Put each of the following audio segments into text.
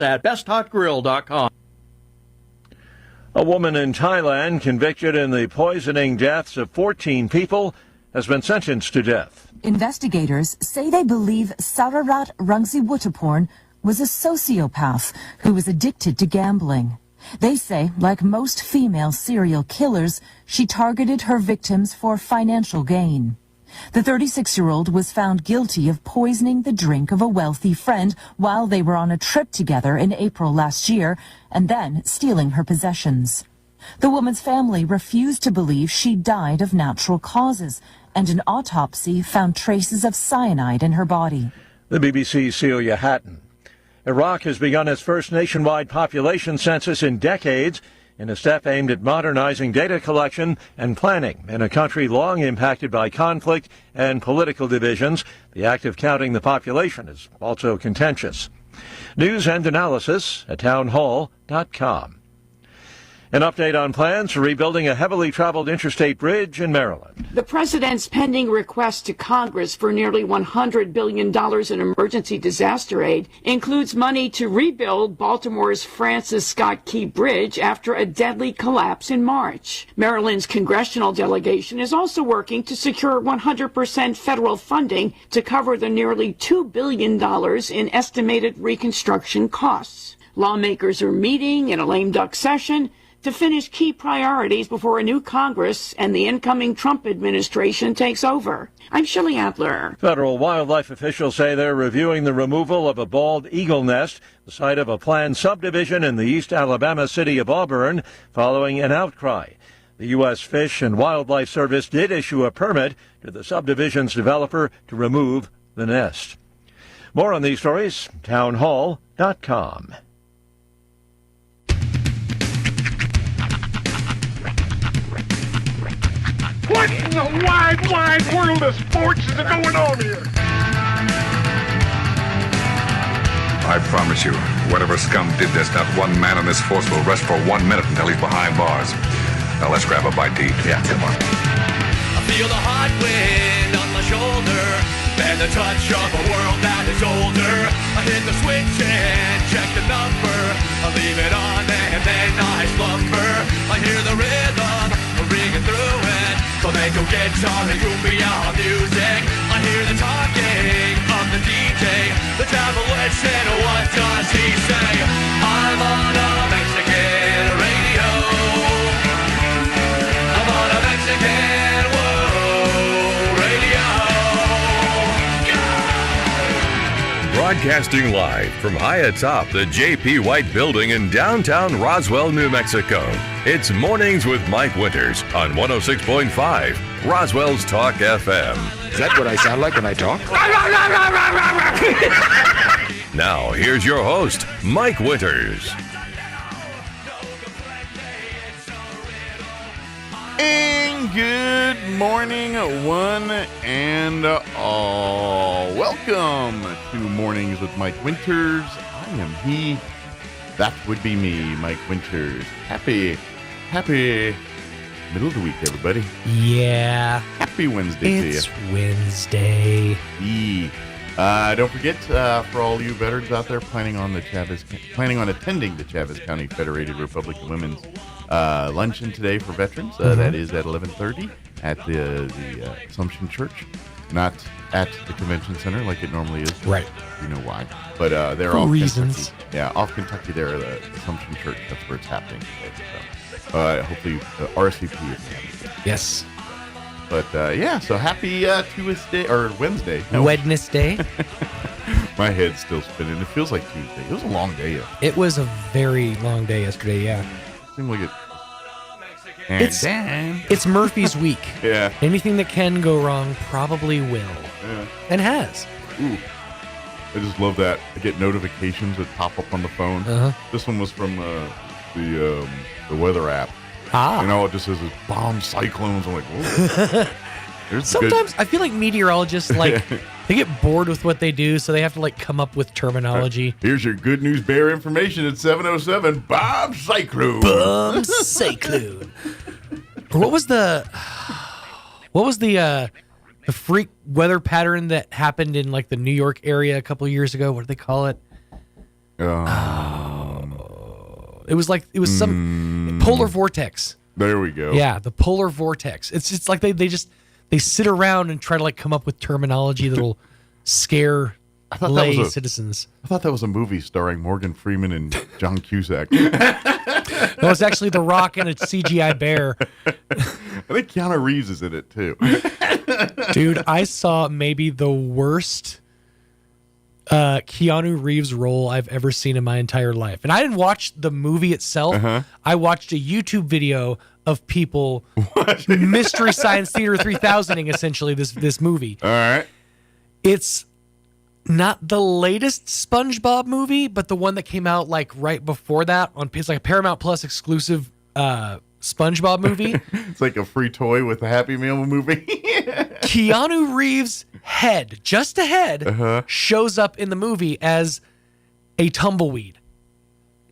at besthotgrill.com. A woman in Thailand convicted in the poisoning deaths of 14 people has been sentenced to death. Investigators say they believe Sararat Rungsiwutaporn was a sociopath who was addicted to gambling. They say, like most female serial killers, she targeted her victims for financial gain. The 36-year-old was found guilty of poisoning the drink of a wealthy friend while they were on a trip together in April last year, and then stealing her possessions. The woman's family refused to believe she died of natural causes, and an autopsy found traces of cyanide in her body. The BBC's Celia Hatton. Iraq has begun its first nationwide population census in decades in a step aimed at modernizing data collection and planning in a country long impacted by conflict and political divisions. The act of counting the population is also contentious. News and analysis at townhall.com. An update on plans for rebuilding a heavily traveled interstate bridge in Maryland. The president's pending request to Congress for nearly $100 billion in emergency disaster aid includes money to rebuild Baltimore's Francis Scott Key Bridge after a deadly collapse in March. Maryland's congressional delegation is also working to secure 100% federal funding to cover the nearly $2 billion in estimated reconstruction costs. Lawmakers are meeting in a lame duck session to finish key priorities before a new Congress and the incoming Trump administration takes over. I'm Shelley Adler. Federal wildlife officials say they're reviewing the removal of a bald eagle nest, the site of a planned subdivision in the East Alabama city of Auburn, following an outcry. The U.S. Fish and Wildlife Service did issue a permit to the subdivision's developer to remove the nest. More on these stories, townhall.com. What in the wide, wide world of sports is going on here? I promise you, whatever scum did this, not one man in this force will rest for 1 minute until he's behind bars. Now let's grab a bite to eat. Yeah, come on. I feel the hot wind on my shoulder and the touch of a world that is older. I hit the switch and check the number. I leave it on and then I slumber. I hear the rhythm ringing through it. Flamenco guitar and cumbia music. I hear the talking of the DJ. The devil listen, what does he say? I'm on a Mexican radio. I'm on a Mexican world radio. Broadcasting live from high atop the J.P. White Building in downtown Roswell, New Mexico. It's Mornings with Mike Winters on 106.5 Roswell's Talk FM. Is that what I sound like when I talk? Now, here's your host, Mike Winters. And good morning, one and all. Welcome to Mornings with Mike Winters. I am he. That would be me, Mike Winters. Happy middle of the week, everybody. Yeah. Happy Wednesday to you. It's Wednesday. Don't forget, for all you veterans out there planning on attending the Chavez County Federated Republican Women's luncheon today for veterans. That is at 11:30 at the Assumption Church, not at the convention center like it normally is. Right. You know why? But they're for off reasons. Kentucky. Yeah, off Kentucky there, the Assumption Church. That's where it's happening today. So hopefully RSVP is happening. Yes. But so happy Tuesday or Wednesday. No. Wednesday. My head's still spinning. It feels like Tuesday. It was a long day yesterday. It was a very long day yesterday, yeah. It seemed like it. It's Murphy's week. Yeah. Anything that can go wrong probably will. Yeah. And has. Ooh. I just love that. I get notifications that pop up on the phone. Uh-huh. This one was from the weather app. Ah. You know, it just says bomb cyclones. I'm like, whoa. Sometimes I feel like meteorologists, they get bored with what they do, so they have to, come up with terminology. Here's your good news bear information at 7:07. Bomb cyclone. Bomb cyclone. Or what was the freak weather pattern that happened in, the New York area a couple years ago? What do they call it? It was some polar vortex. There we go. Yeah, the polar vortex. It's like they sit around and try to like come up with terminology that'll scare lay citizens. I thought that was a movie starring Morgan Freeman and John Cusack. No, it's actually The Rock and a CGI bear. I think Keanu Reeves is in it too. Dude, I saw maybe the worst Keanu Reeves role I've ever seen in my entire life. And I didn't watch the movie itself. I watched a YouTube video of people Mystery Science Theater 3000ing essentially this movie. All right. It's not the latest SpongeBob movie, but the one that came out like right before that it's like a Paramount Plus exclusive SpongeBob movie. It's like a free toy with a Happy Meal movie. Keanu Reeves' head, just a head, shows up in the movie as a tumbleweed.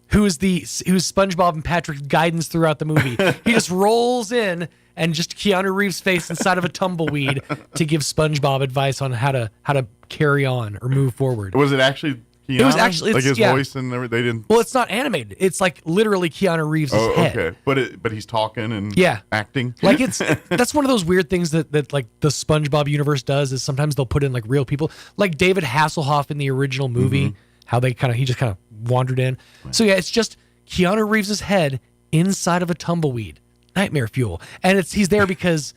Who's SpongeBob and Patrick's guidance throughout the movie. He just rolls in and just Keanu Reeves' face inside of a tumbleweed to give SpongeBob advice on how to carry on or move forward. Was it actually Keanu? It was actually like his voice and everything. They didn't. Well, it's not animated. It's like literally Keanu Reeves' head. Okay, but he's talking and acting. Like that's one of those weird things that like the SpongeBob universe does is sometimes they'll put in like real people, like David Hasselhoff in the original movie. How he just kind of wandered in. Right. So yeah, it's just Keanu Reeves' head inside of a tumbleweed. Nightmare fuel. And he's there because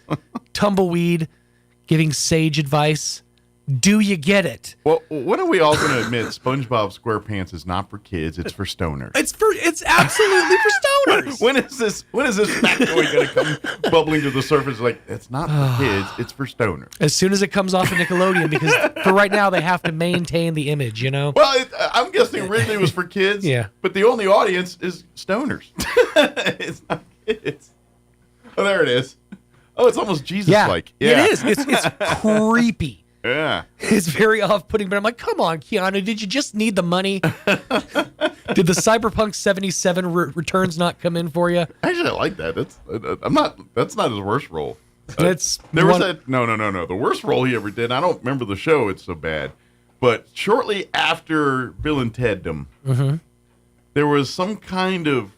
tumbleweed giving sage advice. Do you get it? Well, when are we all going to admit SpongeBob SquarePants is not for kids, it's for stoners? It's absolutely for stoners. When is this factoid going to come bubbling to the surface? Like, it's not for kids, it's for stoners. As soon as it comes off of Nickelodeon, because for right now they have to maintain the image, you know? Well, I'm guessing originally it was for kids. Yeah. But the only audience is stoners. It's not kids. Oh, there it is. Oh, it's almost Jesus-like. Yeah. It is. It's creepy. Yeah. It's very off-putting, but I'm like, come on, Keanu, did you just need the money? Did the Cyberpunk 77 returns not come in for you? Actually, I like that. That's not his worst role. No. The worst role he ever did, I don't remember the show, it's so bad. But shortly after Bill and Teddom, there was some kind of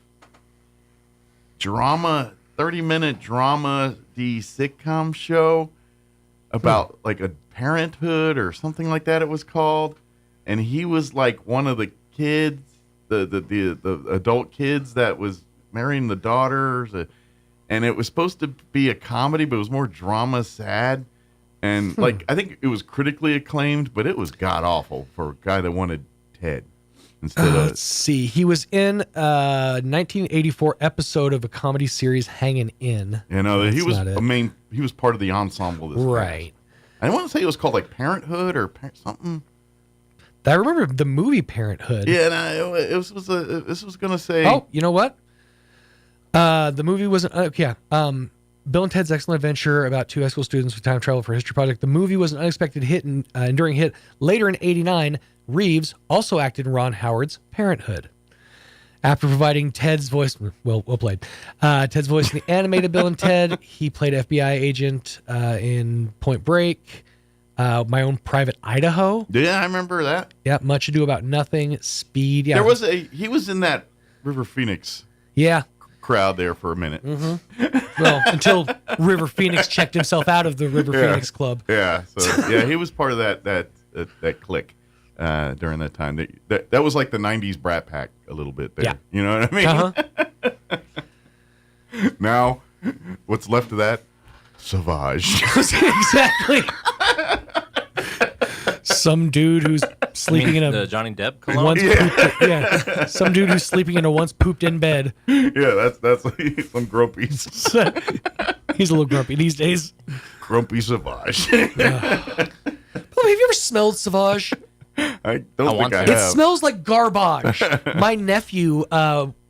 drama, 30-minute drama sitcom show about like a parenthood or something like that it was called, and he was like one of the kids, the adult kids that was marrying the daughters, and it was supposed to be a comedy, but it was more drama, sad, and like I think it was critically acclaimed, but it was god awful for a guy that wanted Ted instead of. Let's see, he was in a 1984 episode of a comedy series, Hanging In. You know, he was part of the ensemble. Right. I want to say it was called like Parenthood or something. I remember the movie Parenthood. Yeah, this was going to say. Oh, you know what? The movie wasn't. Bill and Ted's Excellent Adventure about two high school students who time travel for a history project. The movie was an unexpected hit and enduring hit. Later in '89, Reeves also acted in Ron Howard's Parenthood. After providing Ted's voice, well played, Ted's voice in the animated Bill and Ted, he played FBI agent in Point Break, My Own Private Idaho. Yeah, I remember that. Yeah, Much Ado About Nothing, Speed. Yeah, he was in that River Phoenix. Yeah. Crowd there for a minute. Well, until River Phoenix checked himself out of the River Phoenix Club. Yeah, so yeah, he was part of that clique. During that time, that was like the '90s Brat Pack a little bit there. Yeah. You know what I mean? Now, what's left of that? Savage. Exactly. Some dude who's sleeping in the Johnny Depp cologne? Some dude who's sleeping in a once pooped in bed. Yeah, that's like some grumpy. He's a little grumpy these days. Grumpy Savage. Have you ever smelled Savage? I don't think I have. It smells like garbage. My nephew,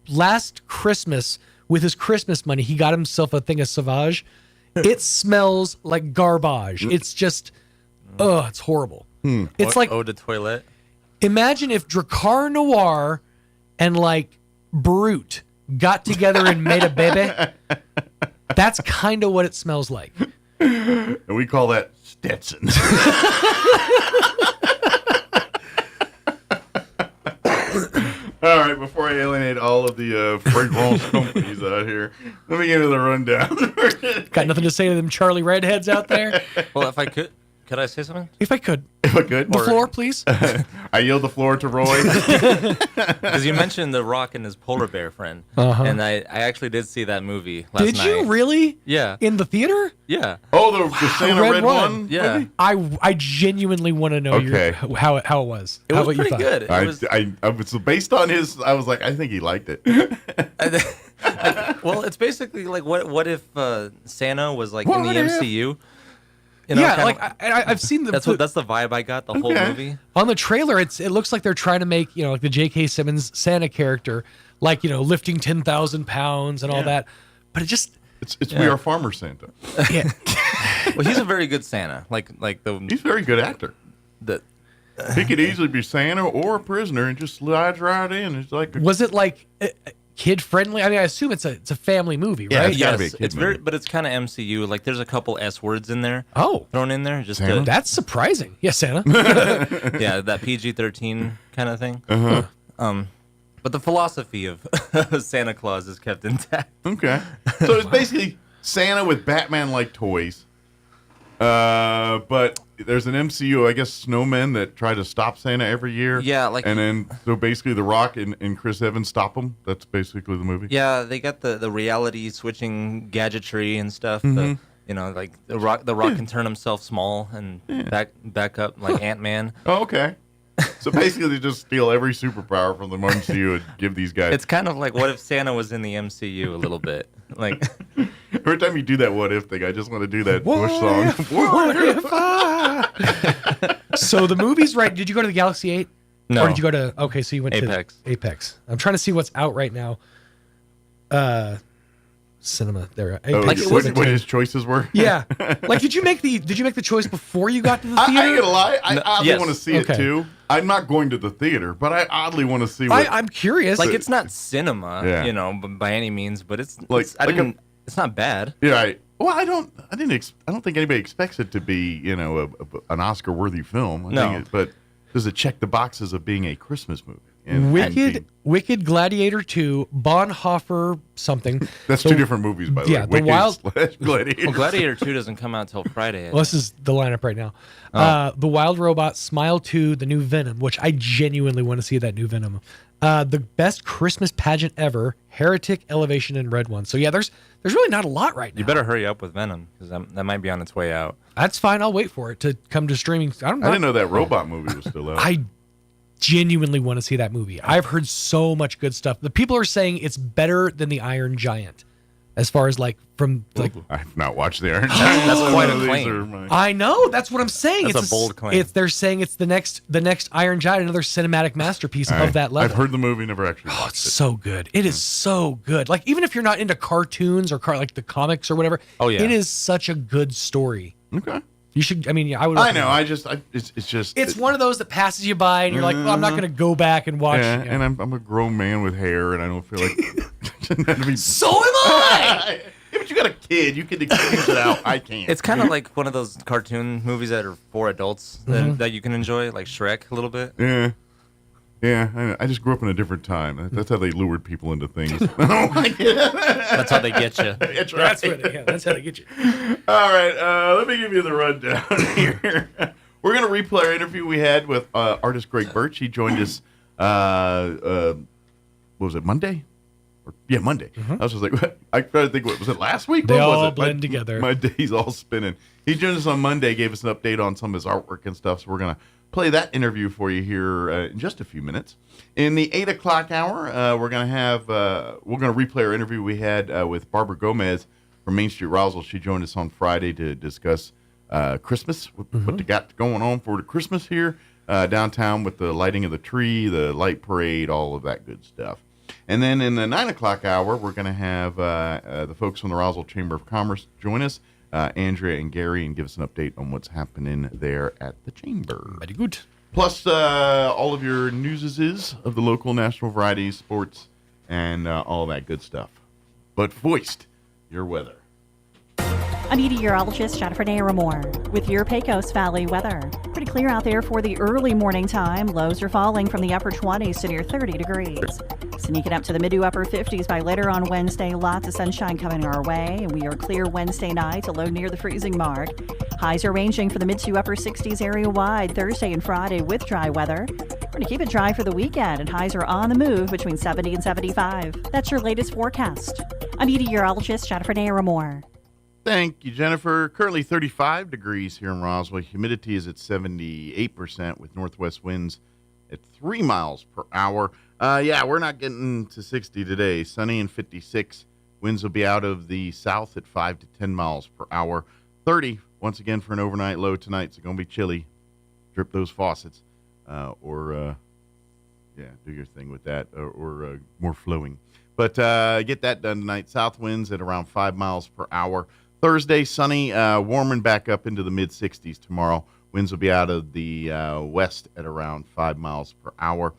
last Christmas, with his Christmas money, he got himself a thing of Savage. It smells like garbage. It's just, it's horrible. It's like eau de toilette. Imagine if Drakkar Noir and like Brute got together and made a bebe. That's kind of what it smells like. And we call that Stetson. right, before I alienate all of the fragrance companies out here, let me give you the rundown. Got nothing to say to them Charlie redheads out there? Well, if I could I say something? If I could. The floor, please. I yield the floor to Roy. Because you mentioned The Rock and his polar bear friend. And I actually did see that movie last night. Did you really? Yeah. In the theater? Yeah. Oh, the Santa Red one? Yeah. Movie? I genuinely want to know how it was. It was pretty good. I was based on his. I was like, I think he liked it. Well, it's basically like what if Santa was like in the What if? MCU? You know, yeah, like I've seen that's the vibe I got the whole movie. On the trailer, it looks like they're trying to make like the J.K. Simmons Santa character, like lifting 10,000 pounds and all that, but it's We Are Farmer Santa. Yeah. Well, he's a very good Santa. He's a very good actor. He could easily be Santa or a prisoner and just slides right in. It's like was it like kid friendly? I mean, I assume it's a family movie, yeah, right? It's gotta be a kid movie. but it's kind of MCU. Like there's a couple S words in there. Oh, thrown in there just that's surprising. Yes, Santa. Yeah, that PG-13 kind of thing. But the philosophy of Santa Claus is kept intact. Okay, so it's basically Santa with Batman-like toys. But there's an MCU, I guess, snowmen that try to stop Santa every year. Yeah, and then so basically The Rock and Chris Evans stop him. That's basically the movie. Yeah, they got the reality switching gadgetry and stuff. Like the Rock can turn himself small and back up like Ant-Man. Oh, okay. So basically, they just steal every superpower from the MCU and give these guys. It's kind of like what if Santa was in the MCU a little bit. Like every time you do that "What If" thing, I just want to do that Bush song. What if So the movie's right. Did you go to the Galaxy 8? No. Or did you go to? Okay, so you went Apex. to Apex. I'm trying to see what's out right now. Cinema there. What his choices were? Yeah. Like, did you make the choice before you got to the theater? I ain't gonna lie. I oddly want to see it Okay. too. I'm not going to the theater, but I oddly want to see what. I'm curious. Like it's not cinema, by any means, but it's not bad. Yeah. Well, I don't think anybody expects it to be, an Oscar-worthy film. But does it check the boxes of being a Christmas movie? Wicked, Gladiator 2, Bonhoeffer something. That's two different movies, by the way. Yeah, the Wild Gladiator. Well, Gladiator 2 doesn't come out till Friday. Well, this is the lineup right now. The Wild Robot, Smile 2, the new Venom, which I genuinely want to see that new Venom. The Best Christmas Pageant Ever, Heretic, Elevation, and Red One. So yeah, there's really not a lot right now. You better hurry up with Venom because that might be on its way out. That's fine. I'll wait for it to come to streaming. I didn't know that robot movie was still out. I genuinely want to see that movie. I've heard so much good stuff. The people are saying it's better than the Iron Giant, as far as I've not watched the Iron Giant. That's quite a claim. I know. That's what I'm saying. That's a bold claim. They're saying it's the next Iron Giant, another cinematic masterpiece of that level. I've heard the movie, never actually watched it's so good. It is so good. Like even if you're not into cartoons or like the comics or whatever, it is such a good story. Okay. You should. I mean, I would. I know. It's just. It's one of those that passes you by, and you're like, well, I'm not going to go back and watch. Yeah, and I'm a grown man with hair, and I don't feel like. So am I. Yeah, but you got a kid. You can excuse it out. I can't. It's kind of like one of those cartoon movies that are for adults that you can enjoy, like Shrek a little bit. Yeah. Yeah, I know. I just grew up in a different time. That's how they lured people into things. That's how they get you. That's right. That's how they get you. All right, let me give you the rundown here. We're going to replay our interview we had with artist Greg Birch. He joined us, what was it, Monday? Monday. I was just like, I tried to think, what was it, last week? They what was all it? blend together. My day's all spinning. He joined us on Monday, gave us an update on some of his artwork and stuff, so we're going to play that interview for you here in just a few minutes. In the 8 o'clock hour, we're going to replay our interview we had with Barbara Gomez from Main Street Roswell. She joined us on Friday to discuss Christmas, what they got going on for the Christmas here downtown with the lighting of the tree, the light parade, all of that good stuff. And then in the 9 o'clock hour, we're going to have the folks from the Roswell Chamber of Commerce join us, Andrea and Gary, and give us an update on what's happening there at the Chamber. Very good. Plus, all of your newses of the local national varieties, sports, and all that good stuff. But voiced, your weather. I'm meteorologist Jennifer Naramore with your Pecos Valley weather. Pretty clear out there for the early morning time. Lows are falling from the upper 20s to near 30 degrees. Sneaking up to the mid to upper 50s by later on Wednesday. Lots of sunshine coming our way, and we are clear Wednesday night, a low near the freezing mark. Highs are ranging for the mid to upper 60s area-wide Thursday and Friday with dry weather. We're going to keep it dry for the weekend, and highs are on the move between 70 and 75. That's your latest forecast. I'm meteorologist Jennifer Naramore. Thank you, Jennifer. Currently 35 degrees here in Roswell. Humidity is at 78% with northwest winds at 3 miles per hour. We're not getting to 60 today. Sunny and 56. Winds will be out of the south at 5 to 10 miles per hour. 30, once again, for an overnight low tonight. It's going to be chilly. Drip those faucets. Do your thing with that, or more flowing. But get that done tonight. South winds at around 5 miles per hour. Thursday, sunny, warming back up into the mid-60s tomorrow. Winds will be out of the west at around 5 miles per hour.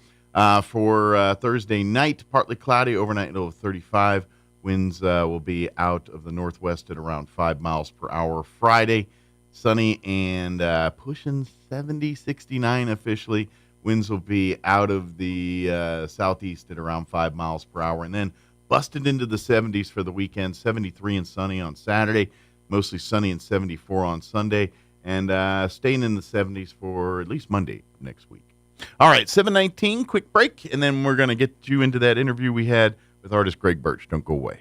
For Thursday night, partly cloudy, overnight low of 35. Winds will be out of the northwest at around 5 miles per hour. Friday, sunny and pushing 70, 69 officially. Winds will be out of the southeast at around 5 miles per hour. And then busted into the 70s for the weekend, 73 and sunny on Saturday, mostly sunny and 74 on Sunday, and staying in the 70s for at least Monday next week. All right, 7:19, quick break, and then we're going to get you into that interview we had with artist Greg Birch. Don't go away.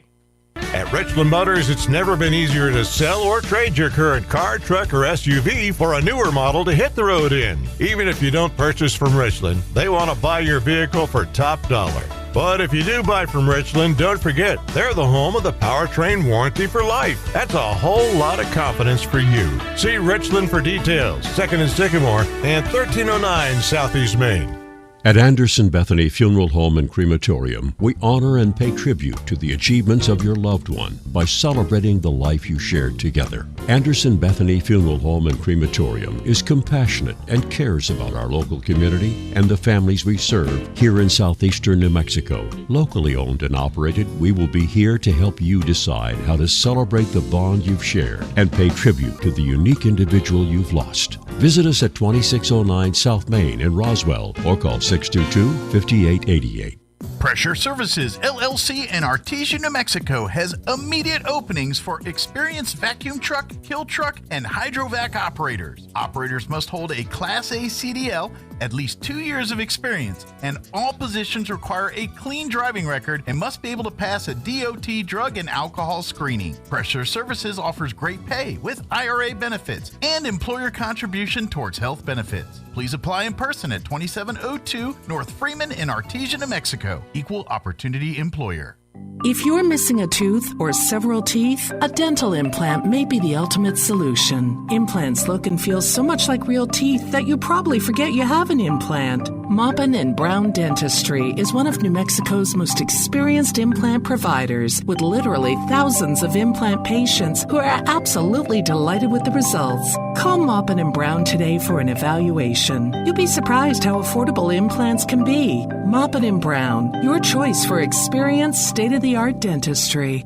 At Richland Motors, it's never been easier to sell or trade your current car, truck, or SUV for a newer model to hit the road in. Even if you don't purchase from Richland, they want to buy your vehicle for top dollar. But if you do buy from Richland, don't forget, they're the home of the powertrain warranty for life. That's a whole lot of confidence for you. See Richland for details, 2nd and Sycamore, and 1309 Southeast Main. At Anderson Bethany Funeral Home and Crematorium, we honor and pay tribute to the achievements of your loved one by celebrating the life you shared together. Anderson Bethany Funeral Home and Crematorium is compassionate and cares about our local community and the families we serve here in southeastern New Mexico. Locally owned and operated, we will be here to help you decide how to celebrate the bond you've shared and pay tribute to the unique individual you've lost. Visit us at 2609 South Main in Roswell or call 622-5888. Pressure Services, LLC in Artesia, New Mexico has immediate openings for experienced vacuum truck, kill truck, and hydrovac operators. Operators must hold a Class A CDL, at least 2 years of experience, and all positions require a clean driving record and must be able to pass a DOT drug and alcohol screening. Pressure Services offers great pay with IRA benefits and employer contribution towards health benefits. Please apply in person at 2702 North Freeman in Artesia, New Mexico. Equal Opportunity Employer. If you're missing a tooth or several teeth, a dental implant may be the ultimate solution. Implants look and feel so much like real teeth that you probably forget you have an implant. Maupin and Brown Dentistry is one of New Mexico's most experienced implant providers, with literally thousands of implant patients who are absolutely delighted with the results. Call Maupin and Brown today for an evaluation. You'll be surprised how affordable implants can be. Maupin and Brown, your choice for experienced, state-of-the-art dentistry.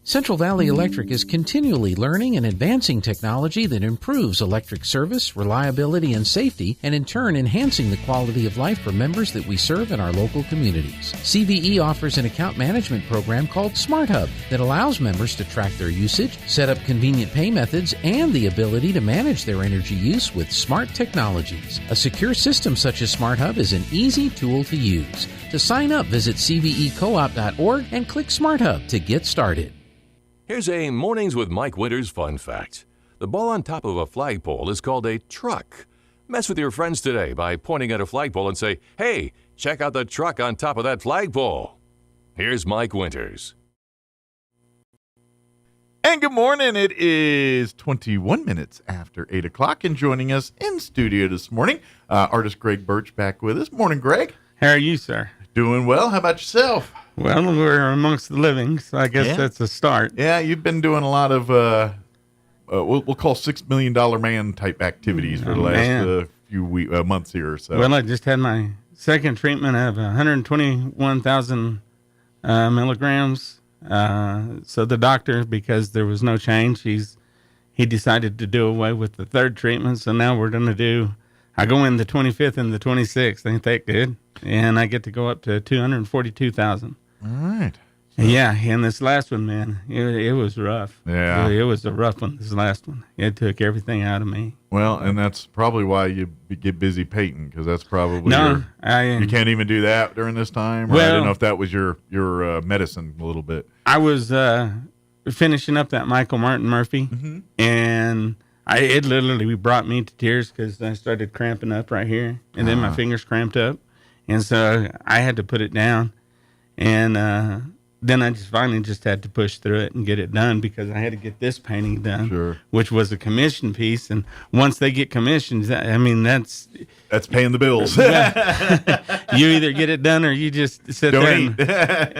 Central Valley Electric is continually learning and advancing technology that improves electric service, reliability, and safety, and in turn enhancing the quality of life for members that we serve in our local communities. CVE offers an account management program called Smart Hub that allows members to track their usage, set up convenient pay methods, and the ability to manage their energy use with smart technologies. A secure system such as Smart Hub is an easy tool to use. To sign up, visit cvecoop.org and click Smart Hub to get started. Here's a Mornings with Mike Winters fun fact. The ball on top of a flagpole is called a truck. Mess with your friends today by pointing at a flagpole and say, "Hey, check out the truck on top of that flagpole." Here's Mike Winters. And good morning. It is 21 minutes after 8 o'clock, and joining us in studio this morning, artist Greg Birch back with us. Morning, Greg. How are you, sir? Doing well. How about yourself? Well, we're amongst the living, so I guess that's a start. Yeah, you've been doing a lot of, we'll call $6 million man type activities for the last few months here or so. Well, I just had my second treatment of 121,000 milligrams. So the doctor, because there was no change, he's he decided to do away with the third treatment. So now we're going to do, I go in the 25th and the 26th. Ain't that good? And I get to go up to 242,000. All right. Yeah, and this last one, man, it was rough. Yeah. It was a rough one, this last one. It took everything out of me. Well, and that's probably why you get busy painting, because that's probably you can't even do that during this time. Or I didn't know if that was your medicine a little bit. I was finishing up that Michael Martin Murphy, and it literally brought me to tears because I started cramping up right here, and then my fingers cramped up, and so I had to put it down, and then I finally had to push through it and get it done because I had to get this painting done, which was a commission piece. And once they get commissioned, I mean, that's paying the bills. You either get it done or you just sit there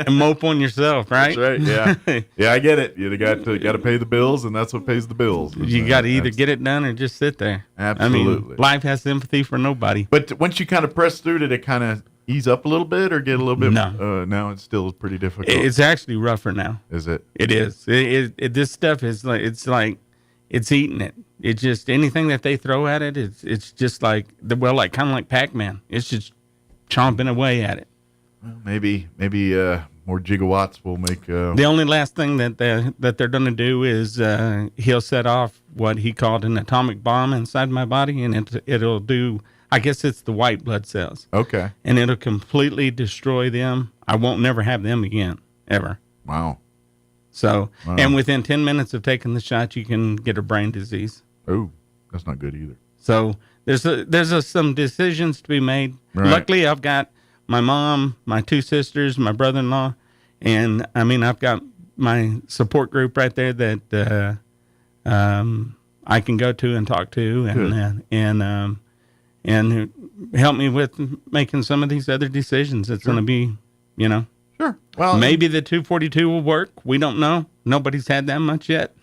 and mope on yourself, right? That's right. Yeah, yeah, I get it. You got to pay the bills, and that's what pays the bills. You got to either get it done or just sit there. Absolutely. I mean, life has sympathy for nobody. But once you kind of press through, did it kind of ease up a little bit or get a little bit? No. Now it's still pretty difficult. It's actually rougher now. Is it? It is. This stuff is like it's eating it. It just, anything that they throw at it, it's just like kind of like Pac-Man. It's just chomping away at it. Well, maybe more gigawatts will make. The only last thing that they're going to do is he'll set off what he called an atomic bomb inside my body, and it'll do. I guess it's the white blood cells. Okay. And it'll completely destroy them. I won't never have them again, ever. Wow. So, and within 10 minutes of taking the shot, you can get a brain disease. Oh, that's not good either. So there's some decisions to be made. Right. Luckily, I've got my mom, my two sisters, my brother-in-law, and I mean, I've got my support group right there that I can go to and talk to, and help me with making some of these other decisions. It's going to be, Sure. Well, maybe the 242 will work. We don't know. Nobody's had that much yet.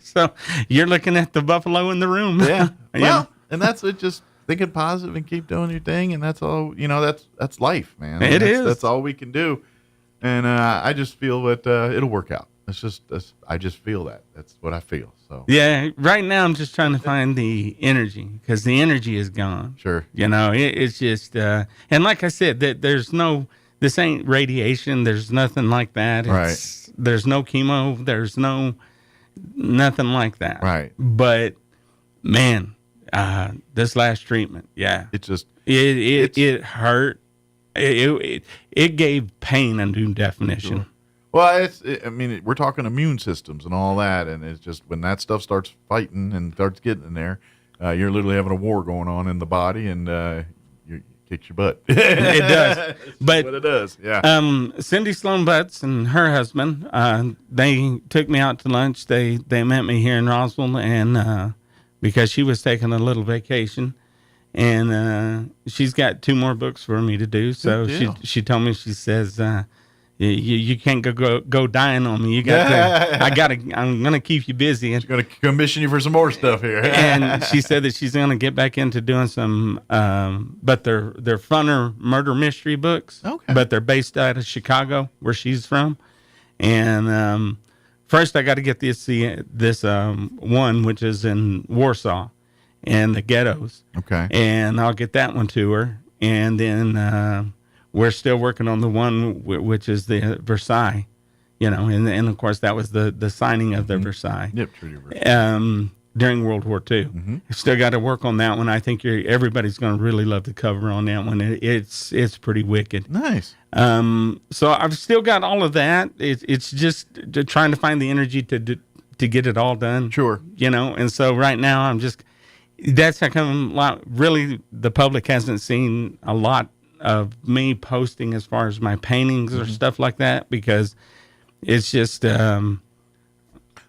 So you're looking at the buffalo in the room. Yeah. Well, and that's it. Just thinking positive and keep doing your thing, and that's all. That's life, man. That's all we can do. And I just feel that it'll work out. I just feel that. That's what I feel. So yeah, right now I'm just trying to find the energy because the energy is gone. Sure. It's just and like I said, that this ain't radiation. There's nothing like that. Right. There's no chemo. There's nothing like that. Right. But man, this last treatment, yeah, it just it hurt. It gave pain a new definition. Sure. Well, we're talking immune systems and all that, and it's just when that stuff starts fighting and starts getting in there, you're literally having a war going on in the body, and you kick your butt. It does. But what it does, yeah. Cindy Sloan Butts and her husband, they took me out to lunch. They met me here in Roswell, and because she was taking a little vacation, and she's got 2 more books for me to do. So she told me, she says, you can't go dying on me. You got to. I'm gonna keep you busy. She's gonna commission you for some more stuff here. And she said that she's gonna get back into doing some, but they're funner murder mystery books. Okay. But they're based out of Chicago, where she's from. And first, I got to get this one, which is in Warsaw and the ghettos. Okay. And I'll get that one to her, and then. We're still working on the one which is the Versailles, and of course that was the signing of the Versailles. Yep, Treaty of Versailles. During World War II. Still got to work on that one. I think everybody's going to really love the cover on that one. It's pretty wicked. Nice. So I've still got all of that. It's just trying to find the energy to get it all done. Sure. And so right now that's how come really the public hasn't seen a lot of me posting as far as my paintings or stuff like that, because it's just less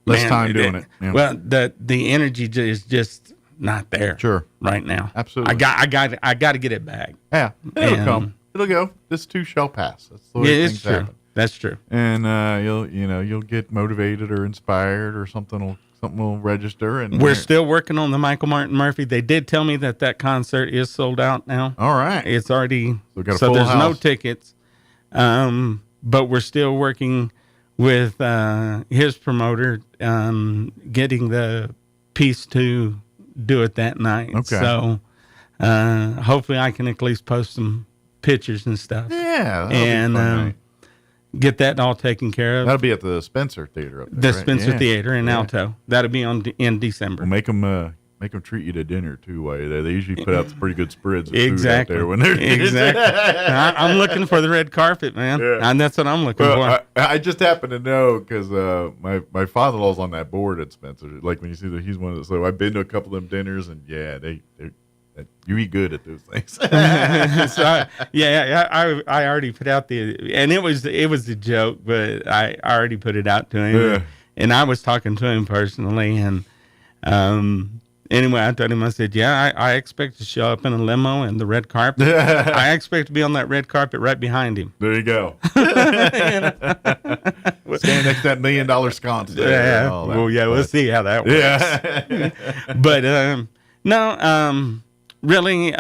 time doing it. Yeah. Well, the energy is just not there. Sure. Right now. Absolutely. I got to get it back. Yeah, it'll come. It'll go. This too shall pass. That's the way things happen. That's true. And you'll get motivated or inspired, or something will register. And we're still working on the Michael Martin Murphy. They did tell me that concert is sold out now. All right. It's already so there's no tickets. But we're still working with his promoter getting the piece to do it that night. Okay. So hopefully I can at least post some pictures and stuff. Yeah, and get that all taken care of. That'll be at the Spencer Theater up there. The right? Spencer Theater in Alto. That'll be in December. We'll make them treat you to dinner too. While you're there, they usually put out some pretty good spreads of exactly. food out there when they're exactly. I'm looking for the red carpet, man, and that's what I'm looking for. I just happen to know because my father-in-law's on that board at Spencer. Like when you see that he's one of those. So I've been to a couple of them dinners, and they you eat good at those things. So I already put out and it was a joke, but I already put it out to him, and I was talking to him personally, and anyway, I told him, I said, I expect to show up in a limo and the red carpet. I expect to be on that red carpet right behind him. There you go. Stand next to that $1 million sconce there. Yeah. Well, we'll see how that works. Yeah. But really,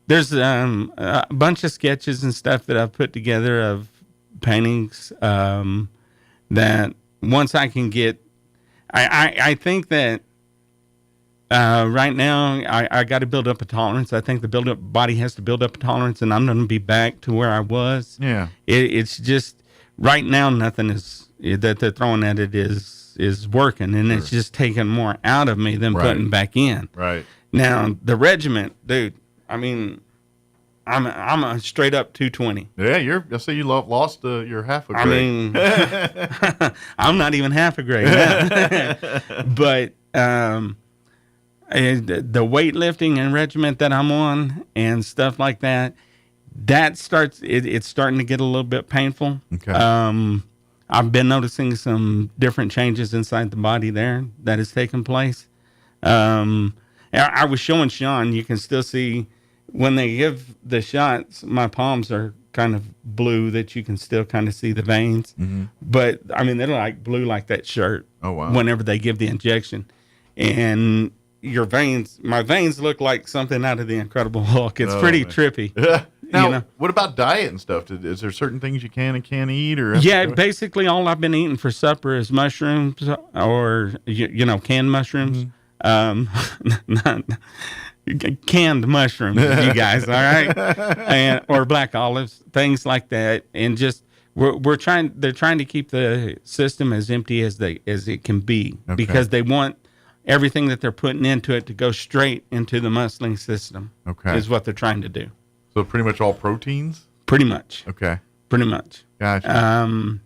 there's a bunch of sketches and stuff that I've put together of paintings that once I can get, I think that right now I got to build up a tolerance. I think the body has to build up a tolerance, and I'm going to be back to where I was. Yeah. It's just right now nothing that they're throwing at it is working, and it's just taking more out of me than putting back in. Right. Now the regiment, dude. I mean, I'm a straight up 220. Yeah, I say you lost your half a grade. I mean, I'm not even half a grade now. But the weightlifting and regiment that I'm on and stuff like that, it's starting to get a little bit painful. Okay. I've been noticing some different changes inside the body there that has taken place. I was showing Sean, you can still see when they give the shots, my palms are kind of blue that you can still kind of see the veins. Mm-hmm. But, I mean, they're like blue like that shirt. Oh, wow. Whenever they give the injection. And my veins look like something out of the Incredible Hulk. It's pretty trippy. Now, what about diet and stuff? Is there certain things you can and can't eat? Or basically all I've been eating for supper is mushrooms or, canned mushrooms. Mm-hmm. Canned mushrooms, you guys, all right? Or black olives, things like that. And just they're trying to keep the system as empty as it can be, because they want everything that they're putting into it to go straight into the muscling system. Okay. Is what they're trying to do. So pretty much all proteins? Pretty much. Okay. Pretty much. Gotcha.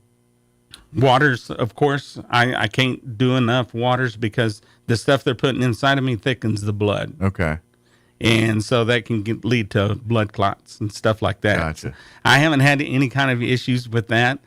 Waters, of course, I can't do enough waters because the stuff they're putting inside of me thickens the blood. Okay. And so that can lead to blood clots and stuff like that. Gotcha. So I haven't had any kind of issues with that.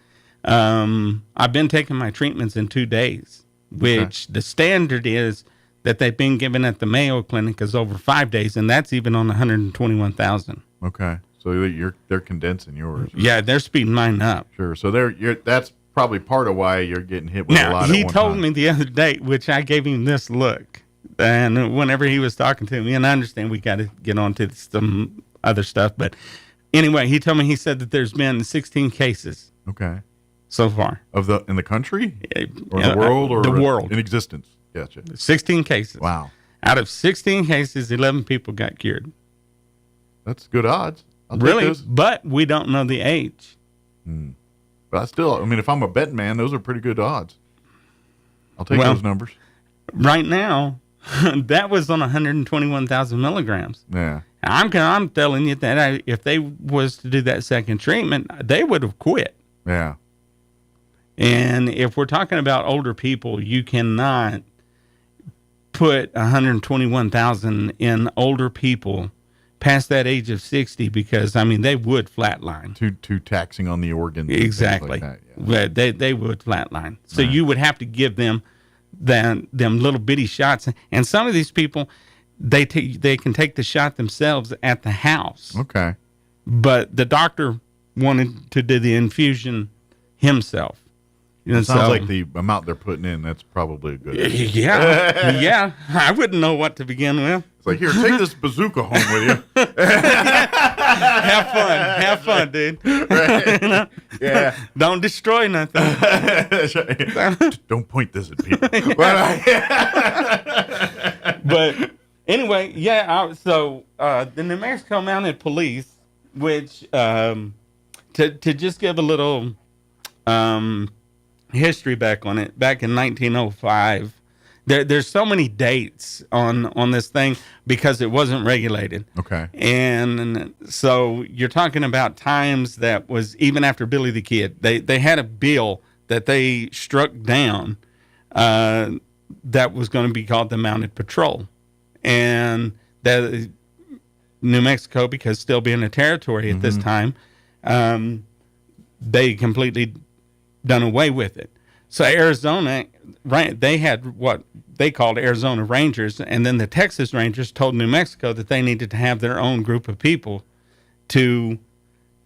I've been taking my treatments in 2 days, which the standard is that they've been given at the Mayo Clinic is over 5 days, and that's even on 121,000. Okay. So they're condensing yours. Yeah, they're speeding mine up. Sure. So that's probably part of why you're getting hit with a lot he at one told time. me the other day, which I gave him this look. And whenever he was talking to me, and I understand we got to get on to some other stuff, but anyway, he told me, he said that there's been 16 cases. Okay. So far. In the country? Or the world? Or the world. In existence. Gotcha. 16 cases. Wow. Out of 16 cases, 11 people got cured. That's good odds. Really? But we don't know the age. But if I'm a betting man, those are pretty good odds. I'll take those numbers. Right now, that was on 121,000 milligrams. Yeah. I'm telling you that if they was to do that second treatment, they would have quit. Yeah. And if we're talking about older people, you cannot put 121,000 in older people past that age of 60 because, they would flatline. Too taxing on the organs. Exactly. Like that, yeah. They would flatline. So you would have to give them them little bitty shots. And some of these people, they can take the shot themselves at the house. Okay. But the doctor wanted to do the infusion himself. It sounds like the amount they're putting in, that's probably a good idea. Yeah. Yeah. I wouldn't know what to begin with. It's like, here, take this bazooka home with you. Have fun, dude. Right. Yeah. Don't destroy nothing. Don't point this at people. But anyway, so the New Mexico Mounted Police, which to just give a little history back on it, back in 1905, there's so many dates on this thing because it wasn't regulated. Okay. And so you're talking about times that was even after Billy the Kid. They had a bill that they struck down that was going to be called the Mounted Patrol. And that New Mexico, because still being a territory at this time, they completely done away with it. So Arizona, right, they had what they called Arizona Rangers, and then the Texas Rangers told New Mexico that they needed to have their own group of people to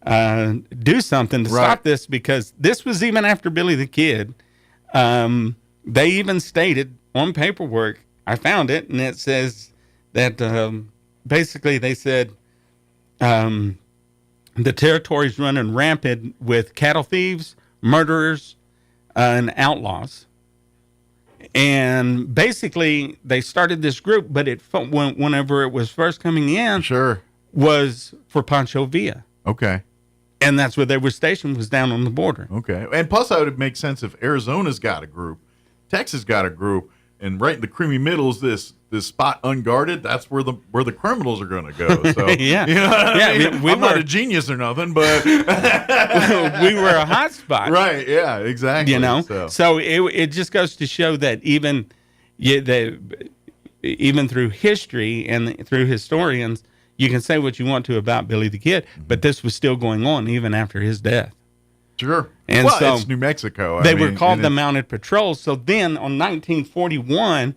do something to stop this, because this was even after Billy the Kid. They even stated on paperwork, I found it, and it says that basically they said the territory's running rampant with cattle thieves, murderers, and outlaws. And basically they started this group, but whenever it was first coming in, was for Pancho Villa. Okay. And that's where they were stationed, was down on the border. Okay. And plus, that would make sense if Arizona's got a group, Texas got a group, and right in the creamy middle is this spot unguarded. That's where the criminals are going to go. So yeah, you know what I mean? we I'm were not a genius or nothing, but we were a hot spot, right? Yeah, exactly. You know, so it just goes to show that even through history and through historians, you can say what you want to about Billy the Kid, but this was still going on even after his death. Sure. And well, so it's New Mexico. They were called the Mounted Patrol. So then on 1941,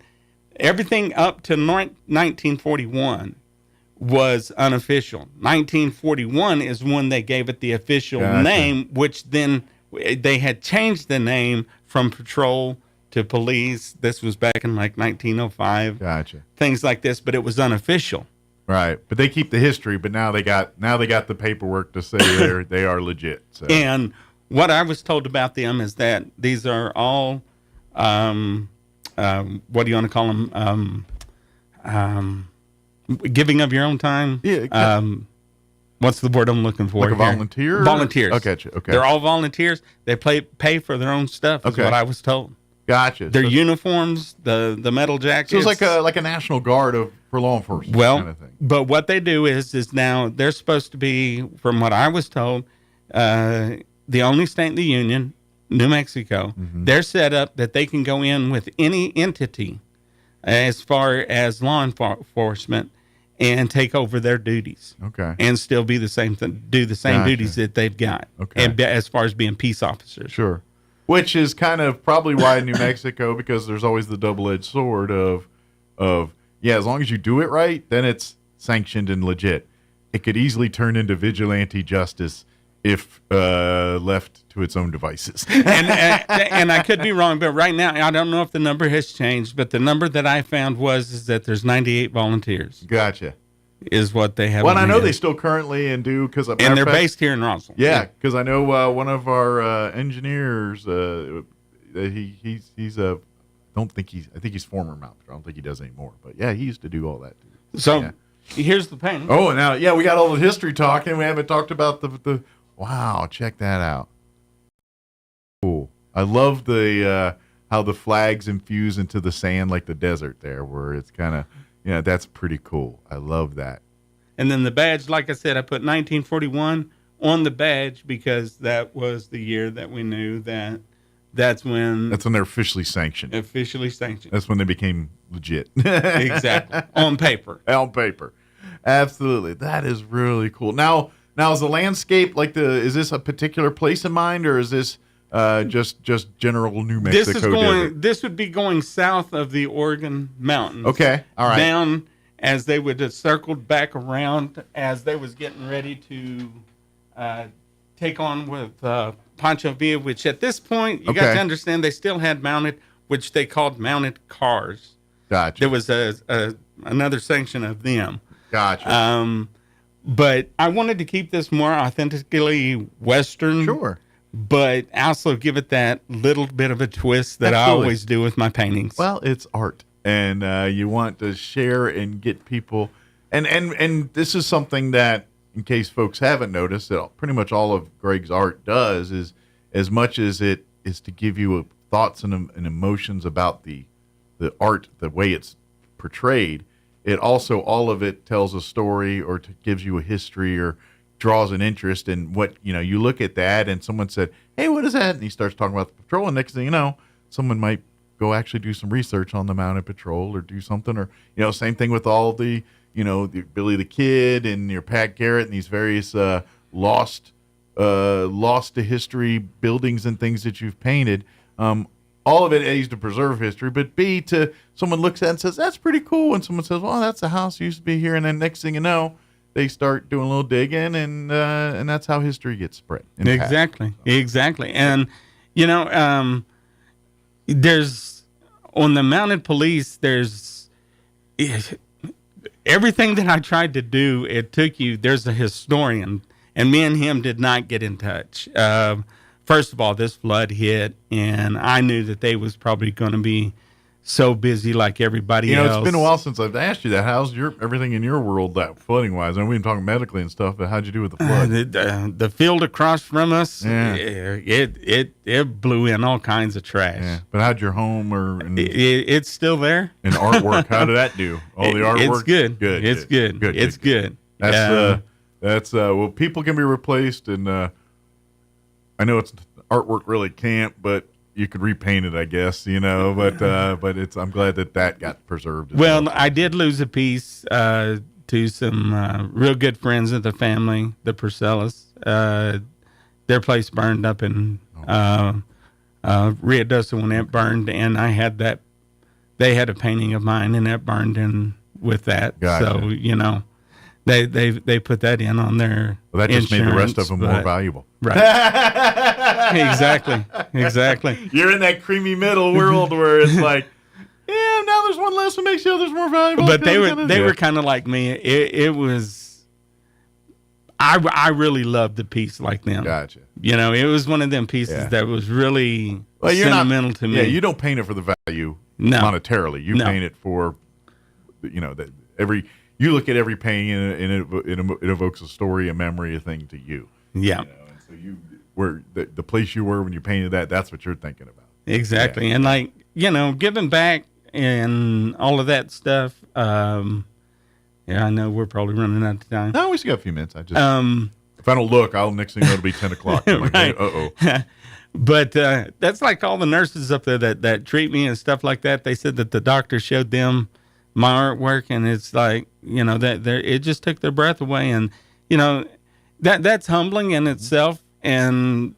everything up to 1941 was unofficial. 1941 is when they gave it the official name, which then they had changed the name from patrol to police. This was back in like 1905. Gotcha. Things like this, but it was unofficial. Right, but they keep the history. But now they got the paperwork to say they are legit. So. And what I was told about them is that these are all, what do you want to call them? Giving of your own time. Yeah. What's the word I'm looking for? Like a volunteer? Volunteers. Okay. Okay. They're all volunteers. They pay for their own stuff. Is what I was told. Gotcha. Their uniforms, the metal jackets. So it's like a National Guard for law enforcement. Well, kind of thing. But what they do is now they're supposed to be, from what I was told, the only state in the union, New Mexico. They're set up that they can go in with any entity as far as law enforcement and take over their duties. Okay. And still be the same thing, do the same duties that they've got. Okay. And as far as being peace officers. Sure. Which is kind of probably why New Mexico, because there's always the double-edged sword of as long as you do it right, then it's sanctioned and legit. It could easily turn into vigilante justice if left to its own devices. and I could be wrong, but right now, I don't know if the number has changed, but the number that I found is that there's 98 volunteers. Gotcha. Is what they have. Well, I know they still currently and do, because and they're based here in Roswell. Yeah, because I know one of our engineers. He's I think he's former Mountain Patrol. I don't think he does anymore. But yeah, he used to do all that too. So here's the painting. Oh, now we got all the history talking. We haven't talked about the. Wow, check that out. Cool. I love the how the flags infuse into the sand like the desert there, where it's kind of. Yeah, that's pretty cool. I love that. And then the badge, like I said, I put 1941 on the badge because that was the year that we knew that's when they're officially sanctioned. That's when they became legit. Exactly. On paper. Absolutely. That is really cool. Now is the landscape is this a particular place in mind, or is this just general New Mexico? This would be going south of the Oregon mountains. Okay, all right. Down as they would have circled back around as they was getting ready to take on with Pancho Villa, which at this point you got to understand they still had mounted, which they called mounted cars. Gotcha. There was another section of them. Gotcha. But I wanted to keep this more authentically Western. Sure. but also give it that little bit of a twist that I always do with my paintings. Well, it's art, and you want to share and get people, and this is something that, in case folks haven't noticed, that pretty much all of Greg's art does is, as much as it is to give you thoughts and emotions about the art, the way it's portrayed, it also, all of it tells a story or gives you a history or draws an interest in what, you look at that and someone said, hey, what is that? And he starts talking about the patrol, and next thing you know, someone might go actually do some research on the mounted patrol or do something, or, same thing with all the, the Billy the Kid and your Pat Garrett and these various lost to history buildings and things that you've painted. All of it A, to preserve history, but B, to someone looks at it and says, that's pretty cool. And someone says, well, that's a house used to be here. And then next thing you know, they start doing a little digging, and that's how history gets spread. Exactly. And, there's, on the mounted police, there's everything that I tried to do, there's a historian, and me and him did not get in touch. First of all, this flood hit, and I knew that they was probably going to be so busy like everybody else. It's been a while since I've asked you that. How's everything in your world, that flooding-wise? I mean, we've been talking medically and stuff, but how'd you do with the flood? The field across from us, it blew in all kinds of trash. Yeah. But how'd your home it's still there. And artwork, how did that do? All the artwork? It's good. Good. It's good. It's good. That's well, people can be replaced, and I know it's artwork really can't, but you could repaint it, I guess, but I'm glad that got preserved. Well, I did lose a piece to some real good friends of the family, the Purcellas. Their place burned up in Rio Doce when it burned, and I had that. They had a painting of mine, and that burned in with that. Gotcha. So, they put that in on their Well, that just made the rest of them more valuable. Right. Exactly. You're in that creamy middle world where it's like, yeah, now there's one less to make sure there's more valuable. But they were kind of like me. It was, I really loved the piece like them. Gotcha. It was one of them pieces that was really sentimental to me. Yeah, you don't paint it for the value monetarily. You paint it for, that you look at every painting and it evokes a story, a memory, a thing to you. Yeah. And so where the place you were when you painted that's what you're thinking about. Exactly. Yeah. And giving back and all of that stuff. I know we're probably running out of time. No, we still got a few minutes. I just, if I don't look, next thing it'll be 10 o'clock. I'm like, right. Uh-oh. But that's like all the nurses up there that treat me and stuff like that. They said that the doctor showed them my artwork, and it's like, that it just took their breath away. And, that's humbling in itself. And,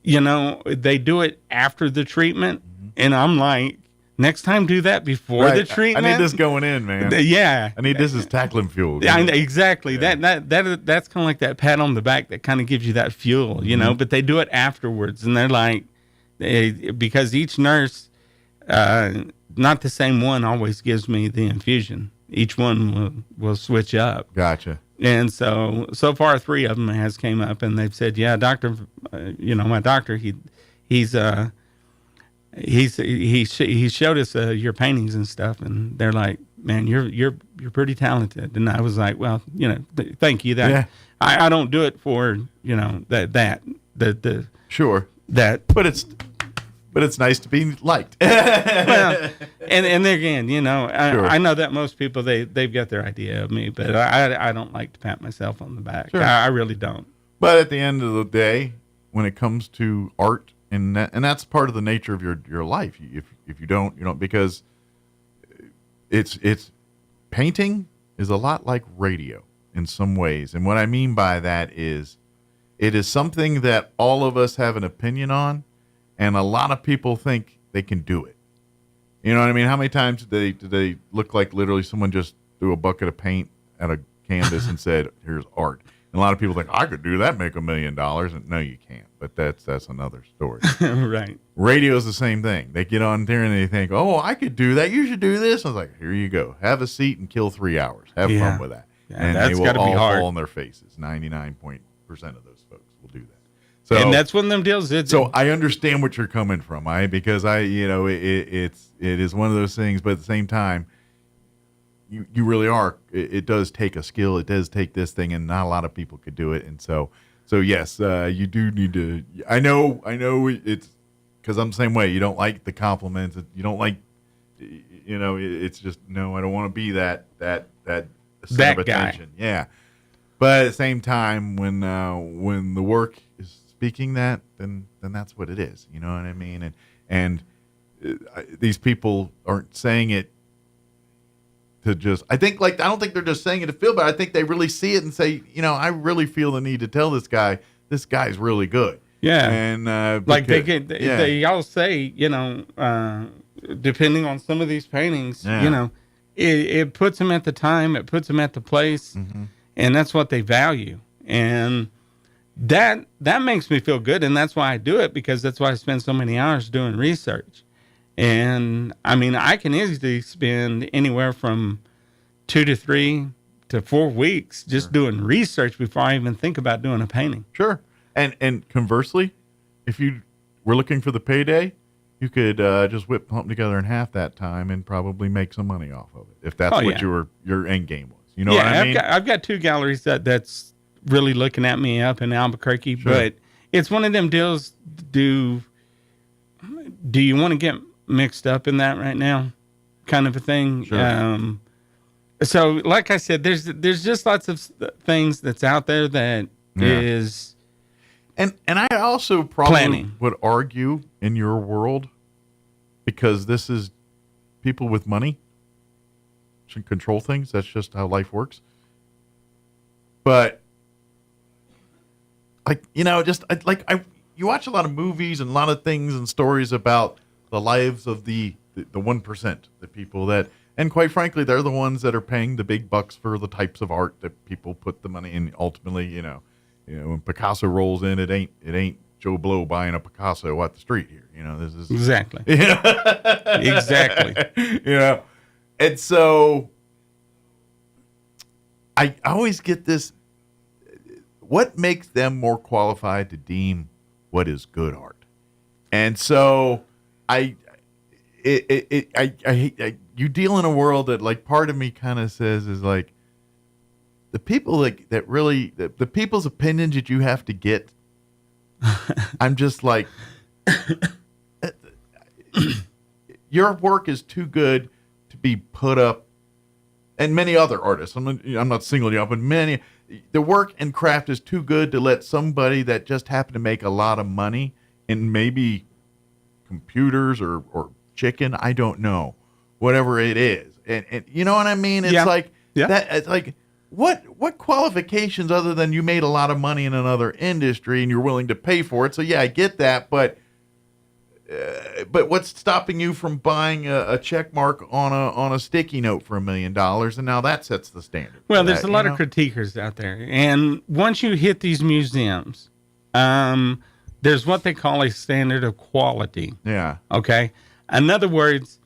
they do it after the treatment. Mm-hmm. And I'm like, next time do that before the treatment. I need this going in, man. Yeah. I need this as tackling fuel. Yeah, exactly. Yeah. That's kind of like that pat on the back that kind of gives you that fuel, Mm-hmm. but they do it afterwards. And they're like, because each nurse, not the same one always gives me the infusion. Each one will switch up. Gotcha. And so far 3 of them has came up, and they've said, yeah, doctor, my doctor, he showed us your paintings and stuff, and they're like, man, you're pretty talented. And I was like, well, thank you. That I don't do it for sure that, but it's nice to be liked. Well, and again, sure. I know that most people they've got their idea of me, but I don't like to pat myself on the back. Sure. I really don't. But at the end of the day, when it comes to art, and that's part of the nature of your life. If you don't, because it's painting is a lot like radio in some ways. And what I mean by that is it is something that all of us have an opinion on, and a lot of people think they can do it. You know what I mean? How many times do they look like literally someone just threw a bucket of paint at a canvas and said, here's art? And a lot of people think, I could do that, make $1 million. And no, you can't. But that's another story. Right. Radio is the same thing. They get on there and they think, oh, I could do that. You should do this. I was like, here you go. Have a seat and kill 3 hours. Have fun with that. Yeah, and that's they will all be hard. fall on their faces. 99% of those folks will do that. So, and that's one of them deals. So I understand what you're coming from, because it is one of those things, but at the same time, you really are. It does take a skill. It does take this thing, and not a lot of people could do it. And so yes, you do need to. I know it's because I'm the same way. You don't like the compliments. You don't like, it's just no. I don't want to be that center of attention. Guy. Yeah. But at the same time, when the work is speaking that, then that's what it is. You know what I mean? And these people aren't saying it to just. I don't think they're just saying it to feel bad. I think they really see it and say, I really feel the need to tell this guy. This guy's really good. Yeah. And they all say, depending on some of these paintings, it puts them at the time, it puts them at the place. Mm-hmm. And that's what they value. And that makes me feel good. And that's why I do it, because that's why I spend so many hours doing research. And I mean, I can easily spend anywhere from 2 to 3 to 4 weeks just doing research before I even think about doing a painting. Sure. And conversely, if you were looking for the payday, you could just whip something together in half that time and probably make some money off of it, if that's what your end game was. You know what I mean? I've got 2 galleries that's really looking at me up in Albuquerque, but it's one of them deals. Do you want to get mixed up in that right now, kind of a thing? Sure. So, like I said, there's just lots of things that's out there that is, and I also probably planning. Would argue in your world, because this is people with money should control things. That's just how life works. But you watch a lot of movies and a lot of things and stories about the lives of the 1%, the people that, and quite frankly, they're the ones that are paying the big bucks for the types of art that people put the money in. Ultimately, when Picasso rolls in, it ain't Joe Blow buying a Picasso at the street here. This is exactly. Exactly. And so I always get this, what makes them more qualified to deem what is good art? And so you deal in a world that part of me kind of says is the people that really, the people's opinions that you have to get, I'm just your work is too good to be put up, and many other artists, I'm not singling you out, but the work and craft is too good to let somebody that just happened to make a lot of money in maybe computers or chicken, I don't know, whatever it is, and you know what I mean? It's that. It's what qualifications other than you made a lot of money in another industry and you're willing to pay for it? So I get that, but what's stopping you from buying a check mark on a sticky note for $1 million? And now that sets the standard. Well, there's a lot of critiquers out there, and once you hit these museums, there's what they call a standard of quality. Yeah. Okay. In other words,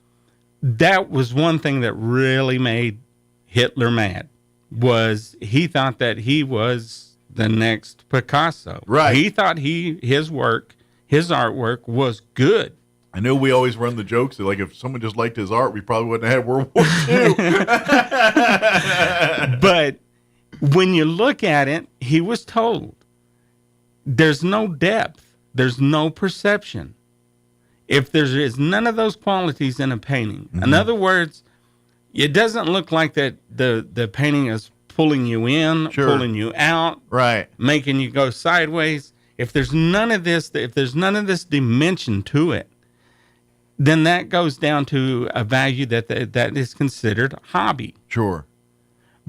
that was one thing that really made Hitler mad. Was he thought that he was the next Picasso. Right. He thought his artwork was good. I know we always run the jokes that if someone just liked his art, we probably wouldn't have had World War II. But when you look at it, he was told there's no depth, there's no perception. If there is none of those qualities in a painting, in other words, it doesn't look like that the painting is pulling you in, pulling you out, right, making you go sideways. If there's none of this, dimension to it, then that goes down to a value that is considered hobby. Sure.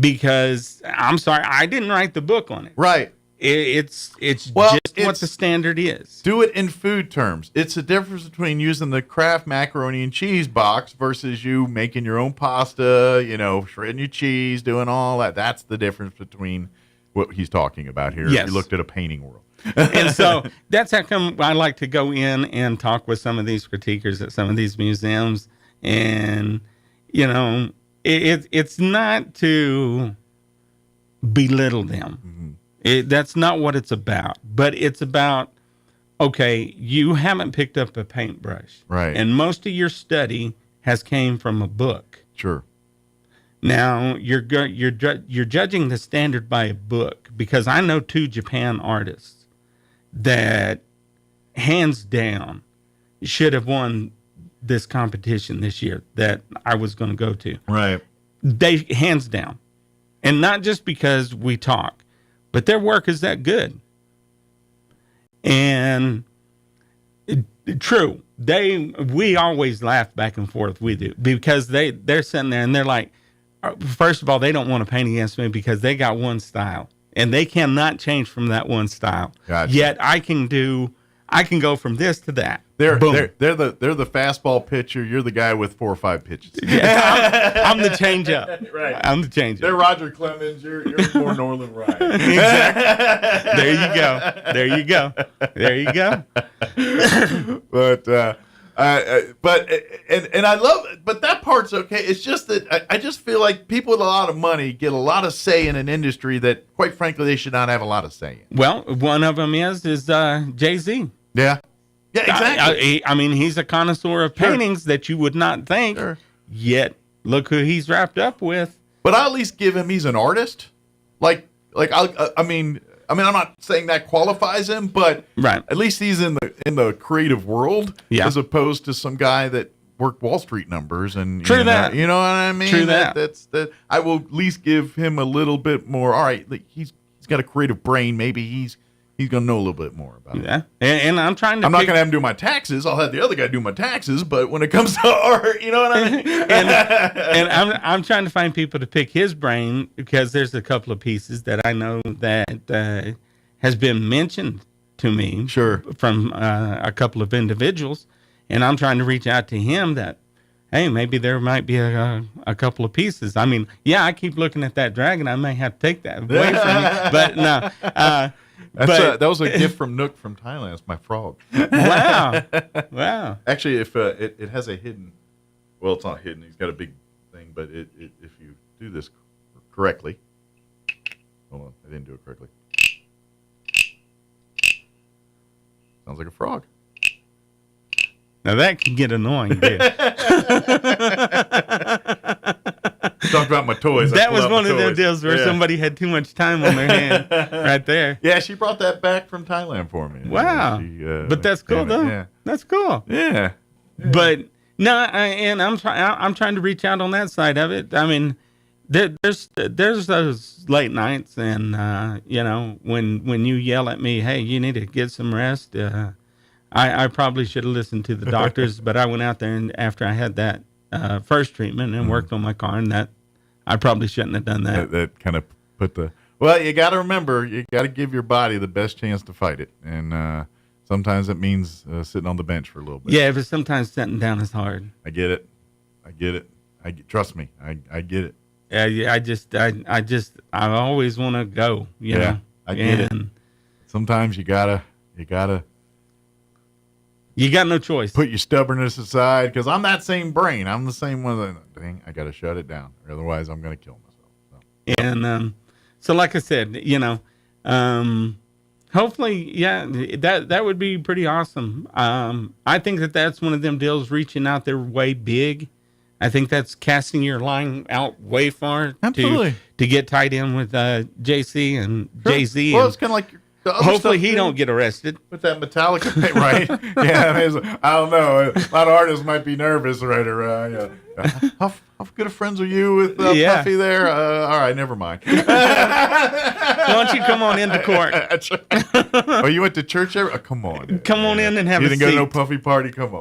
Because I'm sorry, I didn't write the book on it. Right. It's what the standard is. Do it in food terms. It's the difference between using the Kraft macaroni and cheese box versus you making your own pasta, shredding your cheese, doing all that. That's the difference between what he's talking about here. Yes. If you looked at a painting world. And so that's how come I like to go in and talk with some of these critiquers at some of these museums. And, it's not to belittle them. Mm-hmm. That's not what it's about. But it's about okay, you haven't picked up a paintbrush. Right. And most of your study has came from a book. Sure. Now, you're judging the standard by a book, because I know 2 Japan artists that hands down should have won this competition this year that I was going to go to. Right. They hands down. And not just because we talk, but their work is that good. And true, we always laugh back and forth. We do, because they're sitting there and they're like, first of all, they don't want to paint against me because they got one style and they cannot change from that one style. Gotcha. Yet I can go from this to that. They're the fastball pitcher. You're the guy with 4 or 5 pitches. Yeah, I'm the changeup. Right. I'm the changeup. They're Roger Clemens. You're more Norland Ryan. Exactly. There you go. But I love it. But that part's okay. It's just that I just feel like people with a lot of money get a lot of say in an industry that, quite frankly, they should not have a lot of say in. Well, one of them is Jay-Z. Yeah. Yeah, exactly. I mean, he's a connoisseur of paintings that you would not think. Sure. Yet, look who he's wrapped up with. But I'll at least give him, he's an artist. I mean, I'm not saying that qualifies him, but right. At least he's in the creative world, yeah. As opposed to some guy that worked Wall Street numbers and true that. You know what I mean? True that. That's I will at least give him a little bit more. All right, he's got a creative brain. Maybe he's going to know a little bit more about it. And I'm trying to. I'm not going to have him do my taxes. I'll have the other guy do my taxes. But when it comes to art, you know what I mean? and I'm trying to find people to pick his brain, because there's a couple of pieces that I know that has been mentioned to me. Sure. From a couple of individuals, and I'm trying to reach out to him that, hey, maybe there might be a couple of pieces. I mean, yeah, I keep looking at that dragon. I may have to take that away from you, but no. That was a gift from Nook from Thailand. It's my frog. Wow. Actually, if it has a hidden, well, it's not hidden. He's got a big thing, but if you do this correctly, hold on, I didn't do it correctly. Sounds like a frog. Now that can get annoying, dude. Talk about my toys. That was one of those deals where somebody had too much time on their hand right there. Yeah, she brought that back from Thailand for me. Wow. But that's cool, though. Yeah. That's cool. Yeah. But no, I'm trying to reach out on that side of it. I mean, there's those late nights, and when you yell at me, hey, you need to get some rest. I probably should have listened to the doctors, but I went out there and after I had that first treatment and worked on my car, and that I probably shouldn't have done that. That kind of put well, you got to remember, you got to give your body the best chance to fight it, and sometimes it means sitting on the bench for a little bit. Yeah, but sometimes sitting down is hard. I get it. Trust me, I get it. Yeah, I always want to go. You know? I get it. Sometimes you gotta. You got no choice. Put your stubbornness aside, because I'm that same brain. I'm the same one that, dang, I got to shut it down, or otherwise I'm going to kill myself. So. And so, like I said, hopefully, that would be pretty awesome. I think that's one of them deals reaching out there way big. I think that's casting your line out way far. Absolutely. To get tied in with JC and Jay-Z. Well, it's kind of like hopefully he don't get arrested with that Metallica paint, right? Yeah, I don't know. A lot of artists might be nervous right around. How good of friends are you with Puffy there? All right, never mind. Why don't you come on into court? Oh, you went to church? Come on. Come on in and have you a seat. You didn't go to no Puffy party? Come on.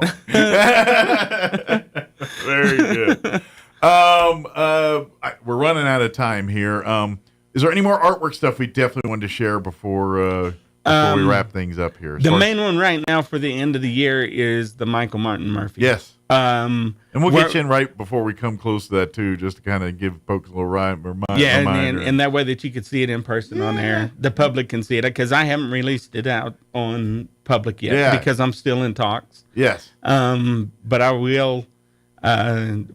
Very good. We're running out of time here. Is there any more artwork stuff we definitely wanted to share before we wrap things up here? The main one right now for the end of the year is the Michael Martin Murphy. Yes. And we'll get you in right before we come close to that, too, just to kind of give folks a little reminder. Yeah, and that way that you could see it in person on there. The public can see it, because I haven't released it out on public yet because I'm still in talks. Yes. But I will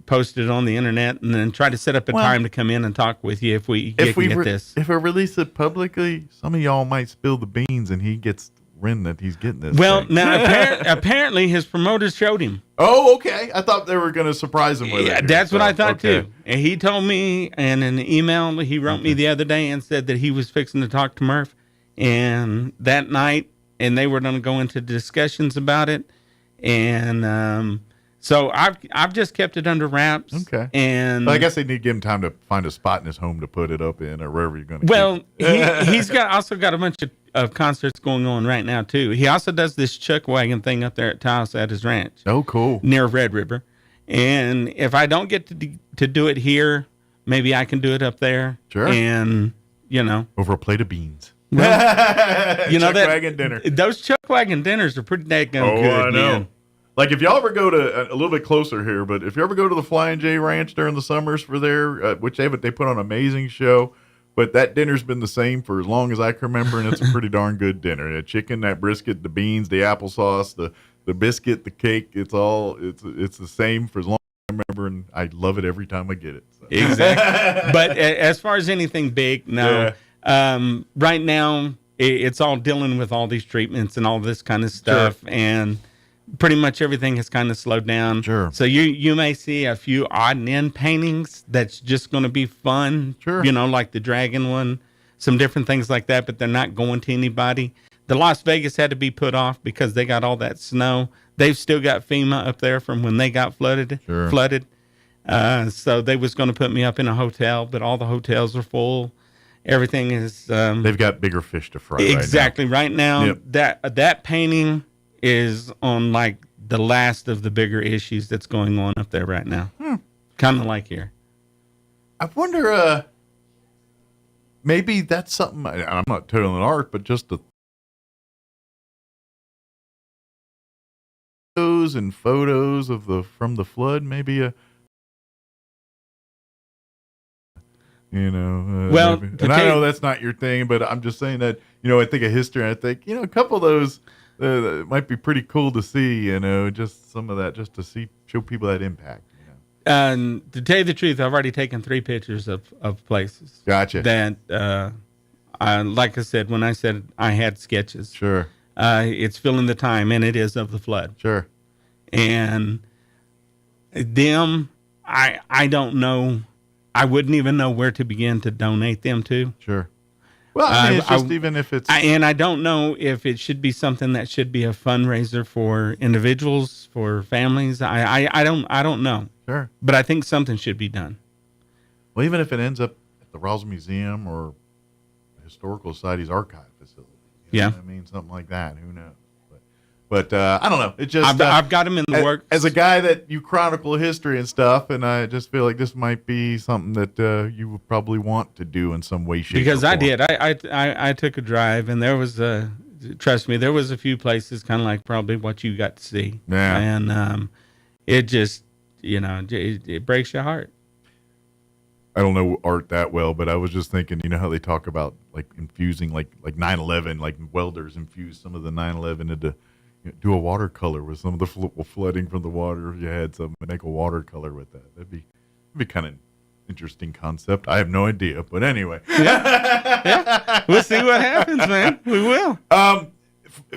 post it on the internet and then try to set up a time to come in and talk with you if we get this. If we release it publicly, some of y'all might spill the beans and he gets when that he's getting this. Well, thing. now apparently his promoters showed him. Oh, okay. I thought they were going to surprise him with it. Yeah, here, that's what so, I thought okay. too. And he told me in an email he wrote me the other day and said that he was fixing to talk to Murph, and that night, and they were going to go into discussions about it, and so I've just kept it under wraps. Okay. And I guess they need to give him time to find a spot in his home to put it up in, or wherever you're going to. Well, he's also got a bunch of concerts going on right now too. He also does this chuck wagon thing up there at Taos at his ranch. Oh, cool. Near Red River. And if I don't get to do it here, maybe I can do it up there. Sure. And over a plate of beans. Well, chuck wagon dinner. Those chuck wagon dinners are pretty daggone good. I know. Man. Like if y'all ever go to a little bit closer here, but if you ever go to the Flying J Ranch during the summers for their, which they put on an amazing show, but that dinner's been the same for as long as I can remember, and it's a pretty darn good dinner. The chicken, that brisket, the beans, the applesauce, the biscuit, the cake, it's the same for as long as I remember, and I love it every time I get it. So. Exactly. But as far as anything big, no. Yeah. Right now, it's all dealing with all these treatments and all this kind of stuff, sure. And pretty much everything has kind of slowed down. Sure. So you may see a few odd and end paintings that's just going to be fun. Sure. Like the dragon one, some different things like that, but they're not going to anybody. The Las Vegas had to be put off because they got all that snow. They've still got FEMA up there from when they got flooded. Sure. So they was going to put me up in a hotel, but all the hotels are full. Everything is. They've got bigger fish to fry. Exactly. Right now, yep. that painting is on like the last of the bigger issues that's going on up there right now. Kind of like here. I wonder, maybe that's something, I'm not telling art, but just the photos of from the flood, maybe well, maybe. And I know that's not your thing, but I'm just saying that, I think of history, and I think, a couple of those, might be pretty cool to see, just some of that, just to show people that impact. And to tell you the truth, I've already taken 3 pictures of places. Gotcha. That, like I said, when I said I had sketches. Sure. It's filling the time, and it is of the flood. Sure. And them, I don't know. I wouldn't even know where to begin to donate them to. Sure. Well, I mean, it's just even if it's... And I don't know if it should be something that should be a fundraiser for individuals, for families. I don't know. Sure. But I think something should be done. Well, even if it ends up at the Roswell Museum or Historical Society's archive facility. Yeah. I mean, something like that. Who knows? But I don't know. It just I've got them in the works. As a guy that you chronicle history and stuff, and I just feel like this might be something that you would probably want to do in some way, shape, because or I form. did. I took a drive, and there was trust me, there was a few places kind of like probably what you got to see. Yeah. And it just it breaks your heart. I don't know art that well, but I was just thinking, how they talk about like infusing like 9/11, like welders infuse some of the 9/11 into. Do a watercolor with some of the flooding from the water. You had some, make a watercolor with that. That'd be kind of interesting concept. I have no idea, but anyway. Yeah. We'll see what happens, man. We will.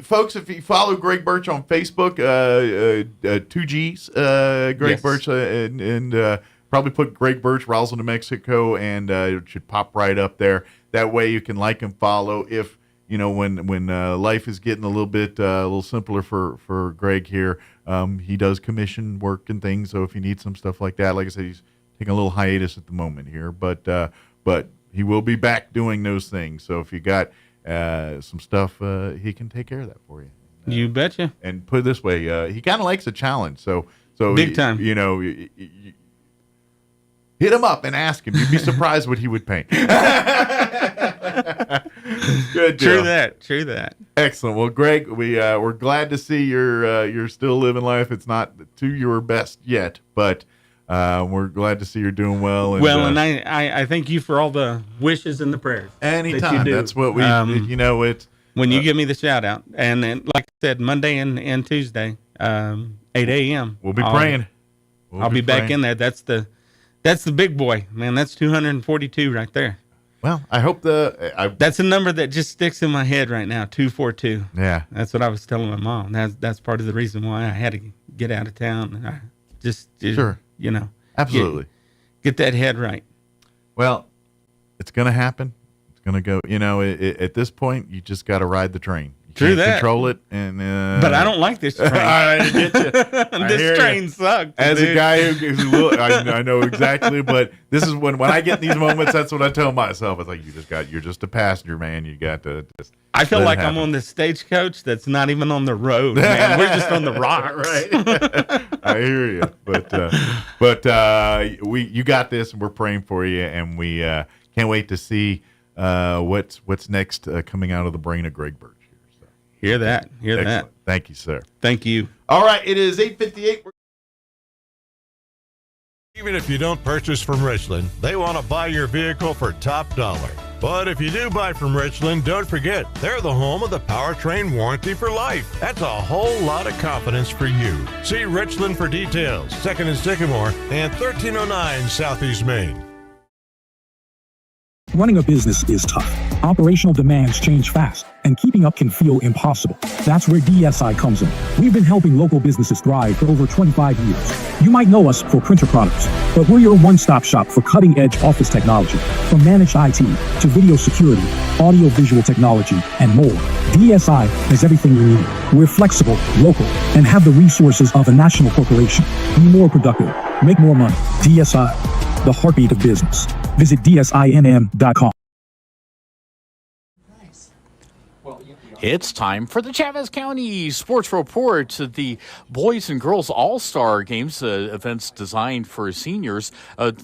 Folks, if you follow Greg Birch on Facebook, 2Gs, Greg Yes. Birch, and probably put Greg Birch, Roswell, New Mexico, and it should pop right up there. That way you can like and follow. If when life is getting a little simpler for Greg here, he does commission work and things. So if you need some stuff like that, like I said, he's taking a little hiatus at the moment here, but he will be back doing those things. So if you got some stuff, he can take care of that for you. You betcha. And put it this way, he kind of likes a challenge. So big time. Hit him up and ask him. You'd be surprised what he would paint. Good deal. True that. Excellent. Well, Greg, we're glad to see you're still living life. It's not to your best yet, but we're glad to see you're doing well. And I thank you for all the wishes and the prayers. Anytime. That you do. That's what we. It's when you give me the shout out, and then, like I said, Monday and Tuesday, 8 a.m. We'll be praying. I'll be back in there. That's the big boy, man. That's 242 right there. Well, I hope that's a number that just sticks in my head right now. 242. Yeah, that's what I was telling my mom. That's part of the reason why I had to get out of town. And I just sure, absolutely get that head right. Well, it's going to happen. It's going to go. At this point, you just got to ride the train. True can't that. Control it, and but I don't like this train. I get you. This train sucks. As a guy I know exactly, but this is when I get in these moments, that's what I tell myself. It's like you're just a passenger, man. You got to just. I feel like I'm on this stagecoach that's not even on the road, man. We're just on the rocks. Right. I hear you, but you got this, and we're praying for you, and we can't wait to see what's next coming out of the brain of Greg Birch. Hear that. Excellent. Thank you, sir. Thank you. All right, it is 8:58. Even if you don't purchase from Richland, they want to buy your vehicle for top dollar. But if you do buy from Richland, don't forget, they're the home of the powertrain warranty for life. That's a whole lot of confidence for you. See Richland for details. 2nd and Sycamore and 1309 Southeast Main. Running a business is tough. Operational demands change fast, and keeping up can feel impossible. That's where DSI comes in. We've been helping local businesses thrive for over 25 years. You might know us for printer products, but we're your one-stop shop for cutting-edge office technology. From managed IT to video security, audio-visual technology, and more, DSI has everything you need. We're flexible, local, and have the resources of a national corporation. Be more productive. Make more money. DSI, the heartbeat of business. Visit DSINM.com. It's time for the Chavez County Sports Report. The Boys and Girls All-Star Games, events designed for seniors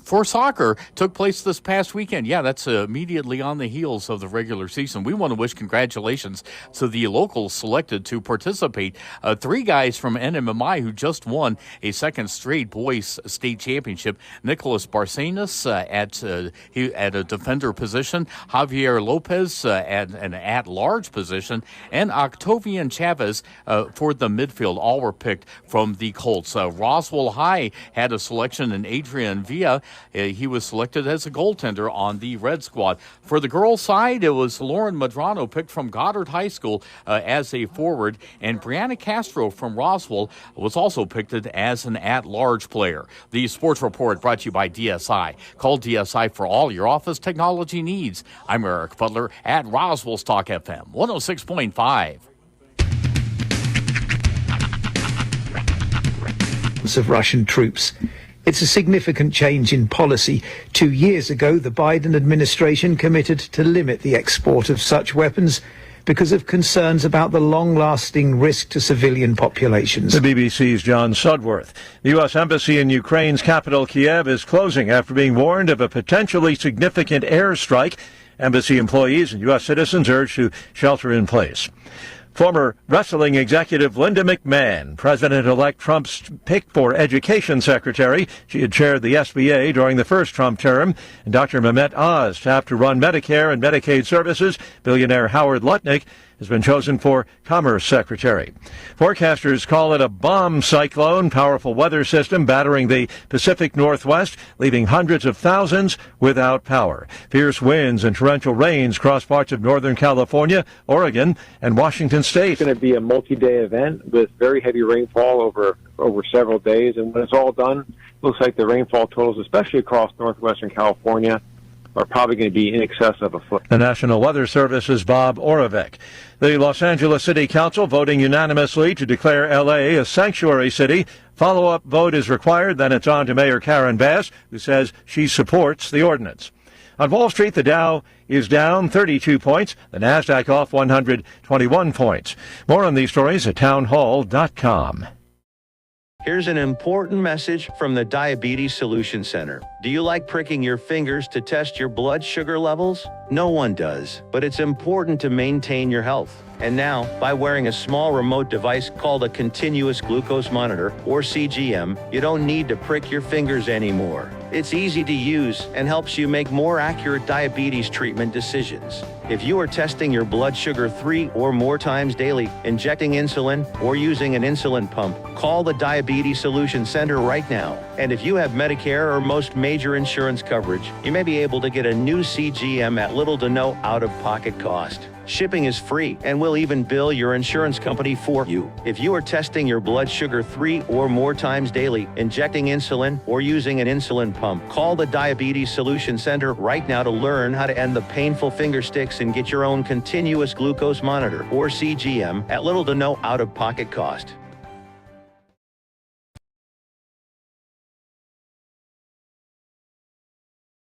for soccer, took place this past weekend. Yeah, that's immediately on the heels of the regular season. We want to wish congratulations to the locals selected to participate. 3 guys from NMMI who just won a second straight boys state championship. Nicholas Barcenas at a defender position. Javier Lopez at an at-large position. And Octavian Chavez for the midfield. All were picked from the Colts. Roswell High had a selection in Adrian Villa. He was selected as a goaltender on the Red Squad. For the girls' side, it was Lauren Madrano picked from Goddard High School as a forward. And Brianna Castro from Roswell was also picked as an at-large player. The Sports Report brought to you by DSI. Call DSI for all your office technology needs. I'm Eric Butler at Roswell Talk FM 106.5. Of Russian troops. It's a significant change in policy. 2 years ago, the Biden administration committed to limit the export of such weapons because of concerns about the long-lasting risk to civilian populations. The BBC's John Sudworth. The U.S. Embassy in Ukraine's capital, Kiev, is closing after being warned of a potentially significant airstrike. Embassy employees and U.S. citizens urged to shelter in place. Former wrestling executive Linda McMahon, President-elect Trump's pick for education secretary. She had chaired the SBA during the first Trump term. And Dr. Mehmet Oz, tapped to run Medicare and Medicaid services. Billionaire Howard Lutnick has been chosen for Commerce Secretary. Forecasters call it a bomb cyclone, powerful weather system battering the Pacific Northwest, leaving hundreds of thousands without power. Fierce winds and torrential rains cross parts of Northern California, Oregon, and Washington State. It's going to be a multi-day event with very heavy rainfall over several days, and when it's all done, it looks like the rainfall totals, especially across northwestern California, are probably going to be in excess of a foot. The National Weather Service's Bob Oravec. The Los Angeles City Council voting unanimously to declare L.A. a sanctuary city. Follow-up vote is required. Then it's on to Mayor Karen Bass, who says she supports the ordinance. On Wall Street, the Dow is down 32 points. The Nasdaq off 121 points. More on these stories at townhall.com. Here's an important message from the Diabetes Solution Center. Do you like pricking your fingers to test your blood sugar levels? No one does, but it's important to maintain your health. And now, by wearing a small remote device called a continuous glucose monitor, or CGM, you don't need to prick your fingers anymore. It's easy to use and helps you make more accurate diabetes treatment decisions. If you are testing your blood sugar 3 or more times daily, injecting insulin, or using an insulin pump, call the Diabetes Solution Center right now. And if you have Medicare or most major insurance coverage, you may be able to get a new CGM at little to no out-of-pocket cost. Shipping is free, and we'll even bill your insurance company for you. If you are testing your blood sugar 3 or more times daily, injecting insulin, or using an insulin pump, call the Diabetes Solution Center right now to learn how to end the painful finger sticks and get your own continuous glucose monitor, or CGM, at little to no out-of-pocket cost.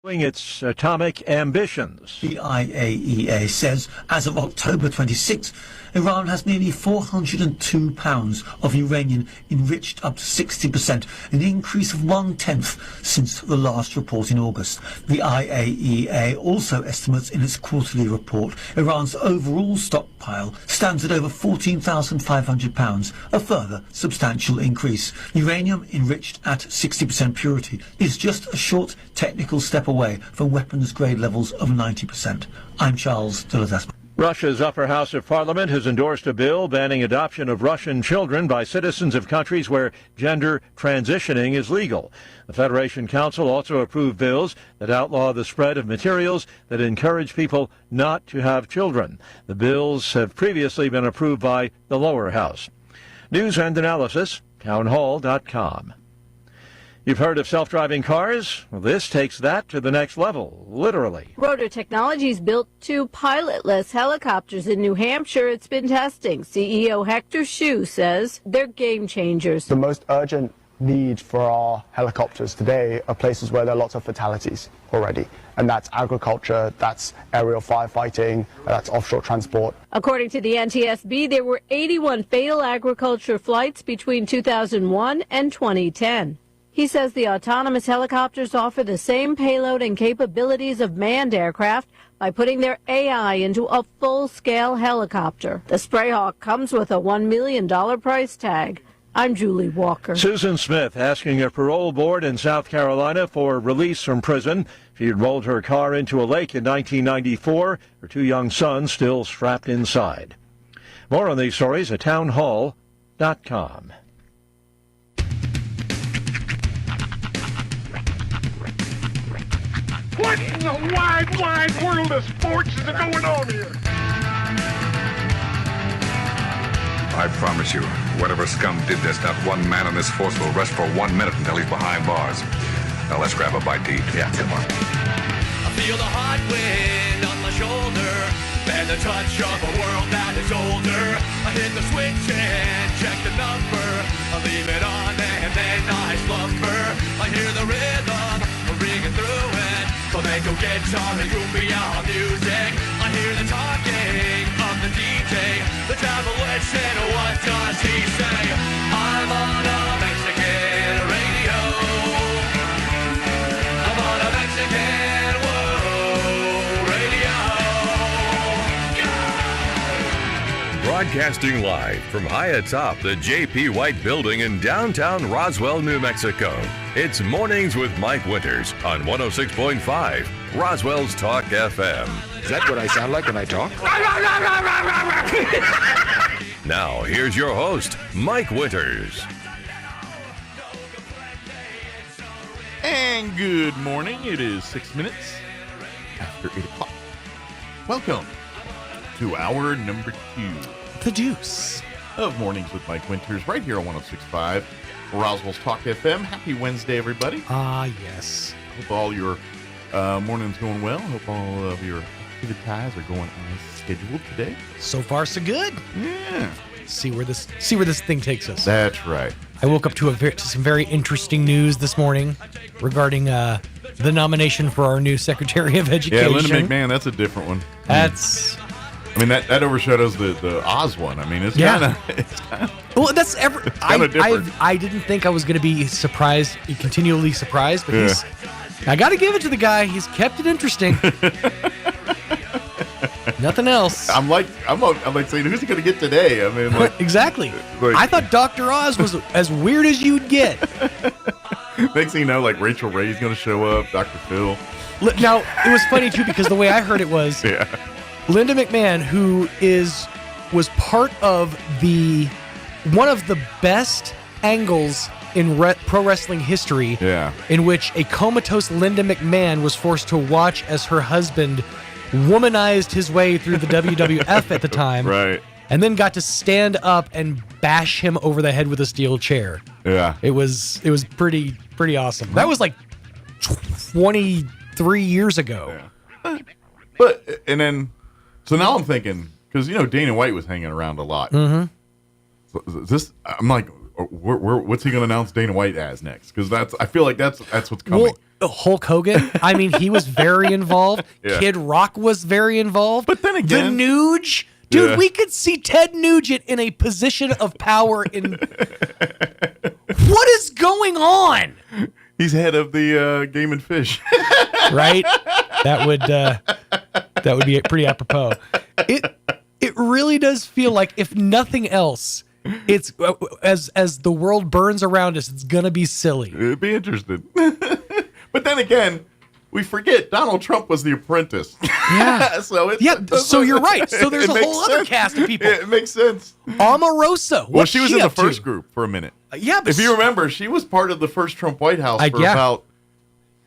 Its atomic ambitions. The IAEA says as of October 26, Iran has nearly 402 pounds of uranium enriched up to 60%, an increase of 1/10 since the last report in August. The IAEA also estimates in its quarterly report Iran's overall stockpile stands at over 14,500 pounds, a further substantial increase. Uranium enriched at 60% purity is just a short technical step away from weapons-grade levels of 90%. I'm Charles de Ledesma. Russia's upper house of parliament has endorsed a bill banning adoption of Russian children by citizens of countries where gender transitioning is legal. The Federation Council also approved bills that outlaw the spread of materials that encourage people not to have children. The bills have previously been approved by the lower house. News and analysis, townhall.com. You've heard of self-driving cars? Well, this takes that to the next level, literally. Rotor Technologies built 2 pilotless helicopters in New Hampshire it's been testing. CEO Hector Hsu says they're game changers. The most urgent need for our helicopters today are places where there are lots of fatalities already. And that's agriculture, that's aerial firefighting, that's offshore transport. According to the NTSB, there were 81 fatal agriculture flights between 2001 and 2010. He says the autonomous helicopters offer the same payload and capabilities of manned aircraft by putting their AI into a full-scale helicopter. The Sprayhawk comes with a $1 million price tag. I'm Julie Walker. Susan Smith asking a parole board in South Carolina for release from prison. She had rolled her car into a lake in 1994. Her 2 young sons still strapped inside. More on these stories at townhall.com. What in the wide, wide world of sports is going on here? I promise you, whatever scum did this, not one man in this force will rest for 1 minute until he's behind bars. Now let's grab a bite to eat. Yeah, come on. I feel the hot wind on my shoulder and the touch of a world that is older. I hit the switch and check the number. I leave it on and then I slumber. I hear the rhythm ringing through it. Flamenco guitar and cumbia music. I hear the talking of the DJ. The devil said, what does he say? I'm on a Mexican radio. I'm on a Mexican world radio. Broadcasting live from high atop the J.P. White Building in downtown Roswell, New Mexico. It's Mornings with Mike Winters on 106.5 Roswell's Talk FM. Is that what I sound like when I talk? Now, here's your host, Mike Winters. And good morning. It is 6 minutes after 8 o'clock. Welcome to hour number 2. The Deuce. Of Mornings with Mike Winters, right here on 106.5 Roswell's Talk FM. Happy Wednesday, everybody. Yes. Hope all your morning's going well. Hope all of your activities are going as scheduled today. So far, so good. Yeah. See where this thing takes us. That's right. I woke up to some very interesting news this morning regarding the nomination for our new Secretary of Education. Yeah, Linda McMahon, that's a different one. That's... I mean, that overshadows the Oz one. I mean, it's kind of... Well, that's ever... I didn't think I was going to be surprised, continually surprised, but I got to give it to the guy. He's kept it interesting. Nothing else. I'm like saying, who's he going to get today? I mean, like, exactly. Like, I thought Dr. Oz was as weird as you'd get. Next thing you know, like Rachel Ray's going to show up, Dr. Phil. Now, it was funny, too, because the way I heard it was Linda McMahon, who was part of one of the best angles in pro wrestling history, in which a comatose Linda McMahon was forced to watch as her husband womanized his way through the WWF at the time, right? And then got to stand up and bash him over the head with a steel chair. Yeah, it was pretty awesome. That was like 23 years ago. Yeah. But so now I'm thinking, because Dana White was hanging around a lot. Mm-hmm. So I'm like, what's he going to announce Dana White as next? Because I feel like that's what's coming. Well, Hulk Hogan, I mean, he was very involved. Yeah. Kid Rock was very involved. But then again, the Nuge, dude, we could see Ted Nugent in a position of power. What is going on? He's head of the Game and Fish, right? That would be pretty apropos. It really does feel like, if nothing else, it's as the world burns around us, it's gonna be silly. It'd be interesting. But then again, we forget Donald Trump was the apprentice. Yeah. So you're right. So there's a whole other cast of people. It makes sense. Omarosa. Well, she was in the first group for a minute. Yeah, but if you remember, she was part of the first Trump White House for about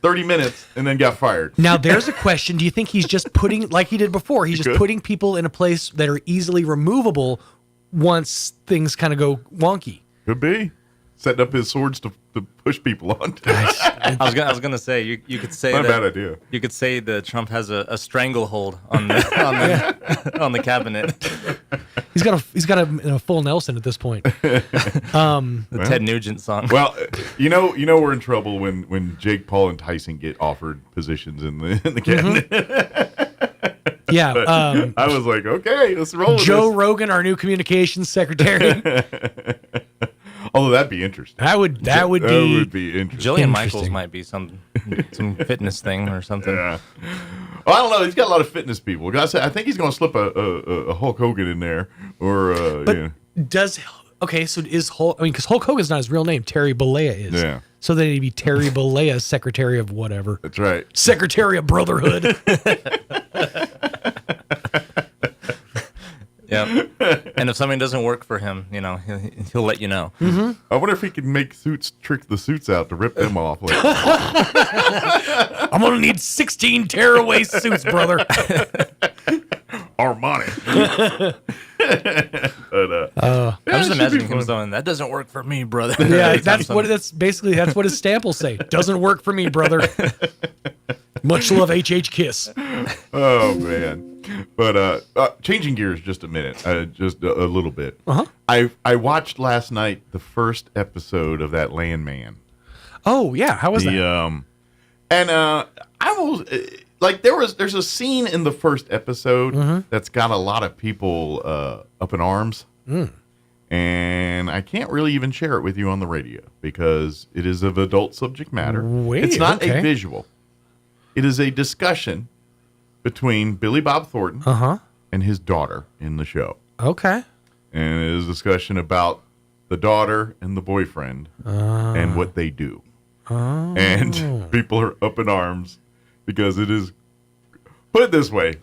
30 minutes and then got fired. Now, there's a question. Do you think he's just putting, like he did before, he's just putting people in a place that are easily removable once things kind of go wonky? Could be. Setting up his swords to push people on. I was gonna say you could say not a bad idea. You could say that Trump has a stranglehold on the cabinet. He's got a full Nelson at this point. The Ted Nugent song. Well, we're in trouble when Jake Paul and Tyson get offered positions in the cabinet. Yeah, but I was like, okay, let's roll. Joe with Rogan, our new communications secretary. Although that'd be interesting. That would be interesting. Jillian Michaels might be some fitness thing or something. Yeah. Well, I don't know. He's got a lot of fitness people. I think he's going to slip a Hulk Hogan in there, or so is Hulk? I mean, because Hulk Hogan's not his real name. Terry Bollea is. Yeah. So then he'd be Terry Bollea, Secretary of whatever. That's right. Secretary of Brotherhood. Yeah, and if something doesn't work for him, he'll let you know. Mm-hmm. I wonder if he can make trick the suits out to rip them off. I'm gonna need 16 tearaway suits, brother. Armani. I'm just imagining him going, "That doesn't work for me, brother." Yeah, that's what his stamp will say. Doesn't work for me, brother. Much love, HH Kiss. Oh man. But changing gears just a minute, just a little bit. Uh-huh. I watched last night the first episode of that Landman. Oh yeah, how was that? And I was like, there's a scene in the first episode that's got a lot of people up in arms, and I can't really even share it with you on the radio because it is of adult subject matter. It's not a visual. It is a discussion between Billy Bob Thornton and his daughter in the show. Okay. And it is a discussion about the daughter and the boyfriend and what they do. And people are up in arms because it is, put it this way,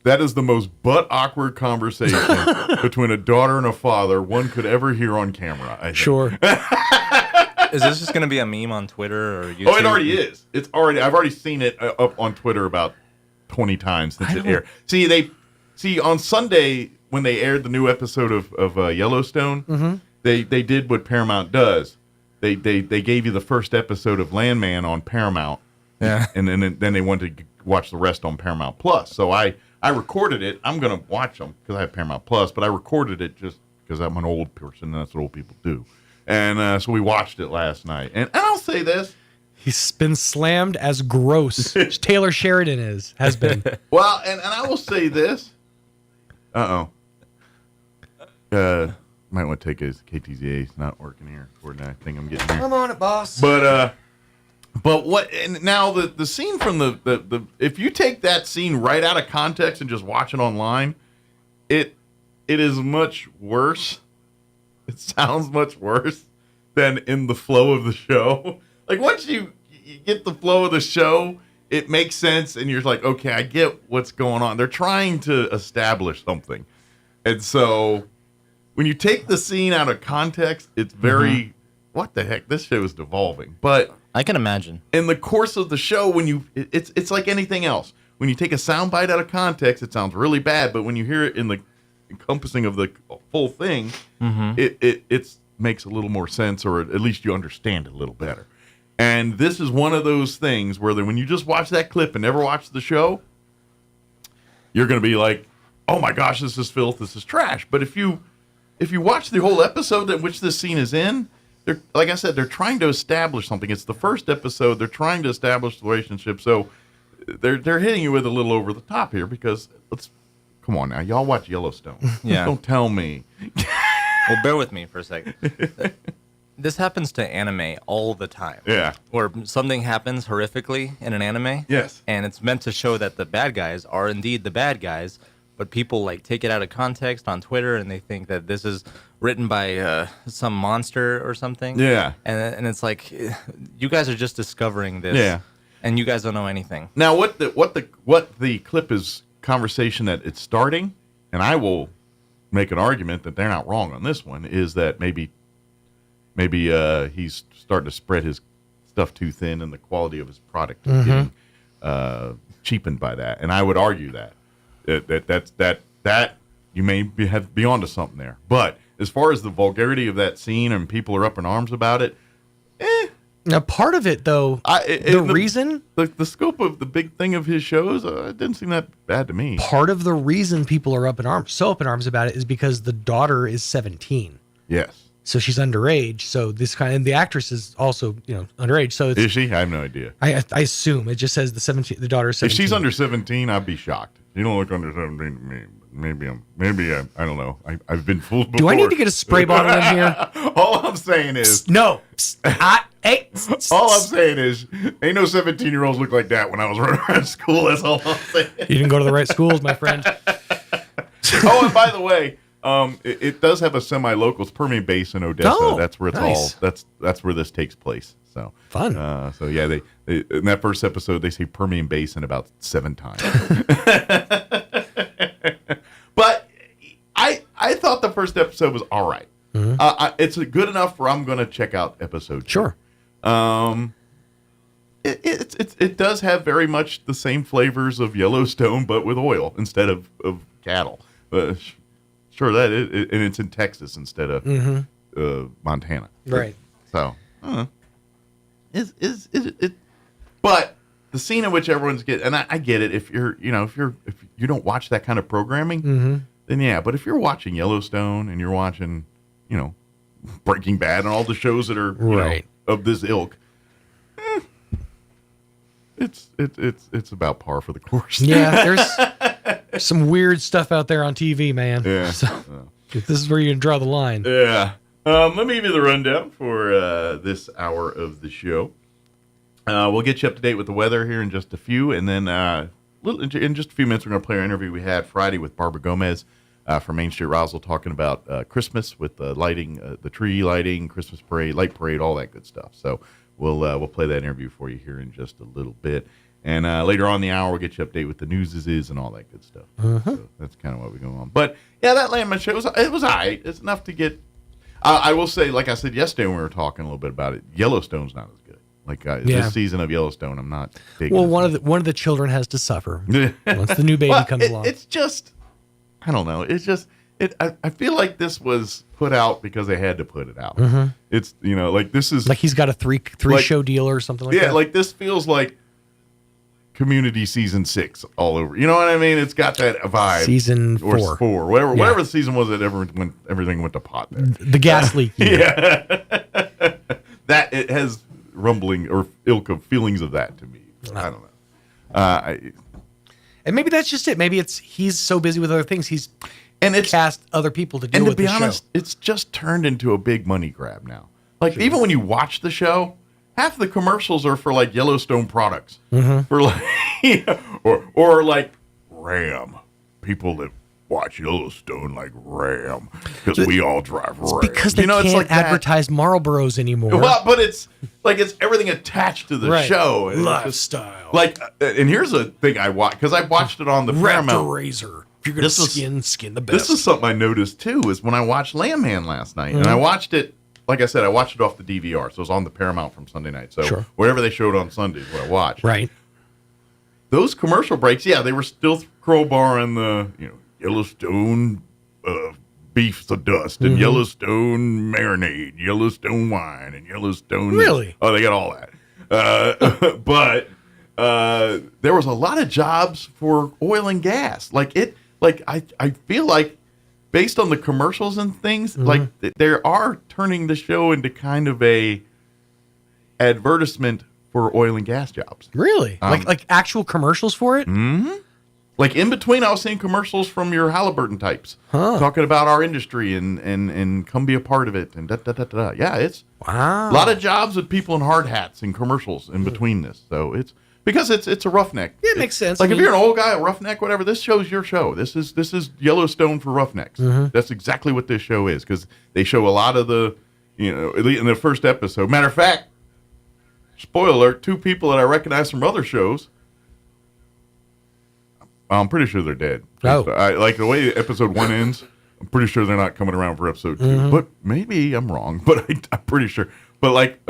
that is the most butt awkward conversation between a daughter and a father one could ever hear on camera, I think. Sure. Is this just going to be a meme on Twitter or YouTube? Oh, it already is. I've already seen it up on Twitter about 20 times since it aired. See, on Sunday when they aired the new episode of Yellowstone, they did what Paramount does. They gave you the first episode of Landman on Paramount, and then they wanted to watch the rest on Paramount Plus. So I recorded it. I'm gonna watch them because I have Paramount Plus, but I recorded it just because I'm an old person and that's what old people do. And so we watched it last night. And I'll say this. He's been slammed as gross as Taylor Sheridan has been. Well, and I will say this. Might want to take his KTZA. It's not working here. I think I'm getting here. I'm on it, boss. But But what? And now the scene from the if you take that scene right out of context and just watch it online, it is much worse. It sounds much worse than in the flow of the show. Like once you get the flow of the show, it makes sense, and you're like, okay, I get what's going on. They're trying to establish something, and so when you take the scene out of context, it's very what the heck? This show is devolving, but. I can imagine. In the course of the show, when it's like anything else. When you take a soundbite out of context, it sounds really bad. But when you hear it in the encompassing of the full thing, it makes a little more sense, or at least you understand it a little better. And this is one of those things where when you just watch that clip and never watch the show, you're going to be like, "Oh my gosh, this is filth. This is trash." But if you watch the whole episode in which this scene is in. Like I said, they're trying to establish something. It's the first episode. They're trying to establish the relationship. So they're hitting you with a little over the top here because come on now, y'all watch Yellowstone. Yeah. Don't tell me. Well, bear with me for a second. This happens to anime all the time. Yeah. Where something happens horrifically in an anime. Yes. And it's meant to show that the bad guys are indeed the bad guys. But people like take it out of context on Twitter, and they think that this is written by some monster or something. Yeah, and it's like you guys are just discovering this. Yeah, and you guys don't know anything. Now, what the clip is conversation that it's starting, and I will make an argument that they're not wrong on this one. Is that maybe he's starting to spread his stuff too thin, and the quality of his product is getting cheapened by that. And I would argue that. That you may be onto something there. But as far as the vulgarity of that scene and people are up in arms about it, Now, part of it, though, the reason... The scope of the big thing of his shows, it didn't seem that bad to me. Part of the reason people are up in arms about it is because the daughter is 17. Yes. So she's underage. So and the actress is also, underage. So Is she? I have no idea. I assume it just says the daughter is 17. If she's under 17, I'd be shocked. You don't look under 17 to me. Maybe I don't know. I've been fooled before. Do I need to get a spray bottle in here? All I'm saying is no. All I'm saying is ain't no 17-year-olds look like that when I was running around school. That's all I'm saying. You didn't go to the right schools, my friend. Oh, and by the way, it does have a semi-local. It's Permian Basin, Odessa. Oh, that's where it's nice. all. That's where this takes place. So fun. So yeah, they in that first episode they say Permian Basin about 7 times. But I thought the first episode was all right. It's good enough for I'm going to check out episode 2. Sure. It does have very much the same flavors of Yellowstone, but with oil instead of cattle. Sure, and it's in Texas instead of Montana. Right. So, is it? But the scene in which everyone's and I get it. If you don't watch that kind of programming, then yeah. But if you're watching Yellowstone and you're watching, Breaking Bad and all the shows that are of this ilk, it's about par for the course. Yeah, there's some weird stuff out there on TV, man. Yeah. So, this is where you draw the line. Yeah. Let me give you the rundown for this hour of the show. We'll get you up to date with the weather here in just a few, and then in just a few minutes we're going to play our interview we had Friday with Barbara Gomez from Main Street Roswell, talking about Christmas with the lighting, the tree lighting, Christmas parade, light parade, all that good stuff. So we'll play that interview for you here in just a little bit. And later on in the hour, we'll get you up to date with the news and all that good stuff. So that's kind of what we're going on. But yeah, that Landman show, it was all right. It's enough to get... I will say, like I said yesterday when we were talking a little bit about it, Yellowstone's not as good. This season of Yellowstone, I'm not digging. Well, one of the children has to suffer once the new baby comes along. It's just... I don't know. It's just... I feel like this was put out because they had to put it out. It's, this is... Like he's got a three show deal or something like that. Yeah, like this feels like Community season 6 all over. You know what I mean? It's got that vibe. Season 4. Or 4. Whatever the season was that everything went to pot there. The gas leak. Yeah. That it has rumbling or ilk of feelings of that to me. I don't know. And maybe that's just it. Maybe he's so busy with other things he's cast other people to deal with the show. And to be honest, it's just turned into a big money grab now. Like even when you watch the show, half the commercials are for like Yellowstone products, Mm-hmm. for like, or like Ram. People that watch Yellowstone like Ram because we all drive Ram. Because they it's can't like that. advertise Marlboros anymore. Well, but it's like it's everything attached to the Right. show. And it's just, Lifestyle. like, and here's a thing I watched because I watched it on the Paramount. Razor. If you're gonna skin the best. This is something I noticed too. Is when I watched Lamb Hand last night, and I Mhm. watched it. Like I said, I watched it off the DVR, so it was on the Paramount from Sunday night. So Sure. whatever they showed on Sunday is what I watched. Right. Those commercial breaks, yeah, they were still crowbarring the Yellowstone beef to dust and Mhm. Yellowstone marinade, Yellowstone wine, and Yellowstone. Really? Oh, they got all that. But there was a lot of jobs for oil and gas. I feel like based on the commercials and things, like they are turning the show into kind of a advertisement for oil and gas jobs. Really? Like actual commercials for it? Mm-hmm. Like in between, I was seeing commercials from your Halliburton types talking about our industry and come be a part of it and da da da da. Yeah, it's wow. A lot of jobs with people in hard hats and commercials in between this. So it's because it's a roughneck. Yeah, it makes sense. Like I if mean- you're an old guy, a roughneck, whatever, this show's your show. This is Yellowstone for roughnecks. Mhm. That's exactly what this show is because they show a lot of the, at least in the first episode. Matter of fact, spoiler alert, 2 people that I recognize from other shows. I'm pretty sure they're dead. Oh. I, like the way episode 1 ends, I'm pretty sure they're not coming around for episode 2. Mhm. But maybe I'm wrong, but I'm pretty sure. But like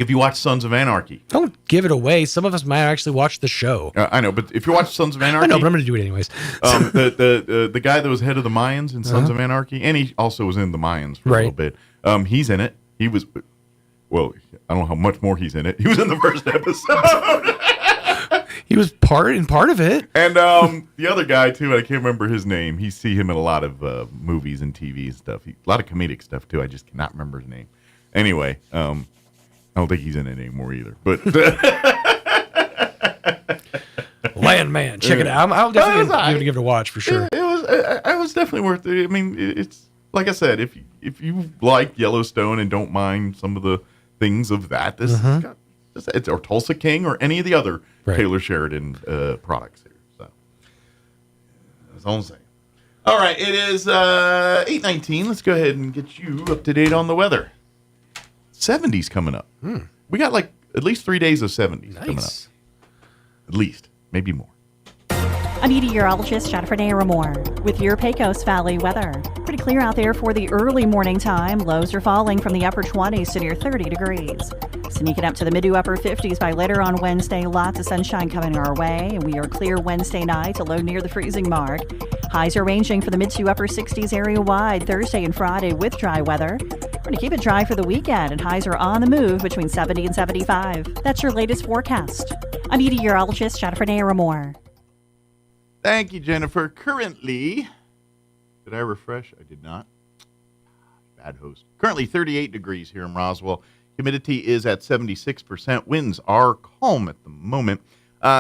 if you watch Sons of Anarchy. Don't give it away. Some of us might actually watch the show. I know, but if you watch Sons of Anarchy. I know, but I'm going to do it anyways. The guy that was head of the Mayans in Sons of Anarchy, and he also was in the Mayans for a little bit. He's in it. He was, well, I don't know how much more he's in it. He was in the first episode. He was part of it. And the other guy, too, I can't remember his name. You see him in a lot of movies and TV and stuff. A lot of comedic stuff, too. I just cannot remember his name. Anyway, I don't think he's in it anymore either. But Landman, check it out. I'll definitely give it a watch for sure. It was definitely worth it. I mean, it's like I said, if you like Yellowstone and don't mind some of the things of that, this has got, it's or Tulsa King or any of the other Taylor Sheridan products here. So that's all I'm saying. All right, it is 8:19. Let's go ahead and get you up to date on the weather. 70s coming up. We got like at least 3 days of 70s coming up. At least, maybe more. I'm meteorologist Jennifer Naramore with your Pecos Valley weather. Pretty clear out there for the early morning time. Lows are falling from the upper 20s to near 30 degrees. Sneaking up to the mid to upper 50s by later on Wednesday. Lots of sunshine coming our way. And we are clear Wednesday night, a low near the freezing mark. Highs are ranging for the mid to upper 60s area wide Thursday and Friday with dry weather. We're going to keep it dry for the weekend, and highs are on the move between 70 and 75. That's your latest forecast. I'm meteorologist Jennifer Naramore. Thank you, Jennifer. Currently, did I refresh? I did not. Bad host. Currently 38 degrees here in Roswell. Humidity is at 76%. Winds are calm at the moment.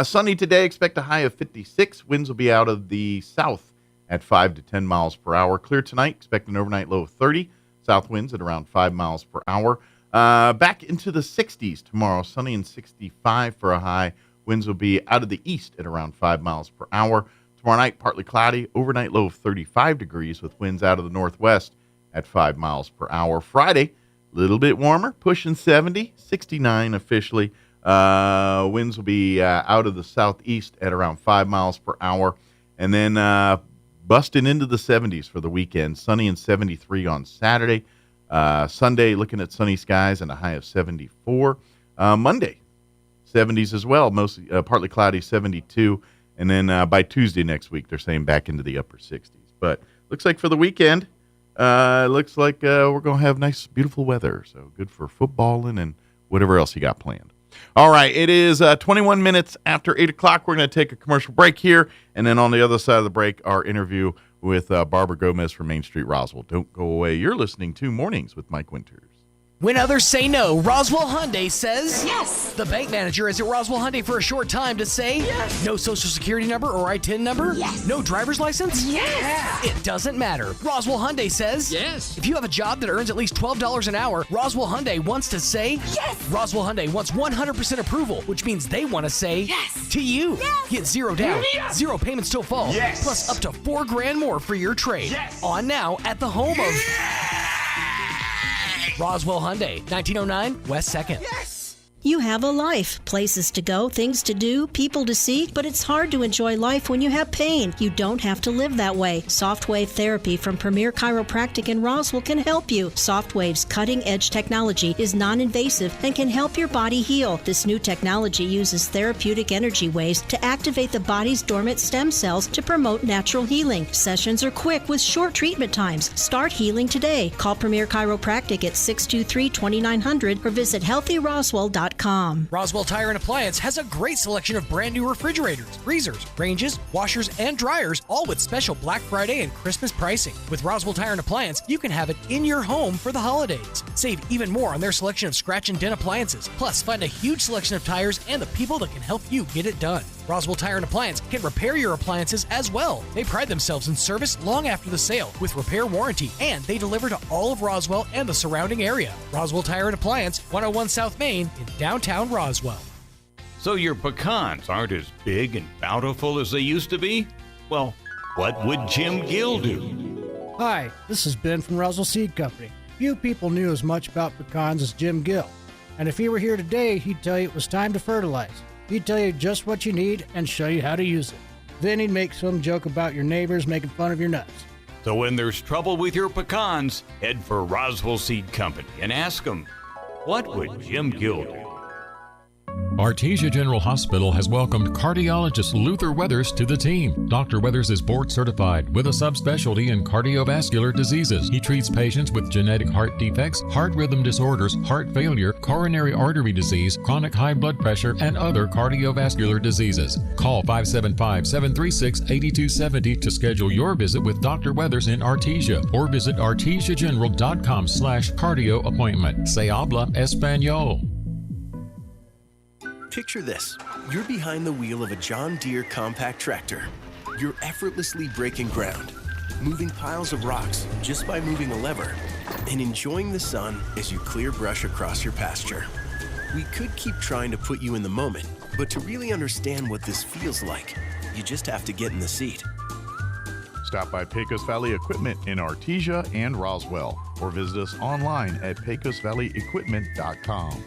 Sunny today. Expect a high of 56. Winds will be out of the south at 5 to 10 miles per hour. Clear tonight. Expect an overnight low of 30. South winds at around 5 miles per hour. Back into the 60s tomorrow. Sunny and 65 for a high. Winds will be out of the east at around 5 miles per hour. Tomorrow night, partly cloudy. Overnight low of 35 degrees with winds out of the northwest at 5 miles per hour. Friday, a little bit warmer, pushing 70, 69 officially. Winds will be out of the southeast at around 5 miles per hour. And then busting into the 70s for the weekend. Sunny and 73 on Saturday. Sunday, looking at sunny skies and a high of 74. Monday, 70s as well, mostly partly cloudy, 72. And then by Tuesday next week, they're saying back into the upper 60s. But looks like for the weekend, looks like we're going to have nice, beautiful weather. So good for footballing and whatever else you got planned. All right, it is 21 minutes after 8 o'clock. We're going to take a commercial break here. And then on the other side of the break, our interview with Barbara Gomez from Main Street Roswell. Don't go away. You're listening to Mornings with Mike Winters. When others say no, Roswell Hyundai says yes. The bank manager is at Roswell Hyundai for a short time to say yes. No social security number or ITIN number? Yes. No driver's license? Yes. It doesn't matter. Roswell Hyundai says yes. If you have a job that earns at least $12 an hour, Roswell Hyundai wants to say yes. Roswell Hyundai wants 100% approval, which means they want to say yes to you. Yes. Get zero down, yes. zero payments till fall, yes. plus up to $4,000 more for your trade. Yes. On now at the home of Roswell Hyundai, 1909 West 2nd. Yes. You have a life, places to go, things to do, people to see, but it's hard to enjoy life when you have pain. You don't have to live that way. Softwave therapy from Premier Chiropractic in Roswell can help you. Softwave's cutting-edge technology is non-invasive and can help your body heal. This new technology uses therapeutic energy waves to activate the body's dormant stem cells to promote natural healing. Sessions are quick with short treatment times. Start healing today. Call Premier Chiropractic at 623-2900 or visit healthyroswell.com. Roswell Tire and Appliance has a great selection of brand new refrigerators, freezers, ranges, washers, and dryers, all with special Black Friday and Christmas pricing. With Roswell Tire and Appliance, you can have it in your home for the holidays. Save even more on their selection of scratch and dent appliances. Plus, find a huge selection of tires and the people that can help you get it done. Roswell Tire and Appliance can repair your appliances as well. They pride themselves in service long after the sale with repair warranty, and they deliver to all of Roswell and the surrounding area. Roswell Tire and Appliance, 101 South Main in downtown Roswell. So your pecans aren't as big and bountiful as they used to be? Well, what would Jim Gill do? Hi, this is Ben from Roswell Seed Company. Few people knew as much about pecans as Jim Gill, and if he were here today, he'd tell you it was time to fertilize. He'd tell you just what you need and show you how to use it. Then he'd make some joke about your neighbors making fun of your nuts. So when there's trouble with your pecans, head for Roswell Seed Company and ask them, what would Jim Gill do? Artesia General Hospital has welcomed cardiologist Luther Weathers to the team. Dr. Weathers is board certified with a subspecialty in cardiovascular diseases. He treats patients with genetic heart defects, heart rhythm disorders, heart failure, coronary artery disease, chronic high blood pressure, and other cardiovascular diseases. Call 575-736-8270 to schedule your visit with Dr. Weathers in Artesia or visit artesiageneral.com/cardio appointment. Se habla español. Picture this. You're behind the wheel of a John Deere compact tractor. You're effortlessly breaking ground, moving piles of rocks just by moving a lever, and enjoying the sun as you clear brush across your pasture. We could keep trying to put you in the moment, but to really understand what this feels like, you just have to get in the seat. Stop by Pecos Valley Equipment in Artesia and Roswell, or visit us online at pecosvalleyequipment.com.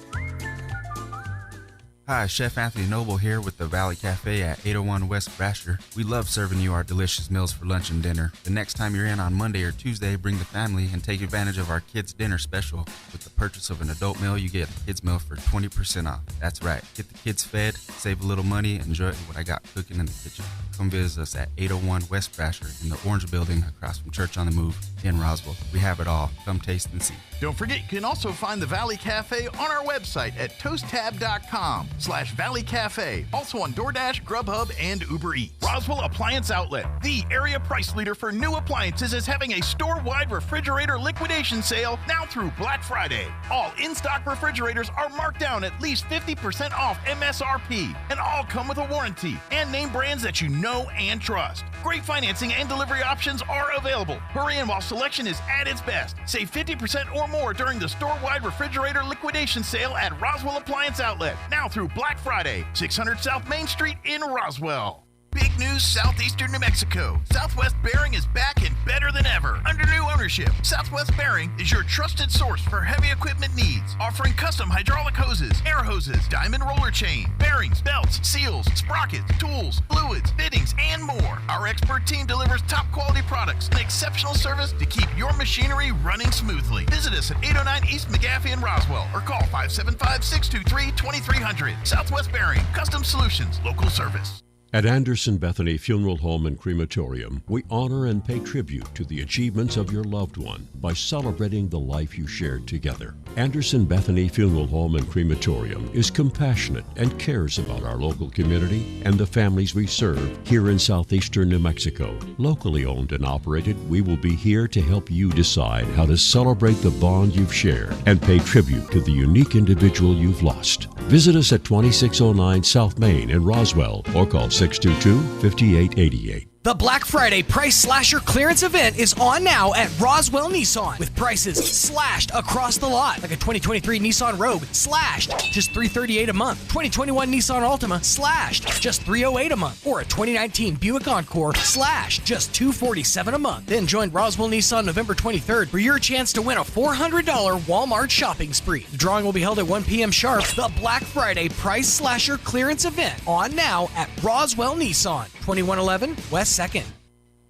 Hi, Chef Anthony Noble here with the Valley Cafe at 801 West Brasher. We love serving you our delicious meals for lunch and dinner. The next time you're in on Monday or Tuesday, bring the family and take advantage of our kids' dinner special. With the purchase of an adult meal, you get a kids' meal for 20% off. That's right. Get the kids fed, save a little money, enjoy what I got cooking in the kitchen. Come visit us at 801 West Brasher in the Orange Building across from Church on the Move in Roswell. We have it all. Come taste and see. Don't forget, you can also find the Valley Cafe on our website at toasttab.com/Valley Cafe. Also on DoorDash, Grubhub, and Uber Eats. Roswell Appliance Outlet, the area price leader for new appliances, is having a store-wide refrigerator liquidation sale now through Black Friday. All in-stock refrigerators are marked down at least 50% off MSRP, and all come with a warranty and name brands that you know and trust. Great financing and delivery options are available. Hurry in while selection is at its best. Save 50% or more during the store-wide refrigerator liquidation sale at Roswell Appliance Outlet, now through Black Friday, 600 South Main Street in Roswell. Big news southeastern New Mexico. Southwest Bearing is back and better than ever. Under new ownership, Southwest Bearing is your trusted source for heavy equipment needs, offering custom hydraulic hoses, air hoses, diamond roller chain, bearings, belts, seals, sprockets, tools, fluids, fittings, and more. Our expert team delivers top quality products and exceptional service to keep your machinery running smoothly. Visit us at 809 East McGaffey in Roswell or call 575-623-2300. Southwest Bearing, custom solutions, local service. At Anderson Bethany Funeral Home and Crematorium, we honor and pay tribute to the achievements of your loved one by celebrating the life you shared together. Anderson Bethany Funeral Home and Crematorium is compassionate and cares about our local community and the families we serve here in southeastern New Mexico. Locally owned and operated, we will be here to help you decide how to celebrate the bond you've shared and pay tribute to the unique individual you've lost. Visit us at 2609 South Main in Roswell or call 622-5888. The Black Friday Price Slasher clearance event is on now at Roswell Nissan with prices slashed across the lot. Like a 2023 Nissan Rogue slashed just $338 a month. 2021 Nissan Altima slashed just $308 a month. Or a 2019 Buick Encore slashed just $247 a month. Then join Roswell Nissan November 23rd for your chance to win a $400 Walmart shopping spree. The drawing will be held at 1 p.m. sharp. The Black Friday Price Slasher clearance event on now at Roswell Nissan, 2111 West 2nd.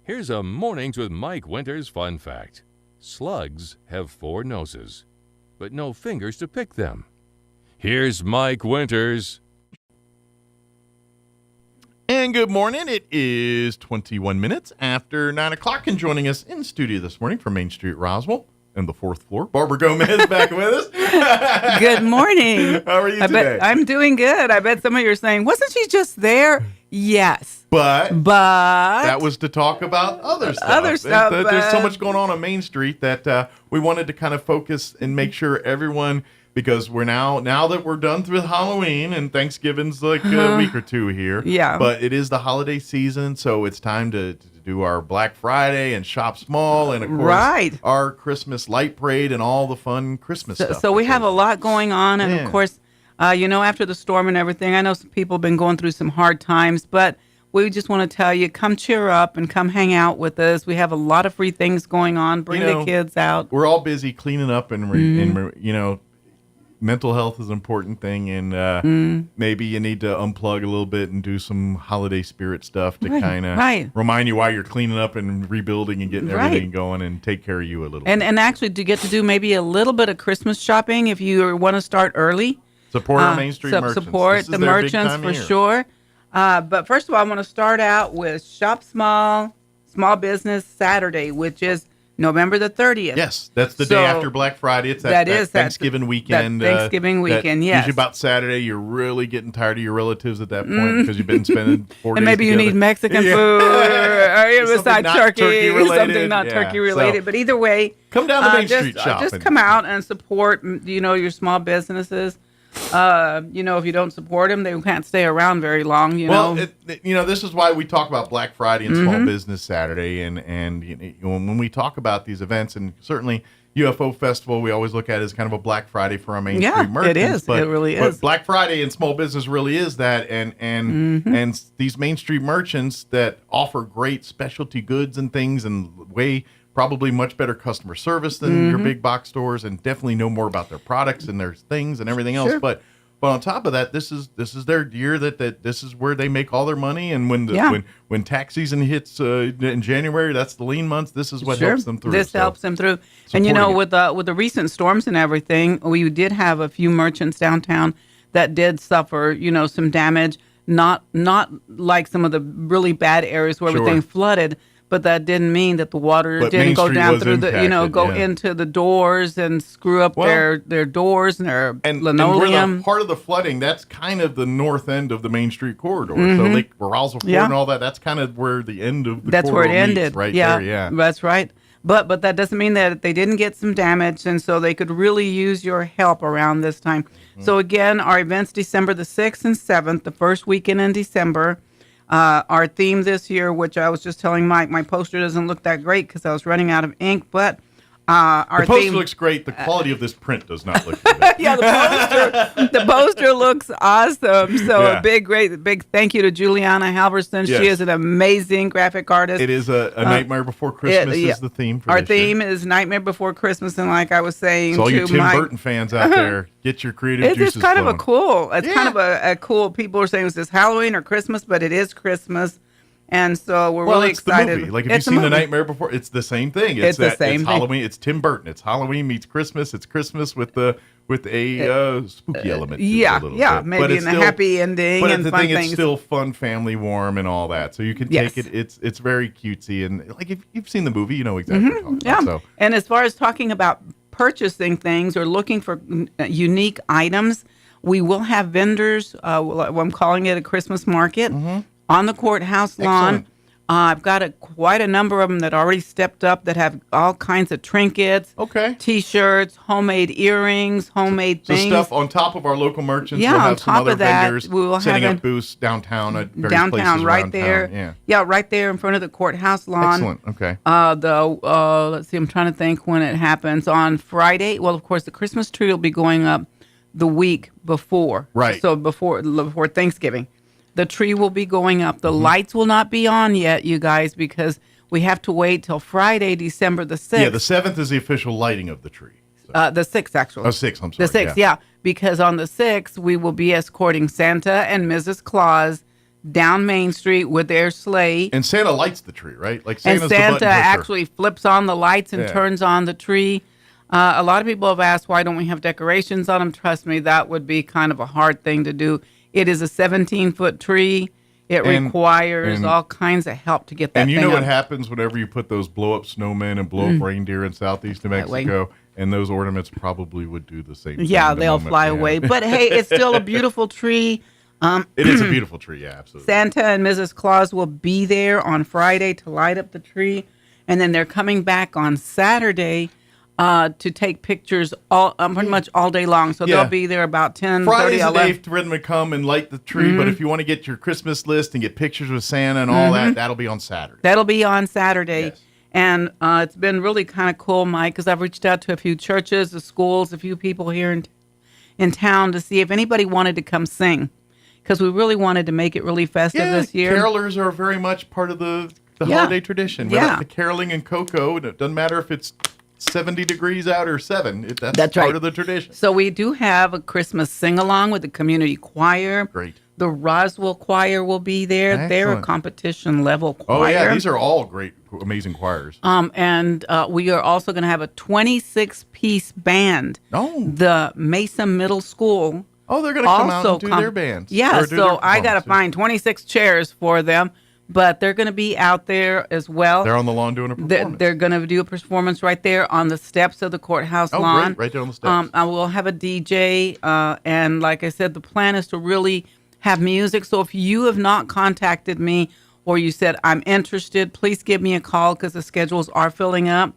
Here's a Mornings with Mike Winters fun fact. Slugs have 4 noses, but no fingers to pick them. Here's Mike Winters. And good morning. It is 21 minutes after 9 o'clock, and joining us in studio this morning from Main Street, Roswell, and the 4th floor, Barbara Gomez back with us. Good morning. How are you today? I'm doing good. I bet some of you are saying, wasn't she just there? Yes. But that was to talk about other stuff. There's so much going on Main Street that we wanted to kind of focus and make sure everyone, because we're now that we're done with Halloween and Thanksgiving's like a week or two here. Yeah. But it is the holiday season, so it's time to do our Black Friday and shop small, and of course our Christmas light parade and all the fun Christmas stuff. So we have a lot going on, and of course, after the storm and everything, I know some people have been going through some hard times, but we just want to tell you, come cheer up and come hang out with us. We have a lot of free things going on. Bring the kids out. We're all busy cleaning up and mental health is an important thing, and maybe you need to unplug a little bit and do some holiday spirit stuff to kind of remind you why you're cleaning up and rebuilding and getting everything going and take care of you a little bit. And actually to get to do maybe a little bit of Christmas shopping if you want to start early. Support our Main Street merchants. Support the merchants for sure. But first of all, I want to start out with Shop Small Business Saturday, which is November the 30th. Yes, that's the day after Black Friday. It's that Thanksgiving weekend. Yes. Usually about Saturday, you're really getting tired of your relatives at that point because you've been spending 4 days and maybe together. you need Mexican food or besides turkey something not turkey related. But either way, come down to Main Street shopping. Just come out and support, your small businesses. If you don't support them, they can't stay around very long. This is why we talk about Black Friday and Small Business Saturday, and when we talk about these events, and certainly UFO Festival, we always look at it as kind of a Black Friday for our Main Street merchants. It is. It really is. But Black Friday and small business really is that, and these Main Street merchants that offer great specialty goods and things, and probably much better customer service than your big box stores, and definitely know more about their products and their things and everything else. But on top of that, this is their year that this is where they make all their money. And when tax season hits in January, that's the lean months. This is what helps them through. This helps them through. And with the recent storms and everything, we did have a few merchants downtown that did suffer, some damage. Not like some of the really bad areas where everything flooded. But that didn't mean that the water didn't go down through into the doors and screw up their doors and their linoleum. And part of the flooding, that's kind of the north end of the Main Street corridor. So Lake Roswell Ford and all that, that's kind of where the end of the corridor where it ended. Right there, yeah. That's right. But that doesn't mean that they didn't get some damage, and so they could really use your help around this time. So again, our event's December the 6th and 7th, the first weekend in December. Our theme this year, which I was just telling Mike, my poster doesn't look that great because I was running out of ink, but our the poster theme looks great. The quality of this print does not look good. the poster looks awesome. So a big thank you to Juliana Halverson. She is an amazing graphic artist. It is a Nightmare Before Christmas is the theme for our this theme year. is Nightmare Before Christmas, and like I was saying, so all you Tim Mike, Burton fans out there, get your creative juices kind flowing. of a cool. It's kind of a cool. People are saying, is this Halloween or Christmas? But it is Christmas. And so we're really it's excited. The movie. Like, if you've seen The Nightmare Before, it's the same thing. It's the same it's thing. Halloween. It's Tim Burton. It's Halloween meets Christmas. It's Christmas with a spooky element. To it a little bit. Maybe in a happy ending but and the fun thing, things. it's still fun, family, warm, and all that. So you can take it. It's very cutesy, and like if you've seen the movie, you know exactly what I'm talking about. So. And as far as talking about purchasing things or looking for unique items, we will have vendors. I'm calling it a Christmas market on the courthouse lawn. Excellent. I've got quite a number of them that already stepped up that have all kinds of trinkets, T-shirts, homemade earrings, homemade things. So stuff on top of our local merchants. Yeah, we'll have on some top other of that, vendors we will setting have up booths downtown at various downtown places right around there. Town. Yeah, right there in front of the courthouse lawn. Excellent. Okay. Let's see. I'm trying to think when it happens on Friday. Well, of course, the Christmas tree will be going up the week before. Right. So before Thanksgiving. The tree will be going up. The lights will not be on yet, you guys, because we have to wait till Friday, December the 6th. Yeah, the 7th is the official lighting of the tree. The 6th, actually. Oh, 6th, I'm sorry. The 6th, yeah. Because on the 6th, we will be escorting Santa and Mrs. Claus down Main Street with their sleigh. And Santa lights the tree, right? Like And Santa's the button Santa pusher. actually flips on the lights and turns on the tree. A lot of people have asked, why don't we have decorations on them? Trust me, that would be kind of a hard thing to do. It is a 17-foot tree. It requires all kinds of help to get that And you thing know what up. happens whenever you put those blow-up snowmen and blow-up reindeer in southeast New Mexico, and those ornaments probably would do the same thing. Yeah, the they'll moment- fly away. But hey, it's still a beautiful tree. It is a beautiful tree, yeah, absolutely. Santa and Mrs. Claus will be there on Friday to light up the tree, and then they're coming back on Saturday to take pictures pretty much all day long. So Yeah. they'll be there about 10, Friday's 30, the 11. day for them to come and light the tree, but if you want to get your Christmas list and get pictures with Santa and all that, that'll be on Saturday. That'll be on Saturday. And it's been really kind of cool, Mike, because I've reached out to a few churches, the schools, a few people here in town to see if anybody wanted to come sing, because we really wanted to make it really festive this year. Carolers are very much part of the holiday tradition. Yeah. The caroling and cocoa, and it doesn't matter if it's 70 degrees out or 7. That's That's part right. of the tradition. So we do have a Christmas sing-along with the community choir. Great. The Roswell choir will be there. They're a Excellent. competition level choir. Oh, yeah, these are all great, amazing choirs. And we are also going to have a 26-piece band. Oh. The Mesa Middle School. Oh, they're going to come out and do their bands. Yeah, or do so their I got to performances. find 26 chairs for them, but they're going to be out there as well. They're on the lawn doing a performance. They're going to do a performance right there on the steps of the courthouse Oh, lawn. great, right there on the steps. I will have a DJ, and like I said, the plan is to really have music. So if you have not contacted me or you said, I'm interested, please give me a call because the schedules are filling up.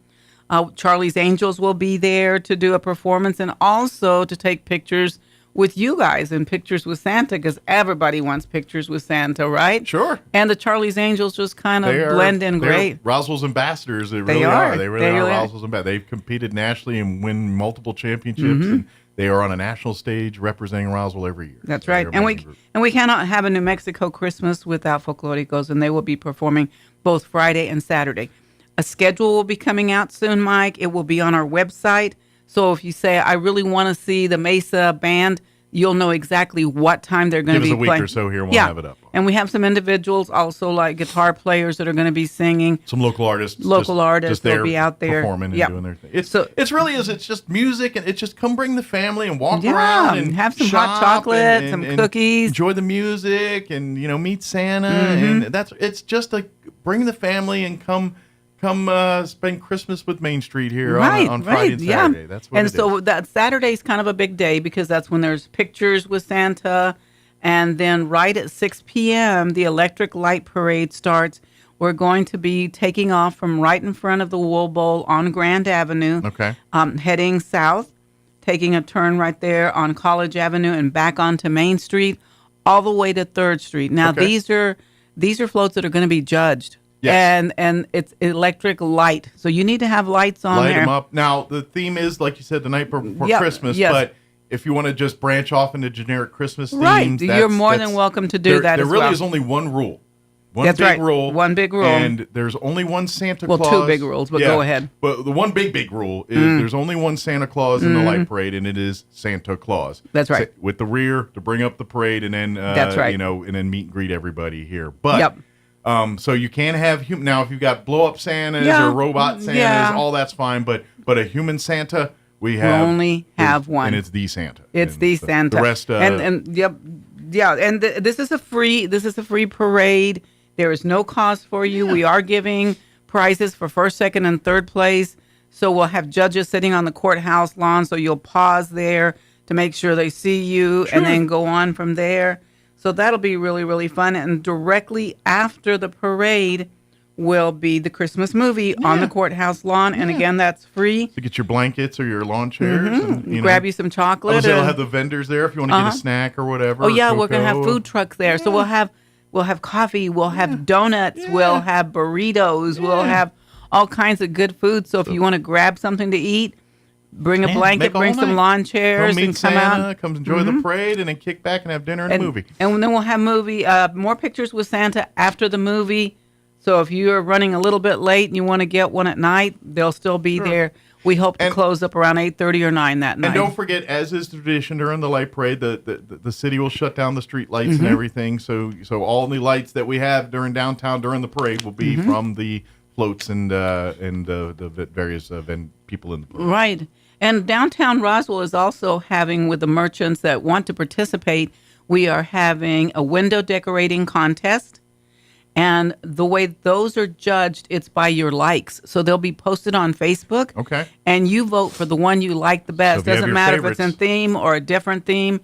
Charlie's Angels will be there to do a performance and also to take pictures with you guys and pictures with Santa, because everybody wants pictures with Santa, right? Sure. And the Charlie's Angels just kind of blend in they're great. Roswell's ambassadors. They really are. They really are Roswell's ambassadors. They've competed nationally and win multiple championships. And they are on a national stage representing Roswell every year. That's So right. they're And amazing group. we cannot have a New Mexico Christmas without Folklóricos, and they will be performing both Friday and Saturday. A schedule will be coming out soon, Mike. It will be on our website. So if you say, I really want to see the Mesa band, you'll know exactly what time they're going to be Give us a playing. week or so here and we'll have it up. And we have some individuals also like guitar players that are going to be singing. Some local artists. Artists just will there be out there. performing and Yep. doing their thing. It's just music, and it's just come bring the family and walk Yeah, around and have some shop hot chocolate, and some cookies. Enjoy the music and meet Santa and it's just like bring the family and come spend Christmas with Main Street here on Friday and Saturday. That's what and it so is. that Saturday's kind of a big day because that's when there's pictures with Santa, and then right at 6 p.m. the electric light parade starts. We're going to be taking off from right in front of the Wool Bowl on Grand Avenue, heading south, taking a turn right there on College Avenue and back onto Main Street, all the way to 3rd Street. Now these are floats that are going to be judged. Yes. And it's electric light. So you need to have lights on Light there. them up. Now, the theme is, like you said, the night before Yep, Christmas, yes. but if you want to just branch off into generic Christmas themes, Right. You're more than welcome to do that There as really well. is only one rule. That's right. One big rule. And there's only one Santa Well, Claus. two big rules, but go ahead. But the one big rule is there's only one Santa Claus in the light parade, and it is Santa Claus. That's right. With the rear to bring up the parade, and then That's right. and then meet and greet everybody here. But Yep. So you can have now if you've got blow up Santas or robot Santas, all that's fine. But a human Santa, we only have one, and it's the Santa. It's the Santa. The rest, and this is a free parade. There is no cost for you. We are giving prizes for first, second, and third place. So we'll have judges sitting on the courthouse lawn. So you'll pause there to make sure they see you, and then go on from there. So that'll be really, really fun. And directly after the parade will be the Christmas movie on the courthouse lawn. And again, that's free. So get your blankets or your lawn chairs. And, grab you some chocolate. They'll have the vendors there if you want to get a snack or whatever. Oh, yeah, we're going to have food trucks there. So we'll have coffee. We'll have donuts. We'll have burritos. We'll have all kinds of good food. So if you want to grab something to eat, bring a blanket, bring some lawn chairs, come meet and come Santa, out. Come enjoy the parade, and then kick back and have dinner and a movie. And then we'll have more pictures with Santa after the movie. So if you're running a little bit late and you want to get one at night, they'll still be there. We hope to close up around 8:30 or 9 that night. And don't forget, as is tradition during the light parade, the city will shut down the street lights and everything. So all the lights that we have during downtown during the parade will be from the floats and the various people in the parade. Right. And Downtown Roswell is also having, with the merchants that want to participate, we are having a window decorating contest. And the way those are judged, it's by your likes. So they'll be posted on Facebook. Okay. And you vote for the one you like the best. So doesn't matter if it's in theme or a different theme.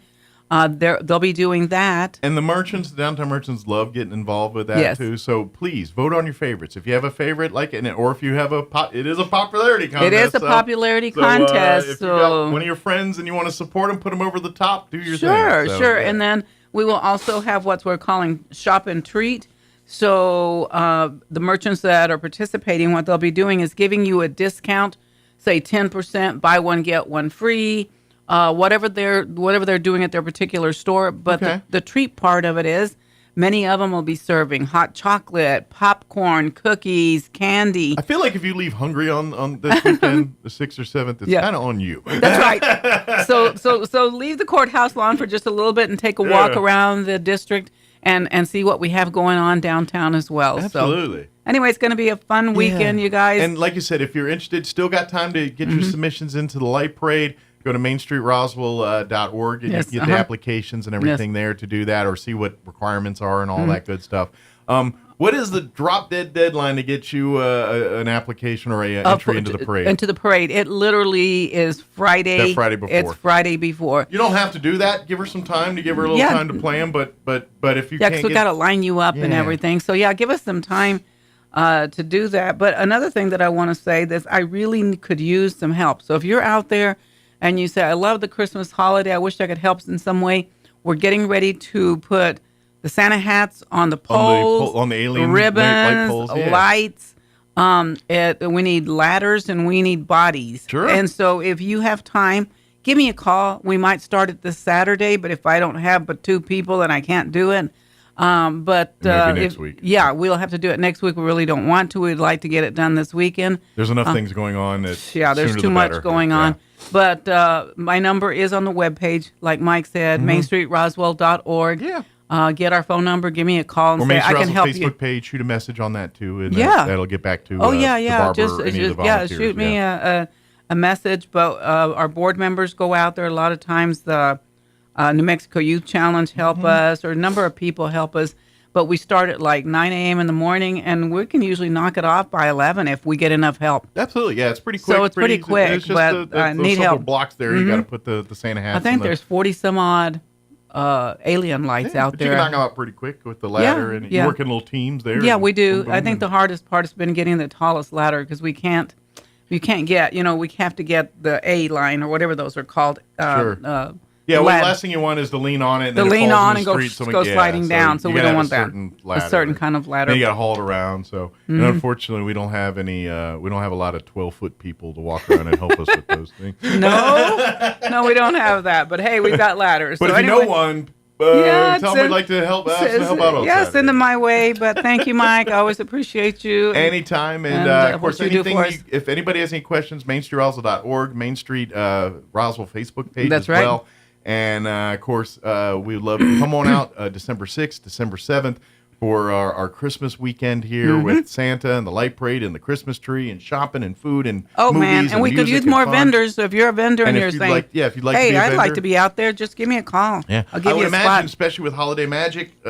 They'll be doing that. And the downtown merchants love getting involved with that too. So please vote on your favorites. If you have a favorite, or if you have it is a popularity contest. It is a popularity contest. If you got one of your friends and you want to support them, put them over the top. Do your thing. Sure. And then we will also have what we're calling Shop and Treat. So the merchants that are participating, what they'll be doing is giving you a discount, say 10%, buy one get one free. Whatever they're doing at their particular store. But the treat part of it is many of them will be serving hot chocolate, popcorn, cookies, candy. I feel like if you leave hungry on this weekend, the 6th or 7th, it's kind of on you. That's right. So leave the courthouse lawn for just a little bit and take a walk around the district and see what we have going on downtown as well. Absolutely. So, anyway, it's going to be a fun weekend, you guys. And like you said, if you're interested, still got time to get your submissions into the light parade. Go to mainstreetroswell.org and get the applications and everything there to do that, or see what requirements are and all that good stuff. What is the drop dead deadline to get you an application or an entry into the parade? Into the parade. It literally is Friday. That Friday before. It's Friday before. You don't have to do that. Give her some time to give her a little time to plan, but if you can't because we got to line you up and everything. So give us some time to do that. But another thing that I want to say is I really could use some help. So if you're out there and you say, I love the Christmas holiday, I wish I could help in some way, we're getting ready to put the Santa hats on the poles, on the alien ribbons, light poles, lights. We need ladders and we need bodies. Sure. And so if you have time, give me a call. We might start it this Saturday, but if I don't have but 2 people and I can't do it, maybe next week. Yeah, we'll have to do it next week. We really don't want to. We'd like to get it done this weekend. There's enough things going on. There's too much going on. But my number is on the webpage, like Mike said, mainstreetroswell.org. Yeah. Get our phone number. Give me a call and or say I can help Facebook you. Page. Shoot a message on that too, and that'll get back to. The barber or any of the volunteers. Shoot me a message. But our board members go out there a lot of times. The New Mexico Youth Challenge help us, or a number of people help us. But we start at like 9 a.m. in the morning, and we can usually knock it off by 11 if we get enough help. Absolutely, it's pretty quick. So it's pretty quick, it's just but need help. Blocks there, you got to put the Santa hats. I think there's 40 some odd alien lights out there. You can knock them out pretty quick with the ladder, and you work in little teams there. Yeah, we do. I think the hardest part has been getting the tallest ladder because we can't get. We have to get the A line or whatever those are called. Sure. The last thing you want is to lean on it. And to lean on and go go sliding down. So we don't want that. A certain kind of ladder. Then you got to haul it around. So and unfortunately, we don't have any. We don't have a lot of 12-foot people to walk around and help us with those things. No, we don't have that. But hey, we've got ladders. But so if you know one, tell me we'd like to help out on Saturday. Send them my way. But thank you, Mike. I always appreciate you. Anytime. And of course, if anybody has any questions, mainstreetroswell.org, Main Street Roswell Facebook page as well. Right. And, of course, we would love to come on out December 6th, December 7th for our Christmas weekend here with Santa and the light parade and the Christmas tree and shopping and food and movies man, and we could use more vendors. So if you're a vendor and you're saying, if you'd like hey, to be a I'd vendor, like to be out there, just give me a call. Yeah, I'll give you a imagine, spot. especially with Holiday Magic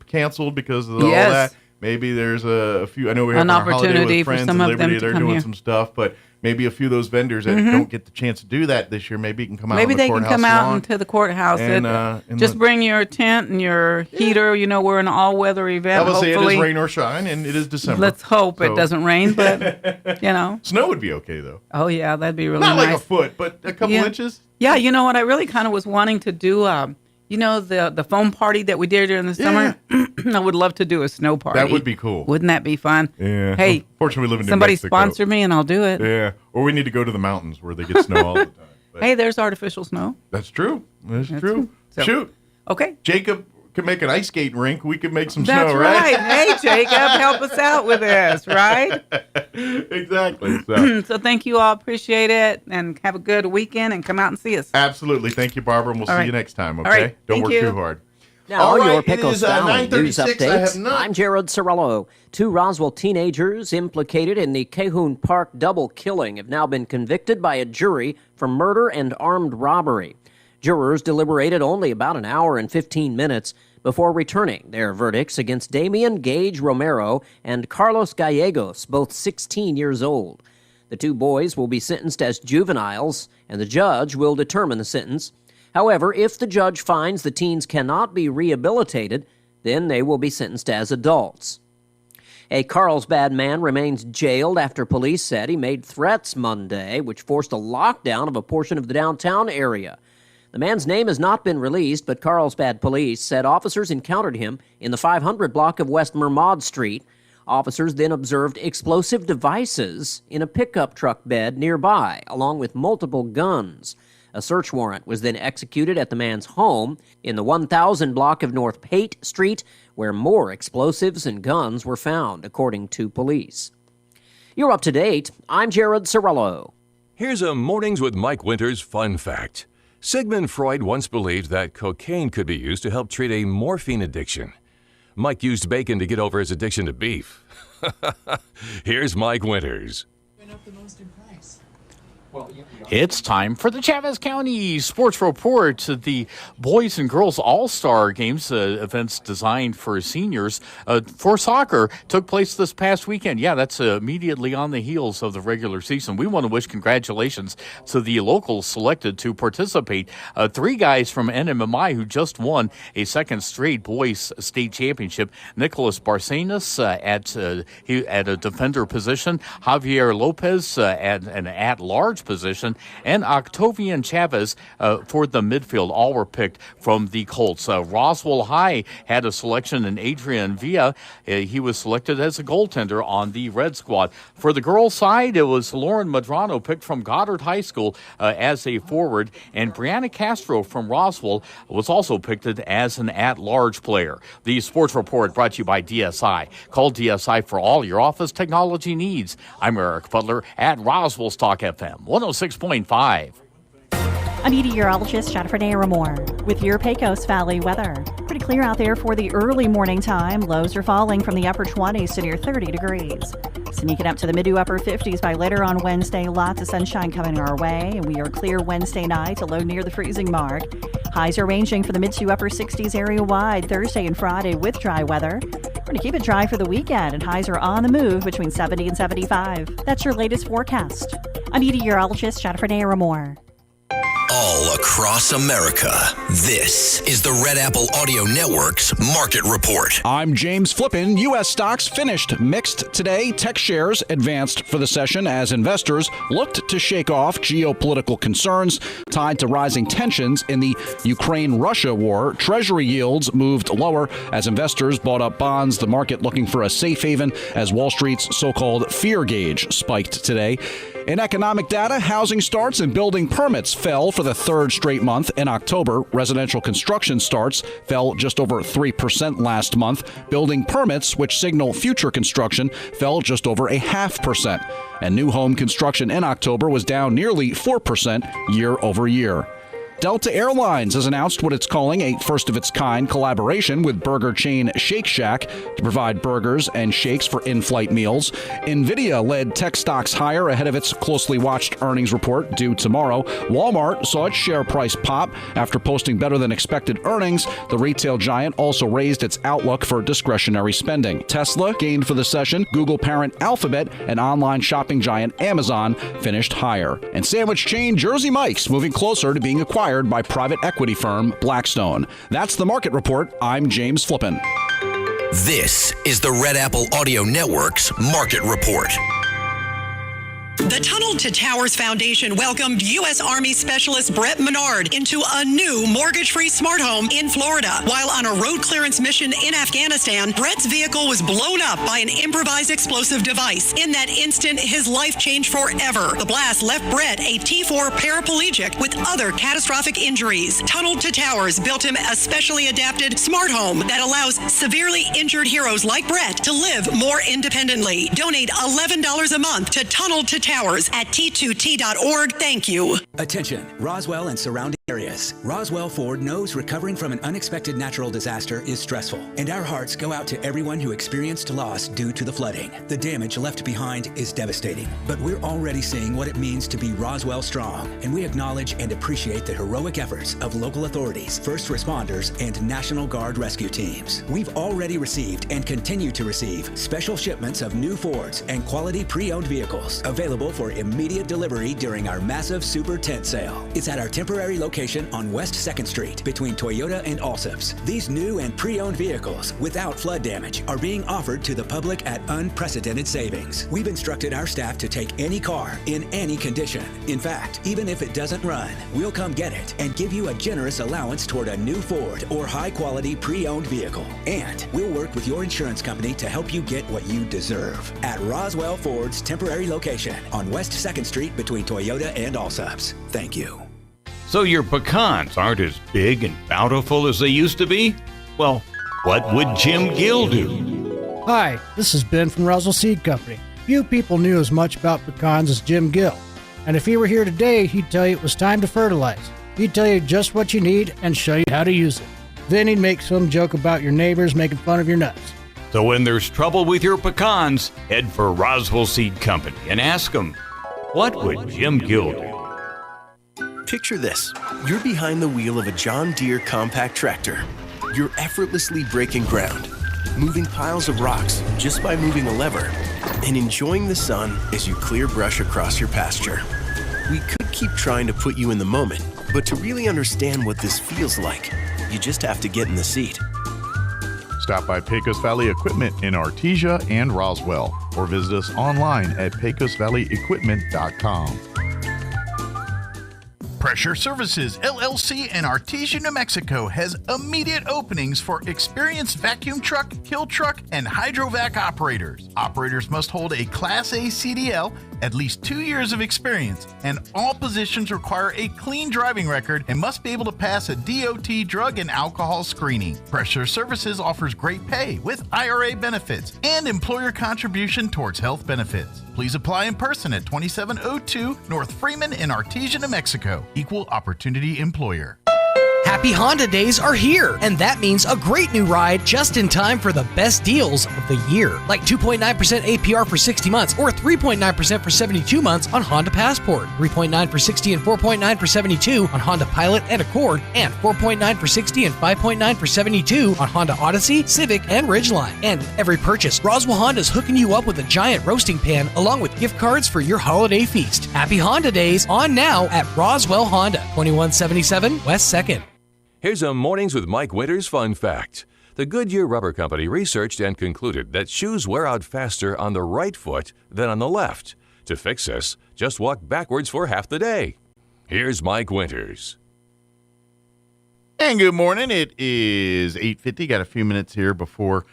canceled because of all that. Maybe there's a few. I know we have an our holiday opportunity with for friends some and of them Liberty. to They're come doing here. some stuff, but maybe a few of those vendors that don't get the chance to do that this year, maybe can come out. Maybe on the they can courthouse come out lawn into the courthouse. and Just bring your tent and your heater. You know, we're an all-weather event. I will say it Hopefully, is rain or shine, and it is December. let's hope it doesn't rain, but you know, snow would be okay though. Oh yeah, that'd be really Not nice. like a foot, but a couple inches. Yeah, you know what? I really kind of was wanting to do. You know, the foam party that we did during the summer. I would love to do a snow party. That would be cool. Wouldn't that be fun? Yeah. Hey, fortunately, we live in New somebody Mexico. sponsor me and I'll do it. Yeah. Or we need to go to the mountains where they get snow all the time. But Hey, there's artificial snow. that's true. That's true. So- Shoot. Okay. Jacob could make an ice skating rink. We could make some That's snow, right? Hey, Jacob, help us out with this, right? Exactly. So. So thank you all. Appreciate it. And have a good weekend and come out and see us. Absolutely. Thank you, Barbara, and we'll All see right. you next time, okay? All right. Don't Thank work you. too hard. Now, All right, your it Pecos is, Valley news 9:36. I updates. have not- I'm Jared Cirillo. 2 Roswell teenagers implicated in the Cahoon Park double killing have now been convicted by a jury for murder and armed robbery. Jurors deliberated only about an hour and 15 minutes before returning their verdicts against Damian Gage Romero and Carlos Gallegos, both 16 years old. The 2 boys will be sentenced as juveniles, and the judge will determine the sentence. However, if the judge finds the teens cannot be rehabilitated, then they will be sentenced as adults. A Carlsbad man remains jailed after police said he made threats Monday, which forced a lockdown of a portion of the downtown area. The man's name has not been released, but Carlsbad police said officers encountered him in the 500 block of West Mermaud Street. Officers then observed explosive devices in a pickup truck bed nearby, along with multiple guns. A search warrant was then executed at the man's home in the 1000 block of North Pate Street, where more explosives and guns were found, according to police. You're up to date. I'm Jared Cirillo. Here's a Mornings with Mike Winters fun fact. Sigmund Freud once believed that cocaine could be used to help treat a morphine addiction. Mike used bacon to get over his addiction to beef. Here's Mike Winters. It's time for the Chavez County Sports Report. The Boys and Girls All-Star Games, events designed for seniors for soccer, took place this past weekend. Yeah, that's immediately on the heels of the regular season. We want to wish congratulations to the locals selected to participate. 3 guys from NMMI who just won a second straight boys state championship. Nicholas Barcenas at a defender position, Javier Lopez at an at-large position, and Octavian Chavez for the midfield. All were picked from the Colts. Roswell High had a selection in Adrian Villa. He was selected as a goaltender on the Red Squad. For the girls' side, it was Lauren Madrano picked from Goddard High School as a forward, and Brianna Castro from Roswell was also picked as an at-large player. The Sports Report brought to you by DSI. Call DSI for all your office technology needs. I'm Eric Butler at Roswell Talk FM 106.5. I'm meteorologist Jennifer Naramore with your Pecos Valley weather. Pretty clear out there for the early morning time. Lows are falling from the upper 20s to near 30 degrees. Sneaking up to the mid to upper 50s by later on Wednesday. Lots of sunshine coming our way. And we are clear Wednesday night, a low near the freezing mark. Highs are ranging for the mid to upper 60s area wide Thursday and Friday with dry weather. We're going to keep it dry for the weekend, and highs are on the move between 70 and 75. That's your latest forecast. I'm meteorologist Jennifer Naramore. All across America, this is the Red Apple Audio Network's Market Report. I'm James Flippin. U.S. stocks finished mixed today. Tech shares advanced for the session as investors looked to shake off geopolitical concerns tied to rising tensions in the Ukraine-Russia war. Treasury yields moved lower as investors bought up bonds, the market looking for a safe haven as Wall Street's so-called fear gauge spiked today. In economic data, housing starts and building permits fell for the third straight month. In October, residential construction starts fell just over 3% last month. Building permits, which signal future construction, fell just over 0.5%. And new home construction in October was down nearly 4% year over year. Delta Airlines has announced what it's calling a first-of-its-kind collaboration with burger chain Shake Shack to provide burgers and shakes for in-flight meals. NVIDIA led tech stocks higher ahead of its closely watched earnings report due tomorrow. Walmart saw its share price pop after posting better-than-expected earnings. The retail giant also raised its outlook for discretionary spending. Tesla gained for the session. Google parent Alphabet and online shopping giant Amazon finished higher. And sandwich chain Jersey Mike's moving closer to being acquired by private equity firm Blackstone. That's the Market Report. I'm James Flippin. This is the Red Apple Audio Network's Market Report. The Tunnel to Towers Foundation welcomed U.S. Army Specialist Brett Menard into a new mortgage-free smart home in Florida. While on a road clearance mission in Afghanistan, Brett's vehicle was blown up by an improvised explosive device. In that instant, his life changed forever. The blast left Brett a T4 paraplegic with other catastrophic injuries. Tunnel to Towers built him a specially adapted smart home that allows severely injured heroes like Brett to live more independently. Donate $11 a month to Tunnel to Towers at T2T.org. Thank you. Attention, Roswell and surrounding areas. Roswell Ford knows recovering from an unexpected natural disaster is stressful, and our hearts go out to everyone who experienced loss due to the flooding. The damage left behind is devastating, but we're already seeing what it means to be Roswell strong, and we acknowledge and appreciate the heroic efforts of local authorities, first responders, and National Guard rescue teams. We've already received and continue to receive special shipments of new Fords and quality pre-owned vehicles available for immediate delivery during our massive Super Tent Sale. It's at our temporary location on West 2nd Street between Toyota and Allsup's. These new and pre-owned vehicles without flood damage are being offered to the public at unprecedented savings. We've instructed our staff to take any car in any condition. In fact, even if it doesn't run, we'll come get it and give you a generous allowance toward a new Ford or high-quality pre-owned vehicle. And we'll work with your insurance company to help you get what you deserve at Roswell Ford's temporary location on West 2nd Street between Toyota and Allsup's. Thank you. So your pecans aren't as big and bountiful as they used to be? Well, what would Jim Gill do? Hi, this is Ben from Roswell Seed Company. Few people knew as much about pecans as Jim Gill. And if he were here today, he'd tell you it was time to fertilize. He'd tell you just what you need and show you how to use it. Then he'd make some joke about your neighbors making fun of your nuts. So when there's trouble with your pecans, head for Roswell Seed Company and ask them, what would Jim Gill do? Picture this. You're behind the wheel of a John Deere compact tractor. You're effortlessly breaking ground, moving piles of rocks just by moving a lever, and enjoying the sun as you clear brush across your pasture. We could keep trying to put you in the moment, but to really understand what this feels like, you just have to get in the seat. Stop by Pecos Valley Equipment in Artesia and Roswell, or visit us online at pecosvalleyequipment.com. Pressure Services, LLC in Artesia, New Mexico has immediate openings for experienced vacuum truck, kill truck, and hydrovac operators. Operators must hold a Class A CDL, at least 2 years of experience, and all positions require a clean driving record and must be able to pass a DOT drug and alcohol screening. Pressure Services offers great pay with IRA benefits and employer contribution towards health benefits. Please apply in person at 2702 North Freeman in Artesia, New Mexico. Equal Opportunity Employer. Happy Honda Days are here, and that means a great new ride just in time for the best deals of the year. Like 2.9% APR for 60 months or 3.9% for 72 months on Honda Passport, 3.9% for 60 and 4.9% for 72 on Honda Pilot and Accord, and 4.9% for 60 and 5.9% for 72 on Honda Odyssey, Civic, and Ridgeline. And with every purchase, Roswell Honda's hooking you up with a giant roasting pan along with gift cards for your holiday feast. Happy Honda Days on now at Roswell Honda, 2177 West 2nd. Here's a Mornings with Mike Winters fun fact. The Goodyear Rubber Company researched and concluded that shoes wear out faster on the right foot than on the left. To fix this, just walk backwards for half the day. Here's Mike Winters. And good morning. It is 8:50. Got a few minutes here before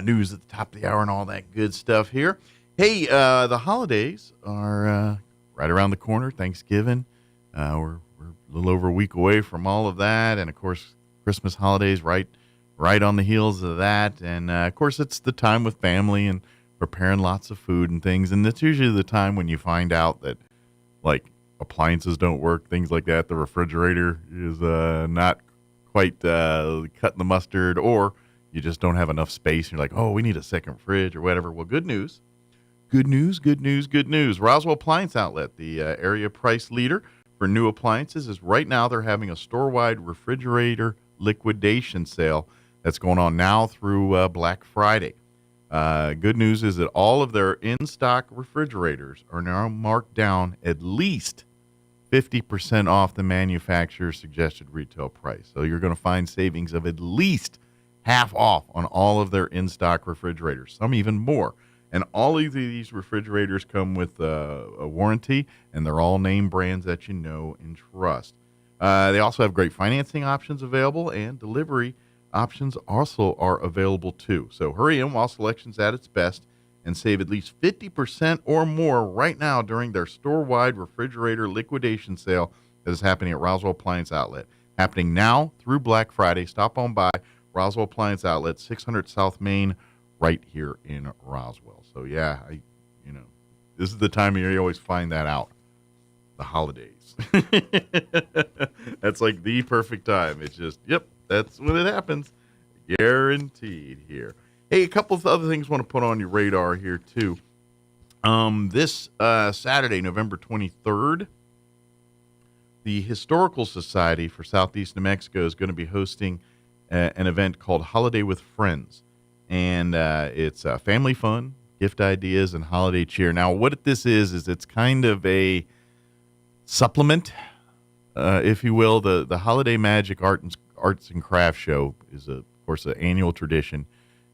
news at the top of the hour and all that good stuff here. Hey, the holidays are right around the corner. Thanksgiving. We're a little over a week away from all of that, and of course Christmas holidays right on the heels of that, and of course it's the time with family and preparing lots of food and things, and it's usually the time when you find out that like appliances don't work, things like that. The refrigerator is not quite cutting the mustard, or you just don't have enough space. You're like, oh, we need a second fridge or whatever. Well, good news. Good news, good news, good news. Roswell Appliance Outlet, the area price leader for new appliances, is right now they're having a store-wide refrigerator liquidation sale that's going on now through Black Friday. Good news is that all of their in-stock refrigerators are now marked down at least 50% off the manufacturer's suggested retail price. So you're going to find savings of at least half off on all of their in-stock refrigerators, some even more. And all of these refrigerators come with a warranty, and they're all name brands that you know and trust. They also have great financing options available, and delivery options also are available too. So hurry in while selection's at its best and save at least 50% or more right now during their store-wide refrigerator liquidation sale that is happening at Roswell Appliance Outlet. Happening now through Black Friday. Stop on by Roswell Appliance Outlet, 600 South Main, right here in Roswell. So yeah, this is the time of year you always find that out. The holidays. That's like the perfect time. It's just, that's when it happens. Guaranteed here. Hey, a couple of other things I want to put on your radar here too. This Saturday, November 23rd, the Historical Society for Southeast New Mexico is going to be hosting an event called Holiday with Friends. And it's family fun, gift ideas, and holiday cheer. Now, what this is it's kind of a supplement, if you will. The Holiday Magic Arts and Crafts Show is, of course, an annual tradition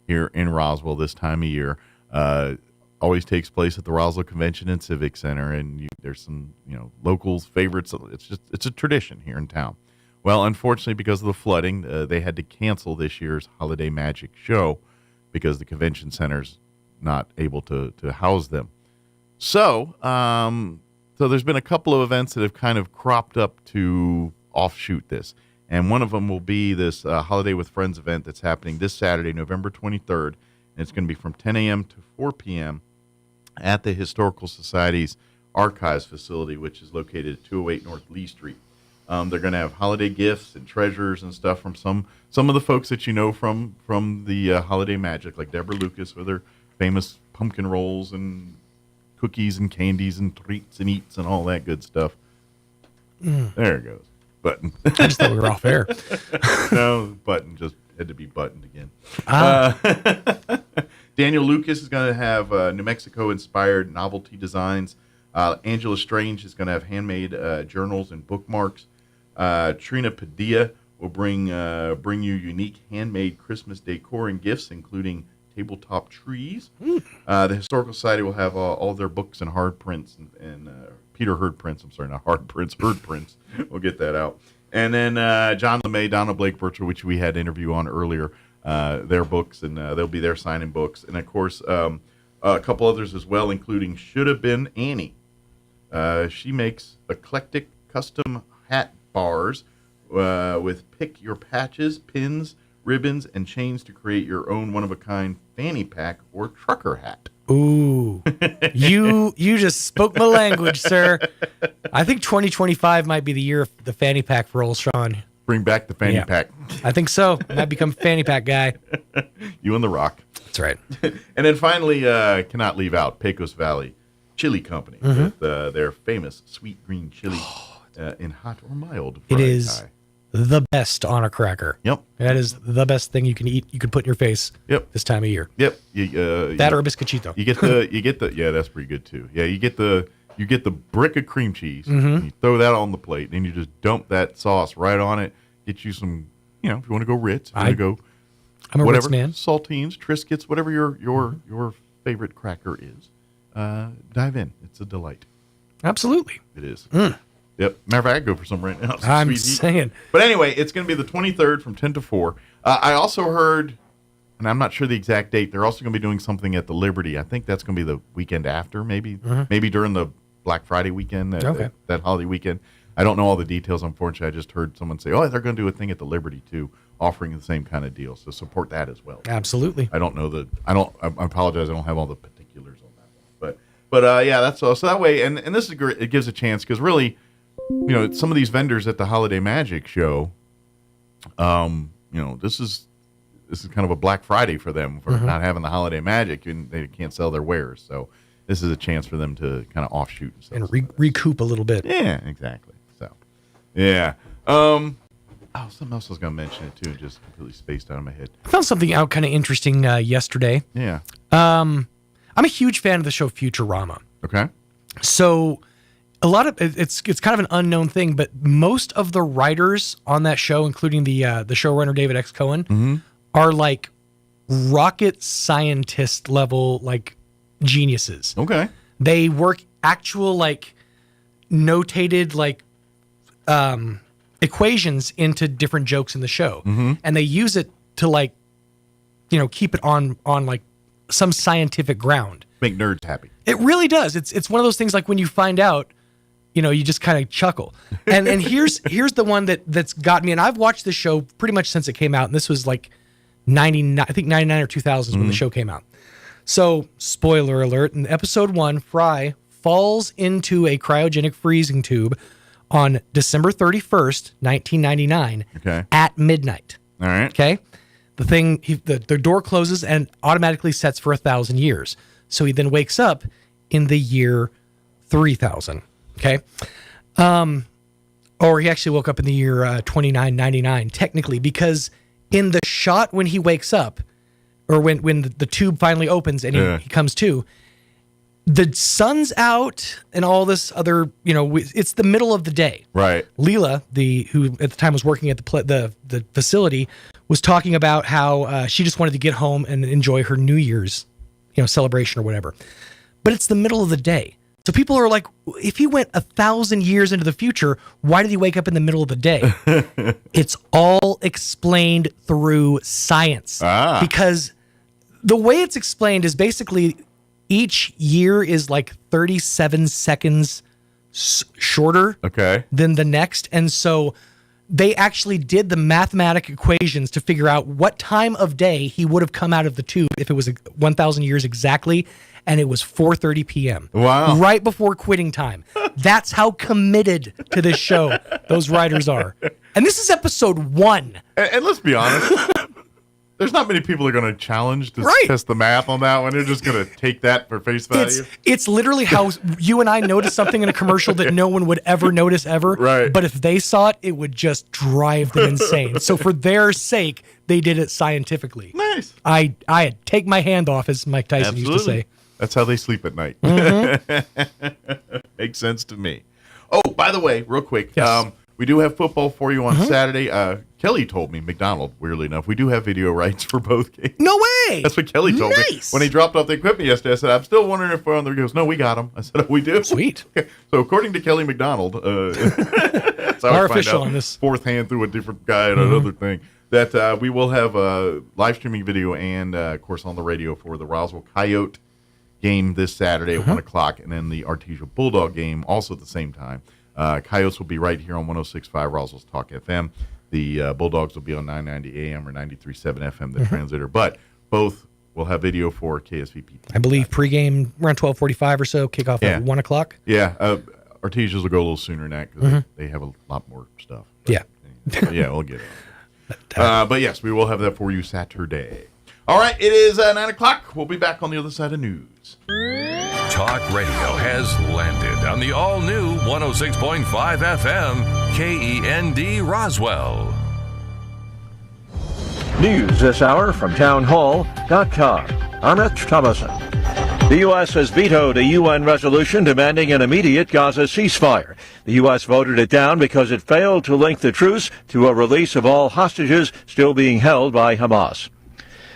here in Roswell this time of year. Always takes place at the Roswell Convention and Civic Center, and there's some locals' favorites. It's a tradition here in town. Well, unfortunately, because of the flooding, they had to cancel this year's Holiday Magic Show because the convention center's not able to house them. So there's been a couple of events that have kind of cropped up to offshoot this. And one of them will be this Holiday with Friends event that's happening this Saturday, November 23rd. And it's going to be from 10 a.m. to 4 p.m. at the Historical Society's Archives facility, which is located at 208 North Lee Street. They're going to have holiday gifts and treasures and stuff from some of the folks that you know from the Holiday Magic, like Deborah Lucas with her famous pumpkin rolls and cookies and candies and treats and eats and all that good stuff. There it goes. Button. I just thought we were off air. No, button just had to be buttoned again. Daniel Lucas is going to have New Mexico-inspired novelty designs. Angela Strange is going to have handmade journals and bookmarks. Trina Padilla will bring you unique handmade Christmas decor and gifts, including tabletop trees. The Historical Society will have all their books and hard prints and Peter Hurd prints. I'm sorry, not hard prints, Hurd prints. We'll get that out. And then John LeMay, Donna Blake Bircher, which we had an interview on earlier, their books, and they'll be there signing books. And, of course, a couple others as well, including Should Have Been Annie. She makes eclectic custom hat bars with pick your patches, pins, ribbons, and chains to create your own one-of-a-kind fanny pack or trucker hat. Ooh, you just spoke my language, sir. I think 2025 might be the year of the fanny pack rolls, Sean. Bring back the fanny pack. I think so. Might become a fanny pack guy. You and the Rock. That's right. And then finally, cannot leave out Pecos Valley Chili Company with their famous sweet green chili in hot or mild. It is the best on a cracker. Yep. That is the best thing you can eat. You can put in your face. Yep. This time of year. Yep. That or a biscochito. You get the yeah, that's pretty good too. Yeah, you get the brick of cream cheese. And you throw that on the plate, and you just dump that sauce right on it. Get you some, if you want to go Ritz, if you want to go, I'm a whatever, Ritz man. Saltines, Triscuits, whatever your favorite cracker is. Dive in. It's a delight. Absolutely. It is. Yep. Matter of fact, I'd go for some right now. I'm saying. But anyway, it's going to be the 23rd from 10 to 4. I also heard, and I'm not sure the exact date, they're also going to be doing something at the Liberty. I think that's going to be the weekend after, maybe during the Black Friday weekend, that holiday weekend. I don't know all the details, unfortunately. I just heard someone say, they're going to do a thing at the Liberty, too, offering the same kind of deal. So support that as well. Absolutely. I don't know I apologize. I don't have all the particulars on that one. But yeah, that's all. So that way, and this is great. It gives a chance because really, some of these vendors at the Holiday Magic show, this is kind of a Black Friday for them for not having the Holiday Magic, and they can't sell their wares. So this is a chance for them to kind of offshoot and recoup a little bit. Yeah, exactly. So, yeah. Something else I was going to mention it too, just completely spaced out of my head. I found something out kind of interesting yesterday. Yeah. I'm a huge fan of the show Futurama. Okay. So a lot of it's kind of an unknown thing, but most of the writers on that show, including the showrunner David X. Cohen, are like rocket scientist level like geniuses. Okay. They work actual like notated like equations into different jokes in the show, and they use it to like keep it on like some scientific ground. Make nerds happy. It really does. It's one of those things like when you find out, you just kind of chuckle. And here's the one that's got me. And I've watched this show pretty much since it came out. And this was like 99, I think 99 or 2000 when the show came out. So spoiler alert: in episode 1, Fry falls into a cryogenic freezing tube on December 31st, 1999, at midnight. All right. Okay. The thing, the door closes and automatically sets for 1,000 years. So he then wakes up in the year 3000. Okay. Or he actually woke up in the year 2999, technically, because in the shot when he wakes up, or when the tube finally opens and he comes to, the sun's out and all this other, it's the middle of the day. Right. Leela, who at the time was working at the facility, was talking about how she just wanted to get home and enjoy her New Year's, celebration or whatever. But it's the middle of the day. So people are like, if he went 1,000 years into the future, why did he wake up in the middle of the day? It's all explained through science. Because the way it's explained is basically each year is like 37 seconds shorter than the next. And so they actually did the mathematical equations to figure out what time of day he would have come out of the tube if it was 1,000 years exactly. And it was 4:30 p.m. Wow. Right before quitting time. That's how committed to this show those writers are. And this is episode 1. And let's be honest, there's not many people that are going to challenge to test the math on that one. They're just going to take that for face value. It's literally how you and I notice something in a commercial that no one would ever notice ever. Right. But if they saw it, it would just drive them insane. So for their sake, they did it scientifically. Nice. I take my hand off, as Mike Tyson used to say. That's how they sleep at night. Makes sense to me. Oh, by the way, real quick, we do have football for you on Saturday. Kelly told me, McDonald, weirdly enough, we do have video rights for both games. No way! That's what Kelly told me. When he dropped off the equipment yesterday, I said, I'm still wondering if we're on there. He goes, no, we got them. I said, oh, we do? Sweet. Okay. So according to Kelly McDonald, that's our official on this. Fourth hand through a different guy and another thing, that we will have live streaming video and, of course, on the radio for the Roswell Coyote game this Saturday at 1 o'clock, and then the Artesia Bulldog game also at the same time. Coyotes will be right here on 106.5 Roswell's Talk FM. The Bulldogs will be on 990 AM or 93.7 FM, the translator. But both will have video for KSVP. I believe pregame around 12:45 or so, kickoff at 1 o'clock. Yeah, Artesia's will go a little sooner than that because they have a lot more stuff. But, yeah, we'll get it. But yes, we will have that for you Saturday. All right, it is 9 o'clock. We'll be back on the other side of news. Talk radio has landed on the all-new 106.5 FM KEND Roswell. News this hour from townhall.com. I'm Rich Thomason. The U.S. has vetoed a UN resolution demanding an immediate Gaza ceasefire. The U.S. voted it down because it failed to link the truce to a release of all hostages still being held by Hamas.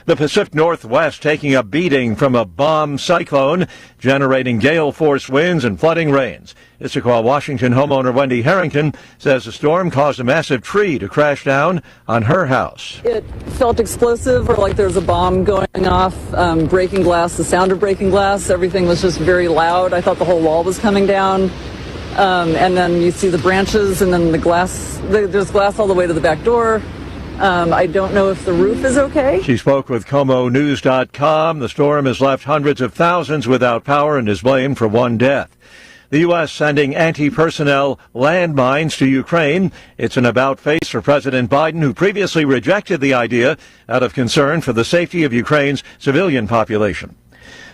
The Pacific Northwest taking a beating from a bomb cyclone, generating gale force winds and flooding rains. Issaquah, Washington homeowner Wendy Harrington says the storm caused a massive tree to crash down on her house. It felt explosive, or like there was a bomb going off, breaking glass, the sound of breaking glass. Everything was just very loud. I thought the whole wall was coming down. And then you see the branches and then the glass. There's glass all the way to the back door. I don't know if the roof is okay. She spoke with ComoNews.com. The storm has left hundreds of thousands without power and is blamed for one death. The U.S. sending anti-personnel landmines to Ukraine. It's an about-face for President Biden, who previously rejected the idea out of concern for the safety of Ukraine's civilian population.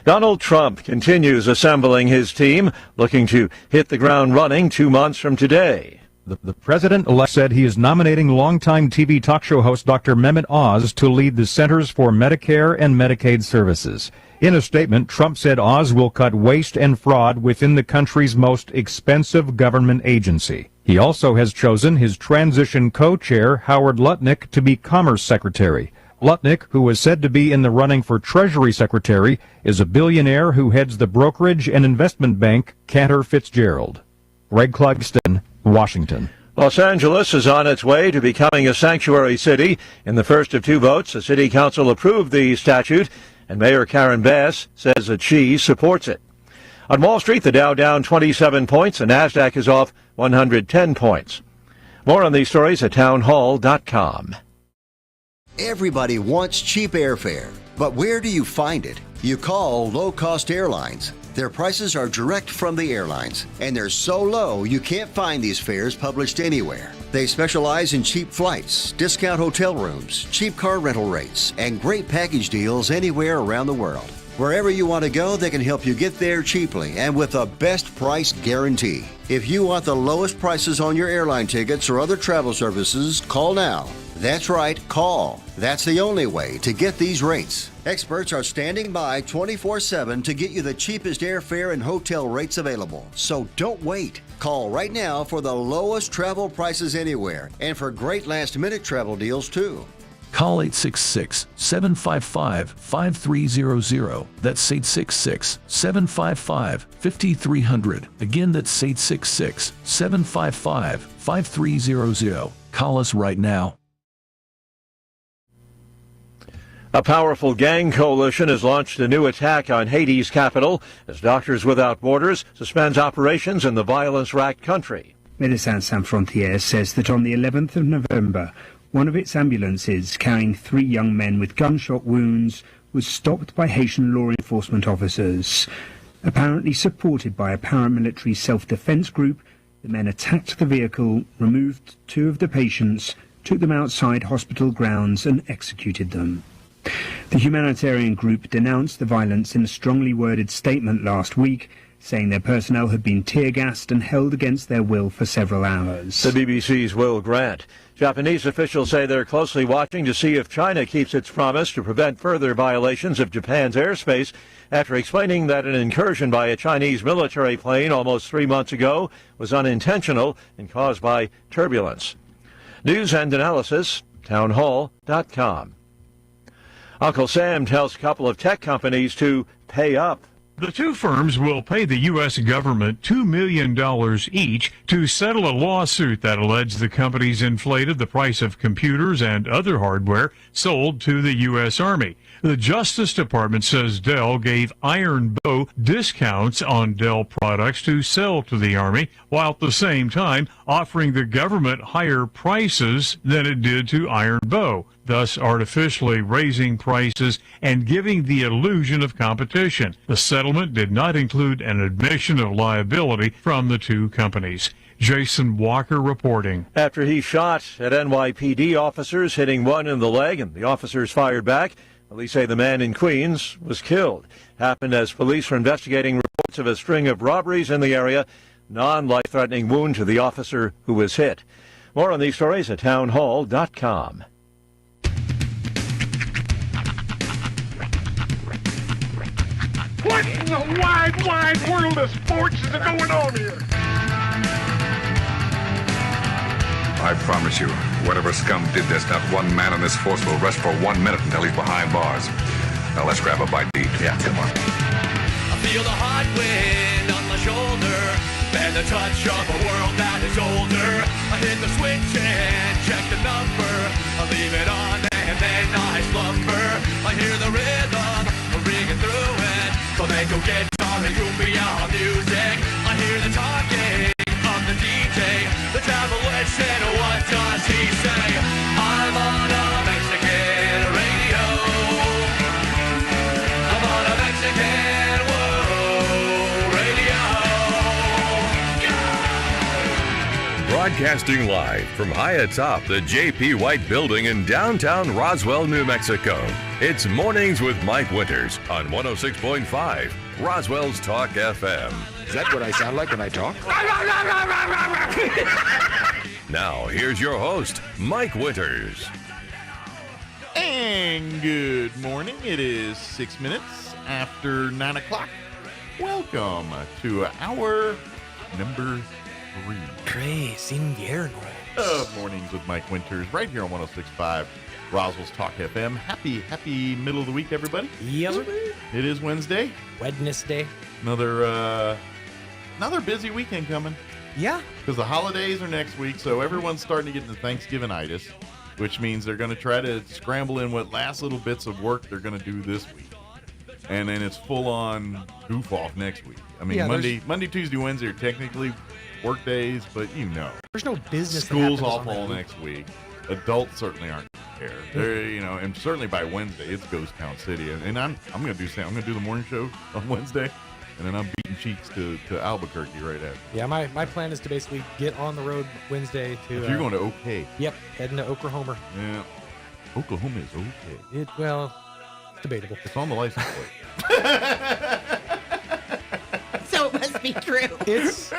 Donald Trump continues assembling his team, looking to hit the ground running 2 months from today. The president-elect said he is nominating longtime TV talk show host Dr. Mehmet Oz to lead the Centers for Medicare and Medicaid Services. In a statement, Trump said Oz will cut waste and fraud within the country's most expensive government agency. He also has chosen his transition co-chair, Howard Lutnick, to be Commerce Secretary. Lutnick, who was said to be in the running for Treasury Secretary, is a billionaire who heads the brokerage and investment bank Cantor Fitzgerald. Greg Clugston, Washington. Los Angeles is on its way to becoming a sanctuary city. In the first of 2 votes, the city council approved the statute, and Mayor Karen Bass says that she supports it. On Wall Street, the Dow down 27 points, the Nasdaq is off 110 points. More on these stories at townhall.com. Everybody wants cheap airfare, but where do you find it? You call low-cost airlines. Their prices are direct from the airlines, and they're so low you can't find these fares published anywhere. They specialize in cheap flights, discount hotel rooms, cheap car rental rates, and great package deals anywhere around the world. Wherever you want to go, they can help you get there cheaply and with a best price guarantee. If you want the lowest prices on your airline tickets or other travel services, call now. That's right, call. That's the only way to get these rates. Experts are standing by 24/7 to get you the cheapest airfare and hotel rates available. So don't wait. Call right now for the lowest travel prices anywhere and for great last-minute travel deals too. Call 866-755-5300. That's 866-755-5300. Again, that's 866-755-5300. Call us right now. A powerful gang coalition has launched a new attack on Haiti's capital as Doctors Without Borders suspends operations in the violence-racked country. Médecins Sans Frontières says that on the 11th of November, one of its ambulances carrying 3 young men with gunshot wounds was stopped by Haitian law enforcement officers. Apparently supported by a paramilitary self-defense group, the men attacked the vehicle, removed 2 of the patients, took them outside hospital grounds and executed them. The humanitarian group denounced the violence in a strongly worded statement last week, saying their personnel had been tear-gassed and held against their will for several hours. The BBC's Will Grant. Japanese officials say they're closely watching to see if China keeps its promise to prevent further violations of Japan's airspace after explaining that an incursion by a Chinese military plane almost 3 months ago was unintentional and caused by turbulence. News and analysis, townhall.com. Uncle Sam tells a couple of tech companies to pay up. The 2 firms will pay the U.S. government $2 million each to settle a lawsuit that alleged the companies inflated the price of computers and other hardware sold to the U.S. Army. The Justice Department says Dell gave Iron Bow discounts on Dell products to sell to the Army, while at the same time offering the government higher prices than it did to Iron Bow, thus artificially raising prices and giving the illusion of competition. The settlement did not include an admission of liability from the 2 companies. Jason Walker reporting. After he shot at NYPD officers, hitting one in the leg, and the officers fired back, police say the man in Queens was killed. Happened as police were investigating reports of a string of robberies in the area. Non-life-threatening wound to the officer who was hit. More on these stories at townhall.com. What in the wide, wide world of sports is going on here? I promise you, whatever scum did this, not one man in this force will rest for 1 minute until he's behind bars. Now let's grab a bite to eat. Yeah, come on. I feel the hot wind on my shoulder and the touch of a world that is older. I hit the switch and check the number. I leave it on and then I slumber. I hear the rhythm ringing through it. Flamenco guitar and cumbia music. I hear the talking of the DJ. The travel said, what does he say? I'm on a Broadcasting live from high atop the J.P. White Building in downtown Roswell, New Mexico. It's Mornings with Mike Winters on 106.5 Roswell's Talk FM. Is that what I sound like when I talk? Now, here's your host, Mike Winters. And good morning. It is 6 minutes after 9 o'clock. Welcome to our number 3. Tres inviernos. Mornings with Mike Winters, right here on 106.5 Roswell's Talk FM. Happy middle of the week, everybody. Yes, sir. It is Wednesday. Wednesday. Another busy weekend coming. Yeah. Because the holidays are next week, so everyone's starting to get into Thanksgiving-itis, which means they're going to try to scramble in what last little bits of work they're going to do this week. And then it's full-on goof-off next week. I mean, Monday, Tuesday, Wednesday are technically work days, but you know. There's no business. School's off all next week. Adults certainly aren't there. They're, and certainly by Wednesday, it's Ghost Town City. And I'm going to do I'm going to do the morning show on Wednesday, and then I'm beating cheeks to Albuquerque right after. Yeah, my plan is to basically get on the road Wednesday to... If you're going to OK. Yep, heading to Oklahoma. Yeah. Oklahoma is okay. It's debatable. It's on the license plate. So it must be true. It's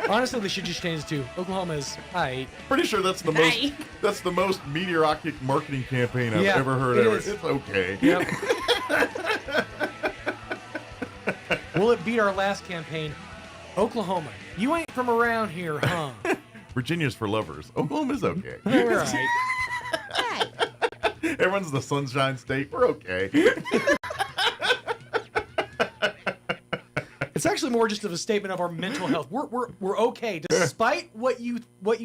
honestly, they should just change it to Oklahoma is high. Pretty sure that's the most meteoric marketing campaign I've ever heard of. It's okay. Yep. Will it beat our last campaign? Oklahoma, you ain't from around here, huh? Virginia's for lovers. Oklahoma's okay. All right. Everyone's the Sunshine State. We're okay. It's actually more just of a statement of our mental health. We're okay despite what you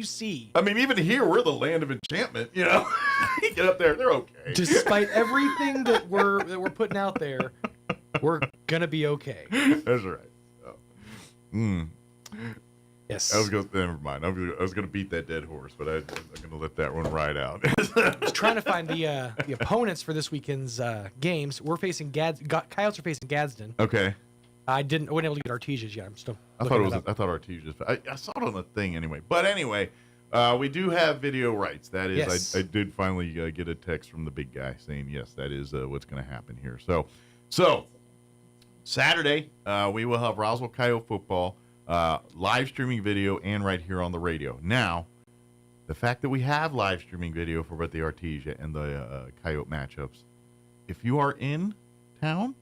see. I mean, even here we're the land of enchantment. You know, you get up there, they're okay. Despite everything that we're putting out there, we're gonna be okay. That's right. So, Yes. Never mind. I was gonna beat that dead horse, but I'm gonna let that one ride out. I was trying to find the opponents for this weekend's games. We're facing Coyotes are facing Gadsden. Okay. I wasn't able to get Artesia's yet. I'm still. I thought Artesia's. I saw it on the thing anyway. But anyway, we do have video rights. That is, yes. I did finally get a text from the big guy saying yes, that is what's going to happen here. So Saturday we will have Roswell Coyote football. Live streaming video and right here on the radio. Now, the fact that we have live streaming video for both the Artesia and the Coyote matchups, if you are in town,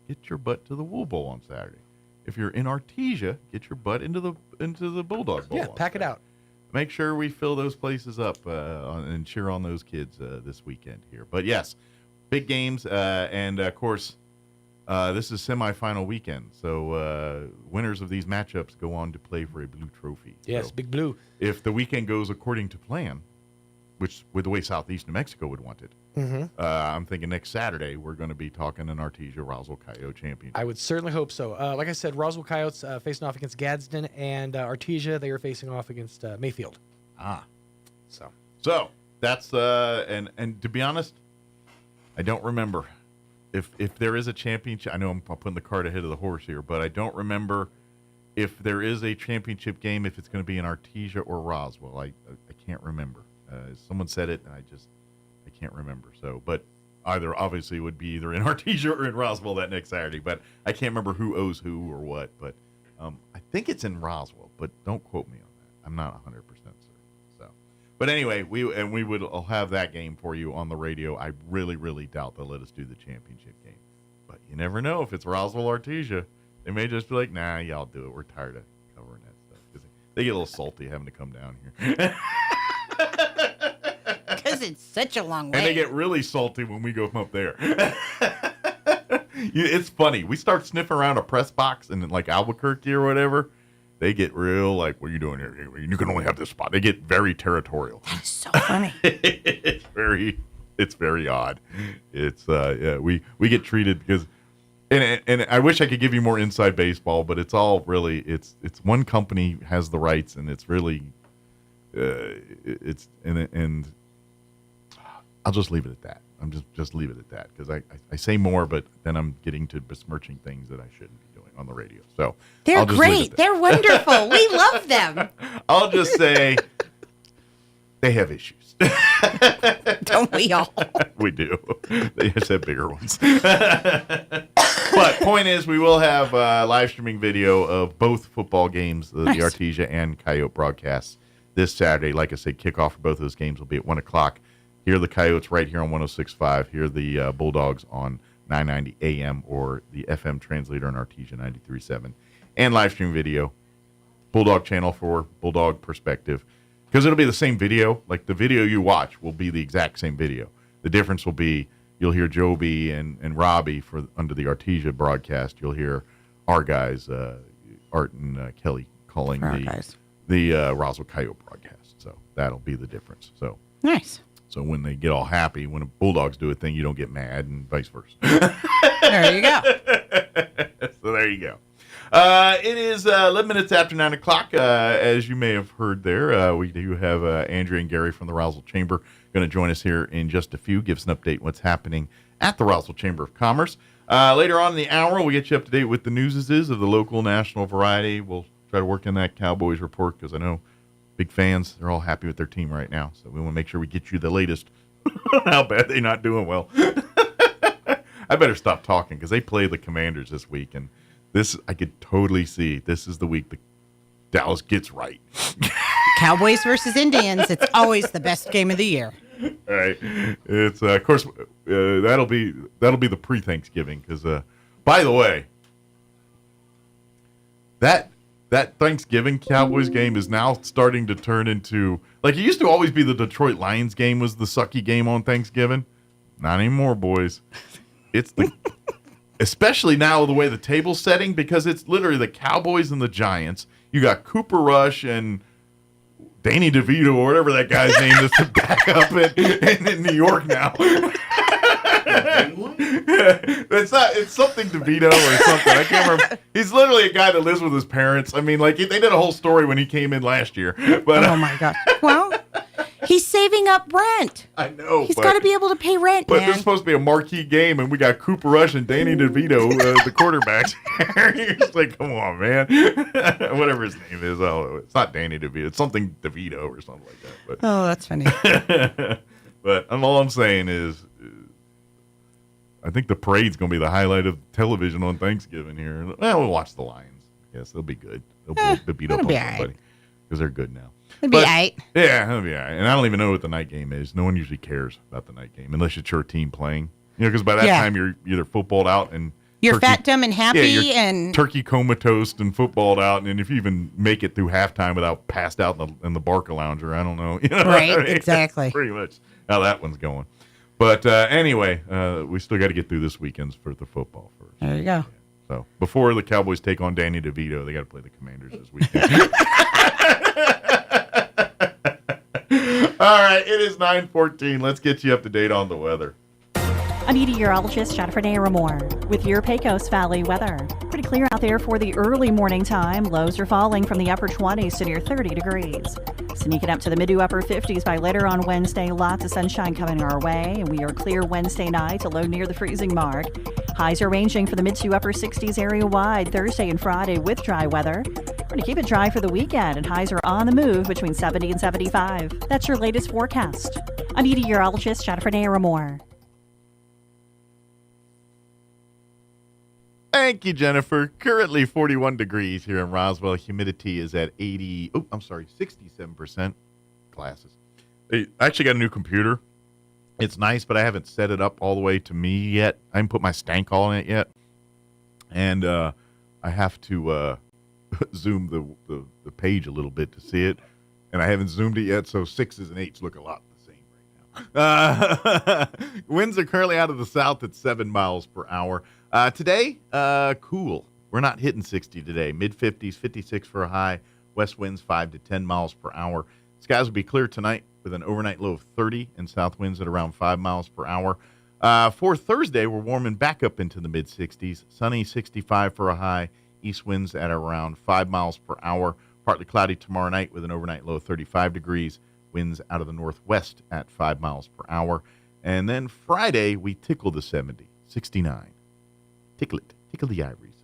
get your butt to the Wool Bowl on Saturday. If you're in Artesia, get your butt into the Bulldog Bowl. Yeah, pack it out. Make sure we fill those places up and cheer on those kids this weekend here. But yes, big games, and of course. This is semifinal weekend, so winners of these matchups go on to play for a blue trophy. Yes, so big blue. If the weekend goes according to plan, which with the way Southeast New Mexico would want it, I'm thinking next Saturday we're going to be talking an Artesia Roswell Coyote championship. I would certainly hope so. Like I said, Roswell Coyotes facing off against Gadsden, and Artesia, they are facing off against Mayfield. So that's and to be honest, I don't remember. If there is a championship, I know I'm putting the cart ahead of the horse here, but I don't remember if there is a championship game, if it's going to be in Artesia or Roswell. I can't remember. Someone said it, and I can't remember. So, but obviously would be either in Artesia or in Roswell that next Saturday. But I can't remember who owes who or what. But I think it's in Roswell, but don't quote me on that. I'm not 100% certain. But anyway, I'll have that game for you on the radio. I really, really doubt they'll let us do the championship game. But you never know. If it's Roswell Artesia, they may just be like, nah, y'all do it. We're tired of covering that stuff. 'Cause they get a little salty having to come down here. Because it's such a long way. And they get really salty when we go from up there. It's funny. We start sniffing around a press box in like Albuquerque or whatever. They get real like, what are you doing here? You can only have this spot. They get very territorial. That is so funny. It's very odd. It's we get treated because, and I wish I could give you more inside baseball, but it's all really it's one company has the rights, and it's really and I'll just leave it at that. I'm just leave it at that because I say more, but then I'm getting to besmirching things that I shouldn't be doing on the radio. So they're great. They're wonderful. We love them. I'll just say they have issues. Don't we all? We do. They just have bigger ones. But point is, we will have live streaming video of both football games, the Artesia and Coyote broadcasts this Saturday. Like I said, kickoff for both of those games will be at 1 o'clock. Hear the Coyotes right here on 106.5. Hear the Bulldogs on 990 AM or the FM translator on Artesia 93.7. And live stream video, Bulldog channel for Bulldog perspective. Because it'll be the same video. Like the video you watch will be the exact same video. The difference will be you'll hear Joby and Robbie under the Artesia broadcast. You'll hear our guys, Art and Kelly, calling the Roswell Coyote broadcast. So that'll be the difference. So nice. So when they get all happy, when the Bulldogs do a thing, you don't get mad, and vice versa. There you go. So there you go. It is 11 minutes after 9 o'clock. As you may have heard there, we do have Andrea and Gary from the Roswell Chamber going to join us here in just a few, give us an update what's happening at the Roswell Chamber of Commerce. Later on in the hour, we'll get you up to date with the news of the local, national variety. We'll try to work in that Cowboys report because I know big fans, they're all happy with their team right now. So we want to make sure we get you the latest on how bad they're not doing well. I better stop talking because they play the Commanders this week, and this I could totally see. This is the week that Dallas gets right. Cowboys versus Indians. It's always the best game of the year. All right. It's of course that'll be the pre-Thanksgiving because by the way, that Thanksgiving Cowboys game is now starting to turn into, like, it used to always be the Detroit Lions game was the sucky game on Thanksgiving. Not anymore, boys. It's especially now the way the table's setting, because it's literally the Cowboys and the Giants. You got Cooper Rush and Danny DeVito or whatever that guy's name is to back up in New York now. It's something DeVito or something. I can't remember. He's literally a guy that lives with his parents. I mean, like, they did a whole story when he came in last year. But oh my God. Well, he's saving up rent. I know. He's got to be able to pay rent, but man. this is supposed to be a marquee game, and we got Cooper Rush and Danny DeVito, the quarterbacks. You're just like, come on, man. Whatever his name is. Oh, it's not Danny DeVito. It's something DeVito or something like that. But, oh, that's funny. But all I'm saying is, I think the parade's going to be the highlight of television on Thanksgiving here. Well, we'll watch the Lions. Yes, they'll be good. They'll beat up on somebody because they're good now. It'll be all right. Yeah, it'll be all right. And I don't even know what the night game is. No one usually cares about the night game unless it's your team playing. You know, because by that time you're either footballed out and you're fat, dumb, and happy, you're and turkey comatose and footballed out. And if you even make it through halftime without passed out in the Barca lounger, I don't know. You know right? What I mean? Exactly. That's pretty much how that one's going. But anyway, we still got to get through this weekend's for the football first. There you go. Yeah. So before the Cowboys take on Danny DeVito, they got to play the Commanders this weekend. All right, it is 9:14. Let's get you up to date on the weather. I'm meteorologist Jennifer Naramore with your Pecos Valley weather. Pretty clear out there for the early morning time. Lows are falling from the upper 20s to near 30 degrees. Sneaking up to the mid to upper 50s by later on Wednesday. Lots of sunshine coming our way. And we are clear Wednesday night, a low near the freezing mark. Highs are ranging for the mid to upper 60s area wide Thursday and Friday with dry weather. We're going to keep it dry for the weekend, and highs are on the move between 70 and 75. That's your latest forecast. I'm meteorologist Jennifer Naramore. Thank you, Jennifer. Currently 41 degrees here in Roswell. Humidity is at 67%. Glasses. I actually got a new computer. It's nice, but I haven't set it up all the way to me yet. I haven't put my stank all in it yet. And I have to zoom the page a little bit to see it. And I haven't zoomed it yet, so 6s and 8s look a lot the same right now. Winds are currently out of the south at 7 miles per hour. Today, cool. We're not hitting 60 today. Mid-50s, 56 for a high. West winds 5 to 10 miles per hour. Skies will be clear tonight with an overnight low of 30 and south winds at around 5 miles per hour. For Thursday, we're warming back up into the mid-60s. Sunny, 65 for a high. East winds at around 5 miles per hour. Partly cloudy tomorrow night with an overnight low of 35 degrees. Winds out of the northwest at 5 miles per hour. And then Friday, we tickle the 70, 69. Tickle it. Tickle the ivories.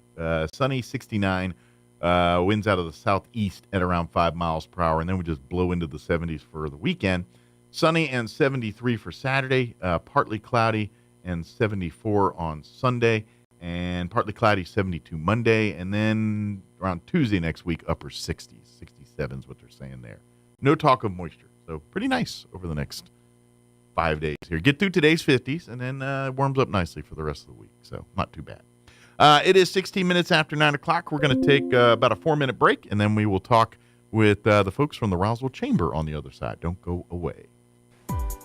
Sunny, 69. Winds out of the southeast at around 5 miles per hour, and then we just blow into the 70s for the weekend. Sunny and 73 for Saturday, partly cloudy and 74 on Sunday, and partly cloudy 72 Monday, and then around Tuesday next week, upper 60s, 67 is what they're saying there. No talk of moisture, so pretty nice over the next 5 days here. Get through today's 50s, and then warms up nicely for the rest of the week, so not too bad. It is 16 minutes after 9 o'clock. We're going to take about a 4-minute break, and then we will talk with the folks from the Roswell Chamber on the other side. Don't go away.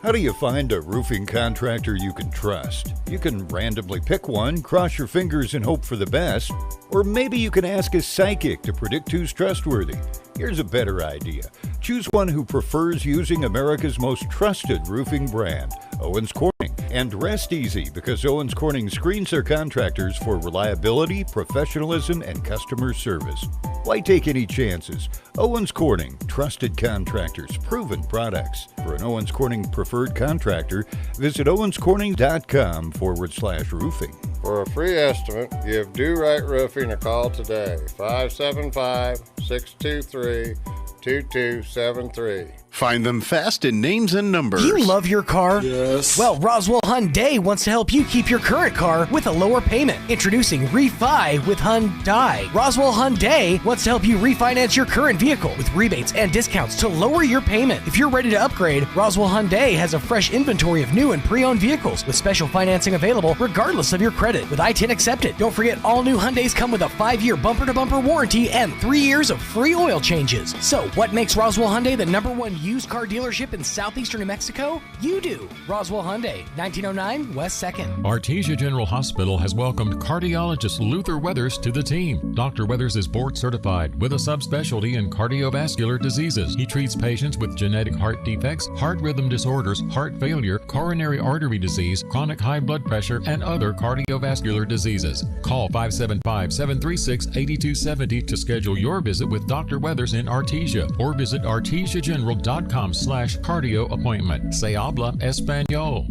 How do you find a roofing contractor you can trust? You can randomly pick one, cross your fingers and hope for the best. Or maybe you can ask a psychic to predict who's trustworthy. Here's a better idea. Choose one who prefers using America's most trusted roofing brand, Owens Corning. And rest easy, because Owens Corning screens their contractors for reliability, professionalism, and customer service. Why take any chances? Owens Corning, trusted contractors, proven products. For an Owens Corning preferred contractor, visit owenscorning.com/roofing. For a free estimate, give Do Right Roofing a call today. 575-623-2273. Find them fast in names and numbers. You love your car? Yes. Well, Roswell Hyundai wants to help you keep your current car with a lower payment. Introducing Refi with Hyundai. Roswell Hyundai wants to help you refinance your current vehicle with rebates and discounts to lower your payment. If you're ready to upgrade, Roswell Hyundai has a fresh inventory of new and pre-owned vehicles with special financing available regardless of your credit with I-10 accepted. Don't forget, all new Hyundais come with a 5-year bumper-to-bumper warranty and 3 years of free oil changes. So, what makes Roswell Hyundai the #1 used car dealership in southeastern New Mexico? You do. Roswell Hyundai, 1909 West 2nd. Artesia General Hospital has welcomed cardiologist Luther Weathers to the team. Dr. Weathers is board certified with a subspecialty in cardiovascular diseases. He treats patients with genetic heart defects, heart rhythm disorders, heart failure, coronary artery disease, chronic high blood pressure, and other cardiovascular diseases. Call 575-736-8270 to schedule your visit with Dr. Weathers in Artesia, or visit artesiageneral.com/cardio appointment. Se habla español.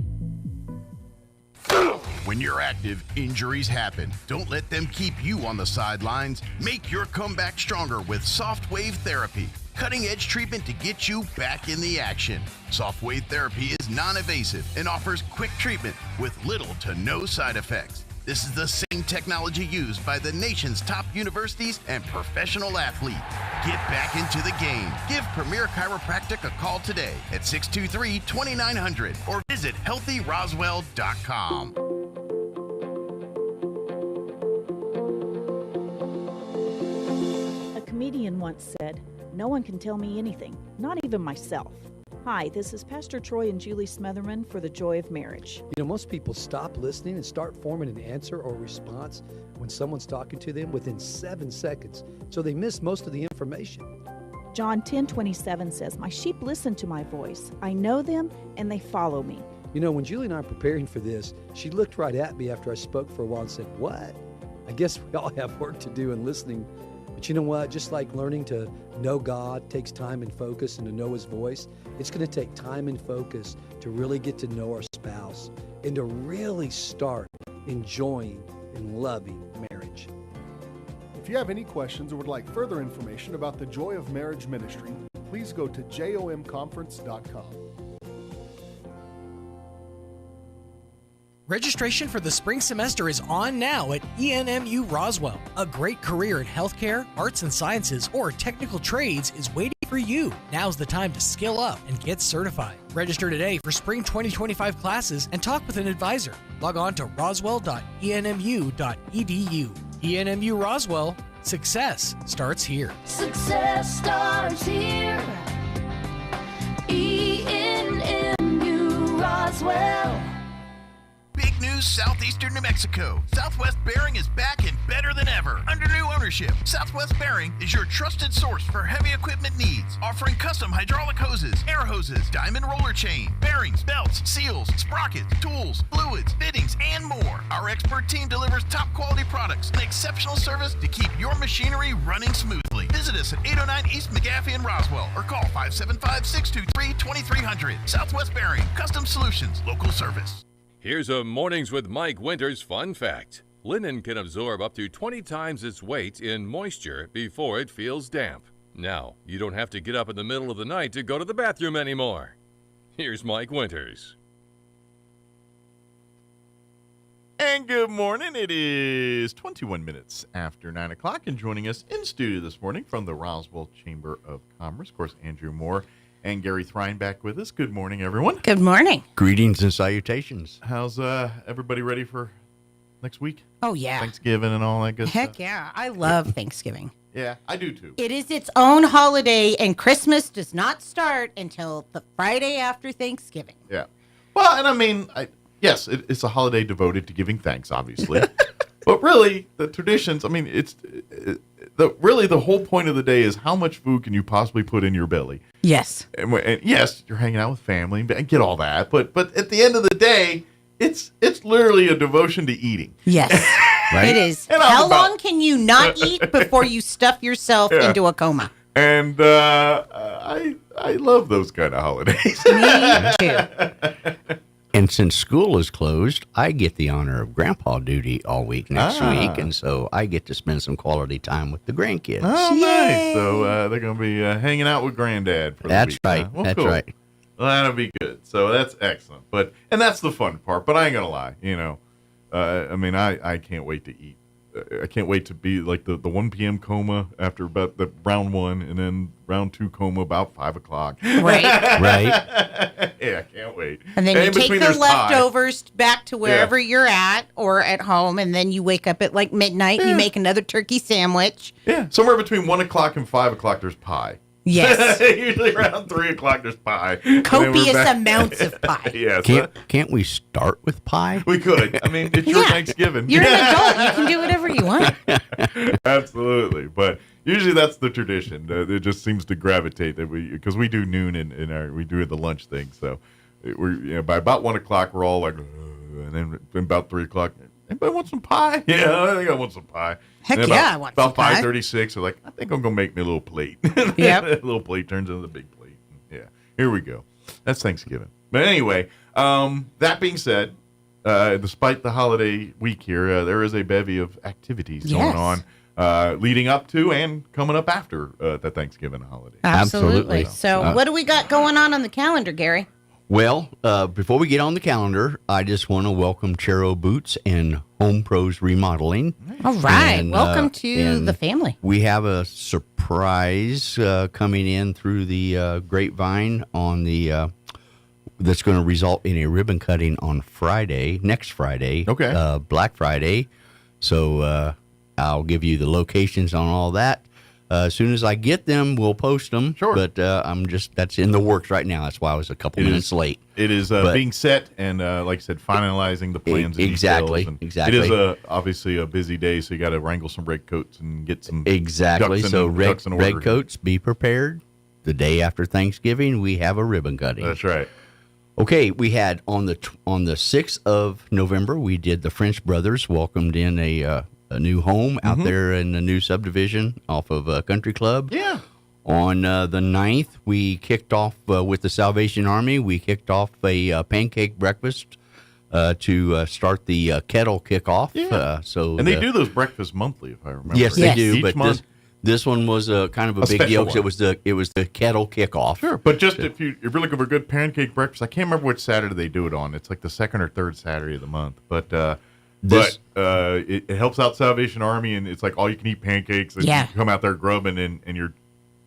When you're active, injuries happen. Don't let them keep you on the sidelines. Make your comeback stronger with Soft Wave Therapy. Cutting-edge treatment to get you back in the action. Soft Wave Therapy is non-invasive and offers quick treatment with little to no side effects. This is the same technology used by the nation's top universities and professional athletes. Get back into the game. Give Premier Chiropractic a call today at 623-2900 or visit healthyroswell.com. A comedian once said, "No one can tell me anything, not even myself." Hi, this is Pastor Troy and Julie Smotherman for The Joy of Marriage. You know, most people stop listening and start forming an answer or response when someone's talking to them within 7 seconds, so they miss most of the information. John 10:27 says, "My sheep listen to my voice. I know them and they follow me." You know, when Julie and I were preparing for this, she looked right at me after I spoke for a while and said, "What?" I guess we all have work to do in listening. But you know what? Just like learning to know God takes time and focus and to know His voice, it's going to take time and focus to really get to know our spouse and to really start enjoying and loving marriage. If you have any questions or would like further information about the Joy of Marriage Ministry, please go to jomconference.com. Registration for the spring semester is on now at ENMU Roswell. A great career in healthcare, arts and sciences, or technical trades is waiting for you. Now's the time to skill up and get certified. Register today for spring 2025 classes and talk with an advisor. Log on to roswell.enmu.edu. ENMU Roswell, success starts here. Success starts here. ENMU Roswell. Big news, southeastern New Mexico. Southwest Bearing is back and better than ever. Under new ownership, Southwest Bearing is your trusted source for heavy equipment needs, offering custom hydraulic hoses, air hoses, diamond roller chain, bearings, belts, seals, sprockets, tools, fluids, fittings, and more. Our expert team delivers top quality products and exceptional service to keep your machinery running smoothly. Visit us at 809 East McGaffey in Roswell or call 575-623-2300. Southwest Bearing, custom solutions, local service. Here's a Mornings with Mike Winters fun fact. Linen can absorb up to 20 times its weight in moisture before it feels damp. Now, you don't have to get up in the middle of the night to go to the bathroom anymore. Here's Mike Winters. And good morning. It is 21 minutes after 9 o'clock, and joining us in studio this morning from the Roswell Chamber of Commerce, of course, Andrew Moore and Gary Thrine back with us. Good morning, everyone. Good morning. Greetings and salutations. How's everybody ready for next week? Oh, yeah. Thanksgiving and all that good Heck stuff? yeah. I love Thanksgiving. Yeah, I do too. It is its own holiday, and Christmas does not start until the Friday after Thanksgiving. Yeah. Well, and I mean, yes, it's a holiday devoted to giving thanks, obviously. But really, the traditions, I mean, the whole point of the day is how much food can you possibly put in your belly? Yes. And yes, you're hanging out with family. I get all that. But at the end of the day, it's literally a devotion to eating. Yes. Right? It is. And How long can you not eat before you stuff yourself into a coma? And I love those kind of holidays. Me too. And since school is closed, I get the honor of grandpa duty all week next week, and so I get to spend some quality time with the grandkids. Oh, nice. So they're going to be hanging out with granddad for the That's week. right. Well, That's cool. right. Well, that'll be good. So that's excellent. And that's the fun part. But I ain't going to lie. You know, I mean, I can't wait to eat. I can't wait to be like the 1 p.m. coma after about the round 1, and then round 2 coma about 5 o'clock. Right. Right. Yeah, I can't wait. And then in you take between the there's pie. leftovers back to wherever you're at or at home, and then you wake up at like midnight, you make another turkey sandwich. Yeah, somewhere between 1 o'clock and 5 o'clock, there's pie. Yes. Usually around 3 o'clock, there's pie. And then we're Copious back- amounts of pie. Yes. Can't we start with pie? We could. I mean, it's your Thanksgiving. You're an adult. You can do whatever you want. Absolutely. But usually that's the tradition. It just seems to gravitate that because we do noon we do the lunch thing. So we're by about 1 o'clock, we're all like, and then about 3 o'clock, anybody want some pie? Yeah, I think I want some pie. Heck And yeah, I want some pie. About 5:36, we're like, I think I'm going to make me a little plate. Yep. A little plate turns into the big plate. Yeah, here we go. That's Thanksgiving. But anyway, that being said, despite the holiday week here, there is a bevy of activities going on leading up to and coming up after the Thanksgiving holiday. Absolutely. So what do we got going on the calendar, Gary? Well, before we get on the calendar, I just want to welcome Chero Boots and Home Pros Remodeling. All right. And, Welcome to the family. We have a surprise coming in through the grapevine on the that's going to result in a ribbon cutting on Friday, next Friday, Black Friday. So I'll give you the locations on all that. As soon as I get them, we'll post them. Sure. But that's in the works right now. That's why I was a couple minutes late. It is being set and, like I said, finalizing the plans. Exactly. And Exactly. It is obviously a busy day, so you got to wrangle some red coats and get some Exactly. ducks So ducks in order. red coats, be prepared. The day after Thanksgiving, we have a ribbon cutting. That's right. Okay, we had on the 6th of November, we did the French brothers welcomed in a new home out there in the new subdivision off of Country Club. Yeah. On the 9th, we kicked off with the Salvation Army. We kicked off a pancake breakfast to start the kettle kickoff. Yeah. And they do those breakfasts monthly, if I remember. Yes, they do. Each But month. this one was kind of a big special deal because one. it was the kettle kickoff. Sure, but just if you're looking for a good pancake breakfast, I can't remember which Saturday they do it on. It's like the second or third Saturday of the month. But it helps out Salvation Army, and it's like all you can eat pancakes. And you come out there grubbing, and you're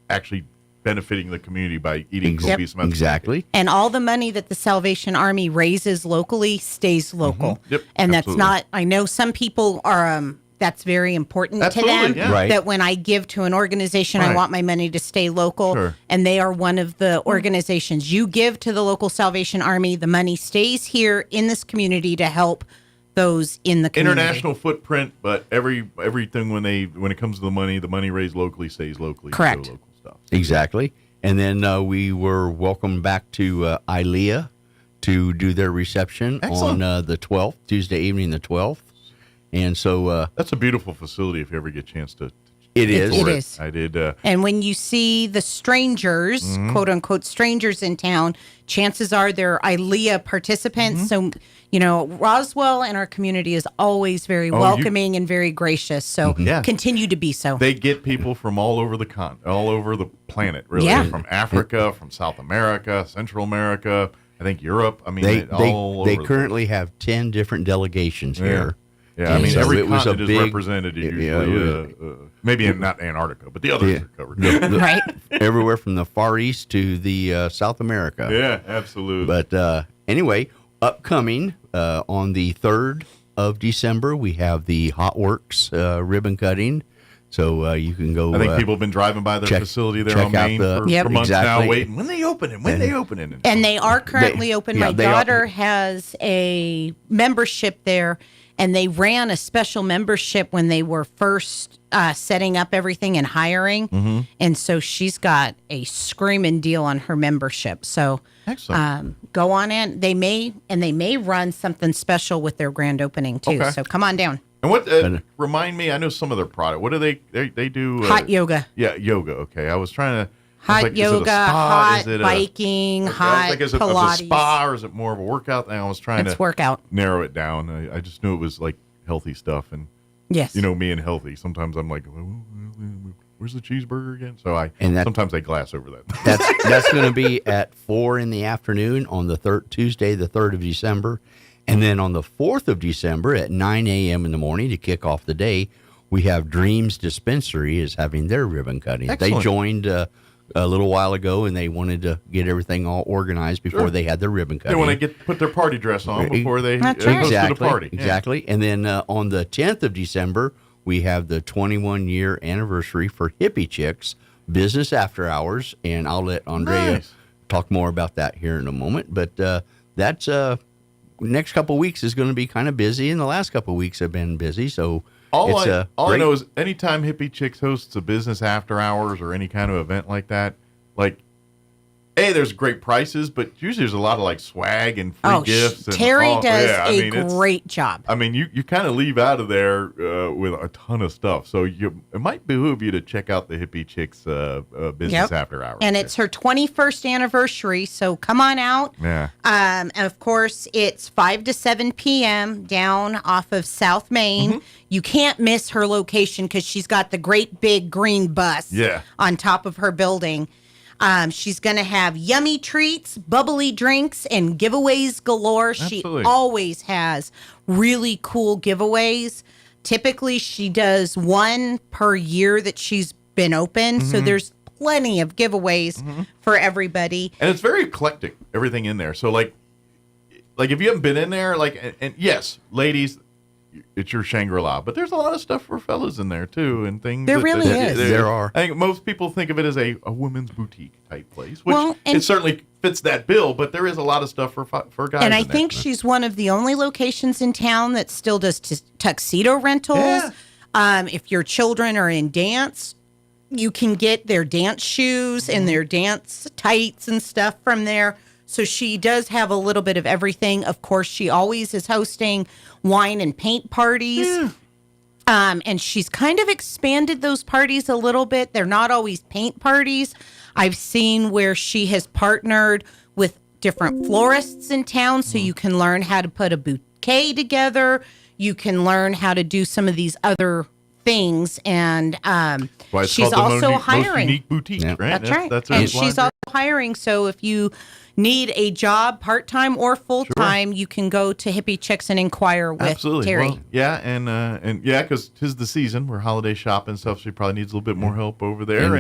actually benefiting the community by eating copious amounts. Exactly. And all the money that the Salvation Army raises locally stays local. Yep, and absolutely. that's not, I know some people are, that's very important Absolutely, to them. yeah. Right. That when I give to an organization, I Right. want my money to stay local. Sure. And they are one of the organizations. You give to the local Salvation Army, the money stays here in this community to help those in the community. International footprint, but everything when it comes to the money raised locally stays locally. Correct. So local stuff. Exactly. And then we were welcomed back to ILEA to do their reception Excellent. on the 12th, Tuesday evening, the 12th. And so that's a beautiful facility if you ever get a chance to. It is. It is. I did. And when you see the strangers, quote unquote strangers in town, chances are they're ILEA participants. So, Roswell and our community is always very welcoming and very gracious. So continue to be so. They get people from all over all over the planet, really. Yeah. From Africa, from South America, Central America, I think Europe. I mean, they currently have 10 different delegations here. Yeah, I mean, so every continent is represented usually. Maybe not Antarctica, but the others are covered. Right. Everywhere from the Far East to the South America. Yeah, absolutely. But anyway, upcoming on the 3rd of December, we have the Hot Works ribbon cutting. So you can go. I think people have been driving by their facility there on Main for months now, waiting. When they opening? When they opening? And they are currently open. My daughter has a membership there, and they ran a special membership when they were first setting up everything and hiring. Mm-hmm. And so she's got a screaming deal on her membership. So go on in. They may run something special with their grand opening too. Okay. So come on down. And what remind me? I know some of their product. What do they do? Hot yoga. Yeah, yoga. Okay, I was trying to. Hot yoga, hot biking, hot is it Pilates. a spa or is it more of a workout thing? I was trying to workout. narrow it down. I just knew it was like healthy stuff, and yes, me and healthy. Sometimes I'm like, where's the cheeseburger again? So sometimes I glass over that. That's going to be at 4 in the afternoon on the Tuesday, the 3rd of December. And then on the 4th of December at 9 a.m. in the morning to kick off the day, we have Dreams Dispensary is having their ribbon cutting. Excellent. They joined a little while ago, and they wanted to get everything all organized before they had their ribbon cutting. They want to put their party dress on before they go to the party. Exactly. And then on the 10th of December, we have the 21-year anniversary for Hippie Chicks, Business After Hours, and I'll let Andrea talk more about that here in a moment. But that's... next couple of weeks is going to be kind of busy, and the last couple of weeks have been busy. So all I know is anytime Hippie Chicks hosts a business after hours or any kind of event like that, like, there's great prices, but usually there's a lot of like swag and free gifts. Terry does a great job. I mean, you kind of leave out of there with a ton of stuff. So it might behoove you to check out the Hippie Chicks business after hours. And it's her 21st anniversary, so come on out. Yeah. And of course, it's 5 to 7 p.m. down off of South Main. Mm-hmm. You can't miss her location because she's got the great big green bus on top of her building. She's going to have yummy treats, bubbly drinks, and giveaways galore. Absolutely. She always has really cool giveaways. Typically, she does one per year that she's been open. Mm-hmm. So there's plenty of giveaways for everybody. And it's very eclectic, everything in there. So like if you haven't been in there, and yes, ladies, it's your Shangri-La, but there's a lot of stuff for fellas in there too, and things. There really is. There are. I think most people think of it as a women's boutique type place, which it certainly fits that bill. But there is a lot of stuff for guys. And I think she's one of the only locations in town that still does tuxedo rentals. Yeah. If your children are in dance, you can get their dance shoes and their dance tights and stuff from there. So she does have a little bit of everything. Of course, she always is hosting wine and paint parties. Yeah. And she's kind of expanded those parties a little bit. They're not always paint parties. I've seen where she has partnered with different florists in town, so you can learn how to put a bouquet together. You can learn how to do some of these other things. And she's also hiring. Most unique boutique, right? That's right. And she's also hiring. So if you need a job, part-time or full-time, you can go to Hippie Chicks and inquire with Terry. Well, yeah, and because 'tis the season where holiday shopping and stuff, she probably needs a little bit more help over there.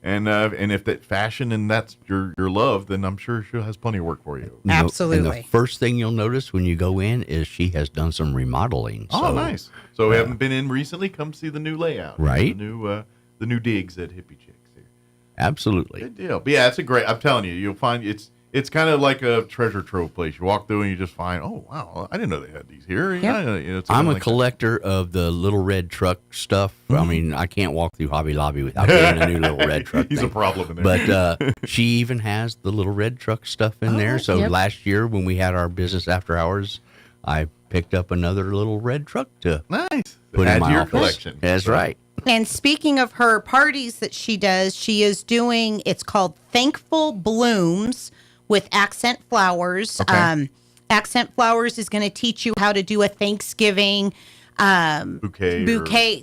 And if that fashion and that's your love, then I'm sure she has plenty of work for you. Absolutely. And the first thing you'll notice when you go in is she has done some remodeling. Oh, nice. So we haven't been in recently. Come see the new layout. Right. The new digs at Hippie Chicks here. Absolutely. Good deal. But yeah, it's I'm telling you, you'll find it's kind of like a treasure trove place. You walk through and you just find, oh, wow, I didn't know they had these here. Yeah. I'm a collector of the little red truck stuff. Mm-hmm. I mean, I can't walk through Hobby Lobby without getting a new little red truck He's thing. a problem in there. But she even has the little red truck stuff in there. So last year when we had our business after hours, I picked up another little red truck to put in my office. Collection. That's right. And speaking of her parties that she does, she is doing, it's called Thankful Blooms, with Accent Flowers. Okay. Accent Flowers is going to teach you how to do a Thanksgiving bouquet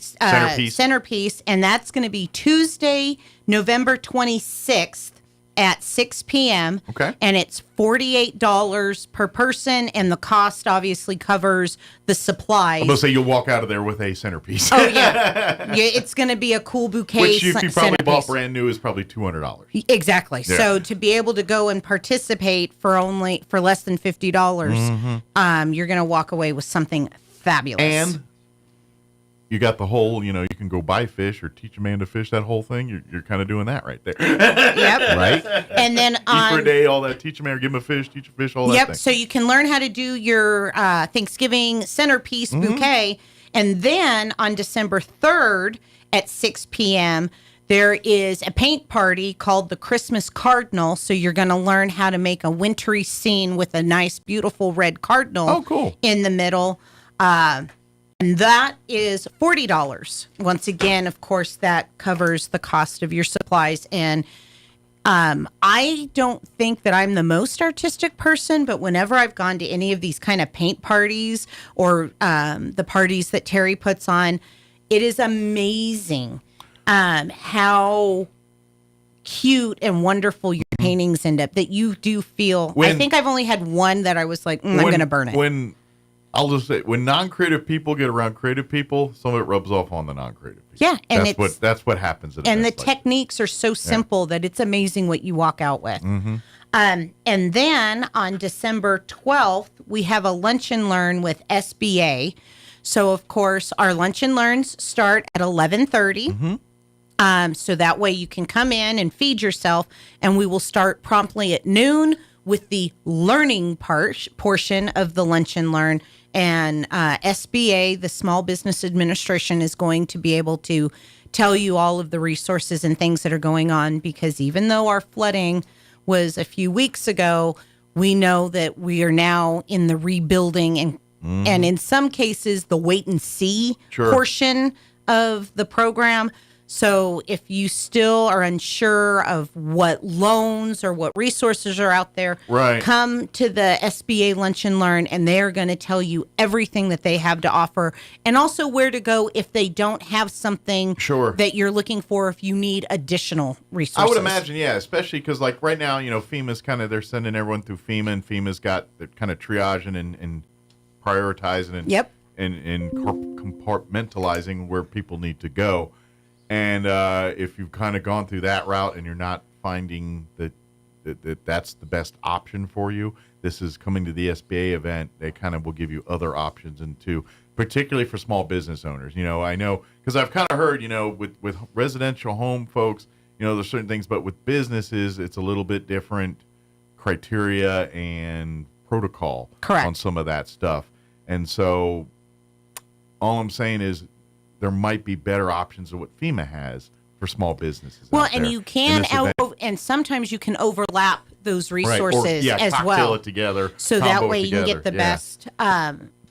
centerpiece, and that's going to be Tuesday, November 26th at 6 p.m. Okay. And it's $48 per person, and the cost obviously covers the supplies. I'm going to say you'll walk out of there with a centerpiece. Oh, yeah. It's going to be a cool bouquet Which if you probably centerpiece. bought brand new is probably $200. Exactly. Yeah. So to be able to go and participate for less than $50, you're going to walk away with something fabulous. And you got the whole, you can go buy fish or teach a man to fish, that whole thing. You're kind of doing that right there. Yep. Right? And then Eat for a day, all that. Teach a man or give him a fish, teach a fish, all that Yep. thing. So you can learn how to do your Thanksgiving centerpiece bouquet. And then on December 3rd at 6 p.m., there is a paint party called the Christmas Cardinal. So you're going to learn how to make a wintry scene with a nice, beautiful red cardinal in the middle. And that is $40. Once again, of course, that covers the cost of your supplies. And I don't think that I'm the most artistic person, but whenever I've gone to any of these kind of paint parties or the parties that Terry puts on, it is amazing how cute and wonderful your paintings end up, that you do feel. I think I've only had one that I was like, I'm going to burn it. I'll just say, when non-creative people get around creative people, some of it rubs off on the non-creative people. Yeah, and that's what happens. And the techniques are so simple that it's amazing what you walk out with. And then on December 12th, we have a lunch and learn with SBA. So of course, our lunch and learns start at 11:30. So that way you can come in and feed yourself, and we will start promptly at noon with the learning portion of the lunch and learn. And SBA, the Small Business Administration, is going to be able to tell you all of the resources and things that are going on, because even though our flooding was a few weeks ago, we know that we are now in the rebuilding and in some cases the wait and see portion of the program. So if you still are unsure of what loans or what resources are out there, come to the SBA Lunch and Learn, and they are going to tell you everything that they have to offer, and also where to go if they don't have something that you're looking for, if you need additional resources. I would imagine, yeah, especially because like right now, FEMA's they're sending everyone through FEMA, and FEMA's got they're kind of triaging and prioritizing and compartmentalizing where people need to go. And if you've kind of gone through that route and you're not finding that that's the best option for you, this is coming to the SBA event. They kind of will give you other options, and too, particularly for small business owners. I know because I've kind of heard, with residential home folks, there's certain things, but with businesses, it's a little bit different criteria and protocol on some of that stuff. And so all I'm saying is, there might be better options than what FEMA has for small businesses. Well, and you can, and sometimes you can overlap those resources as well. It together, so that way you can get the best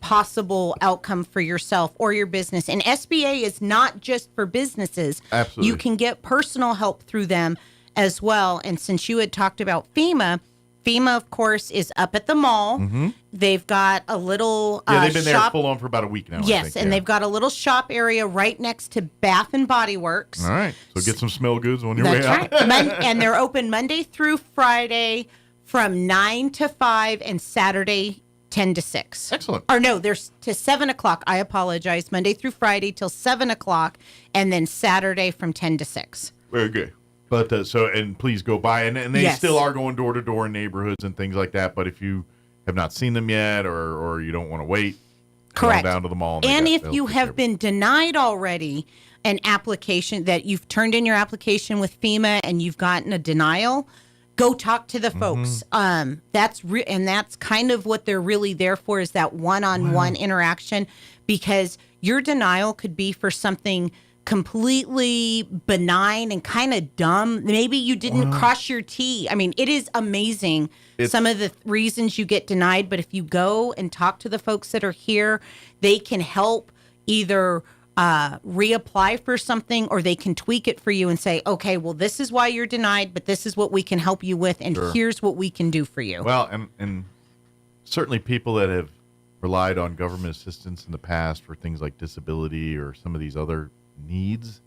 possible outcome for yourself or your business. And SBA is not just for businesses. Absolutely. You can get personal help through them as well. And since you had talked about FEMA, of course, is up at the mall. They've got a little they've been shop. there full on for about a week now. Yes, I think, and they've got a little shop area right next to Bath and Body Works. All right, so get some smell goods on your way out. And they're open Monday through Friday from 9 to 5 and Saturday 10 to 6. Excellent. Or no, there's to 7 o'clock. I apologize. Monday through Friday till 7 o'clock, and then Saturday from 10 to 6. Very good. But and please go by, and they still are going door to door in neighborhoods and things like that. But if you have not seen them yet, or you don't want to wait, correct, down to the mall. And if you have been denied already an application, that you've turned in your application with FEMA and you've gotten a denial, go talk to the folks. That's kind of what they're really there for, is that one-on-one interaction, because your denial could be for something completely benign and kind of dumb. Maybe you didn't crush your T. I mean, it is amazing some of the reasons you get denied, but if you go and talk to the folks that are here, they can help either reapply for something, or they can tweak it for you and say, okay, well, this is why you're denied, but this is what we can help you with, and here's what we can do for you. Well, and certainly people that have relied on government assistance in the past for things like disability or some of these other needs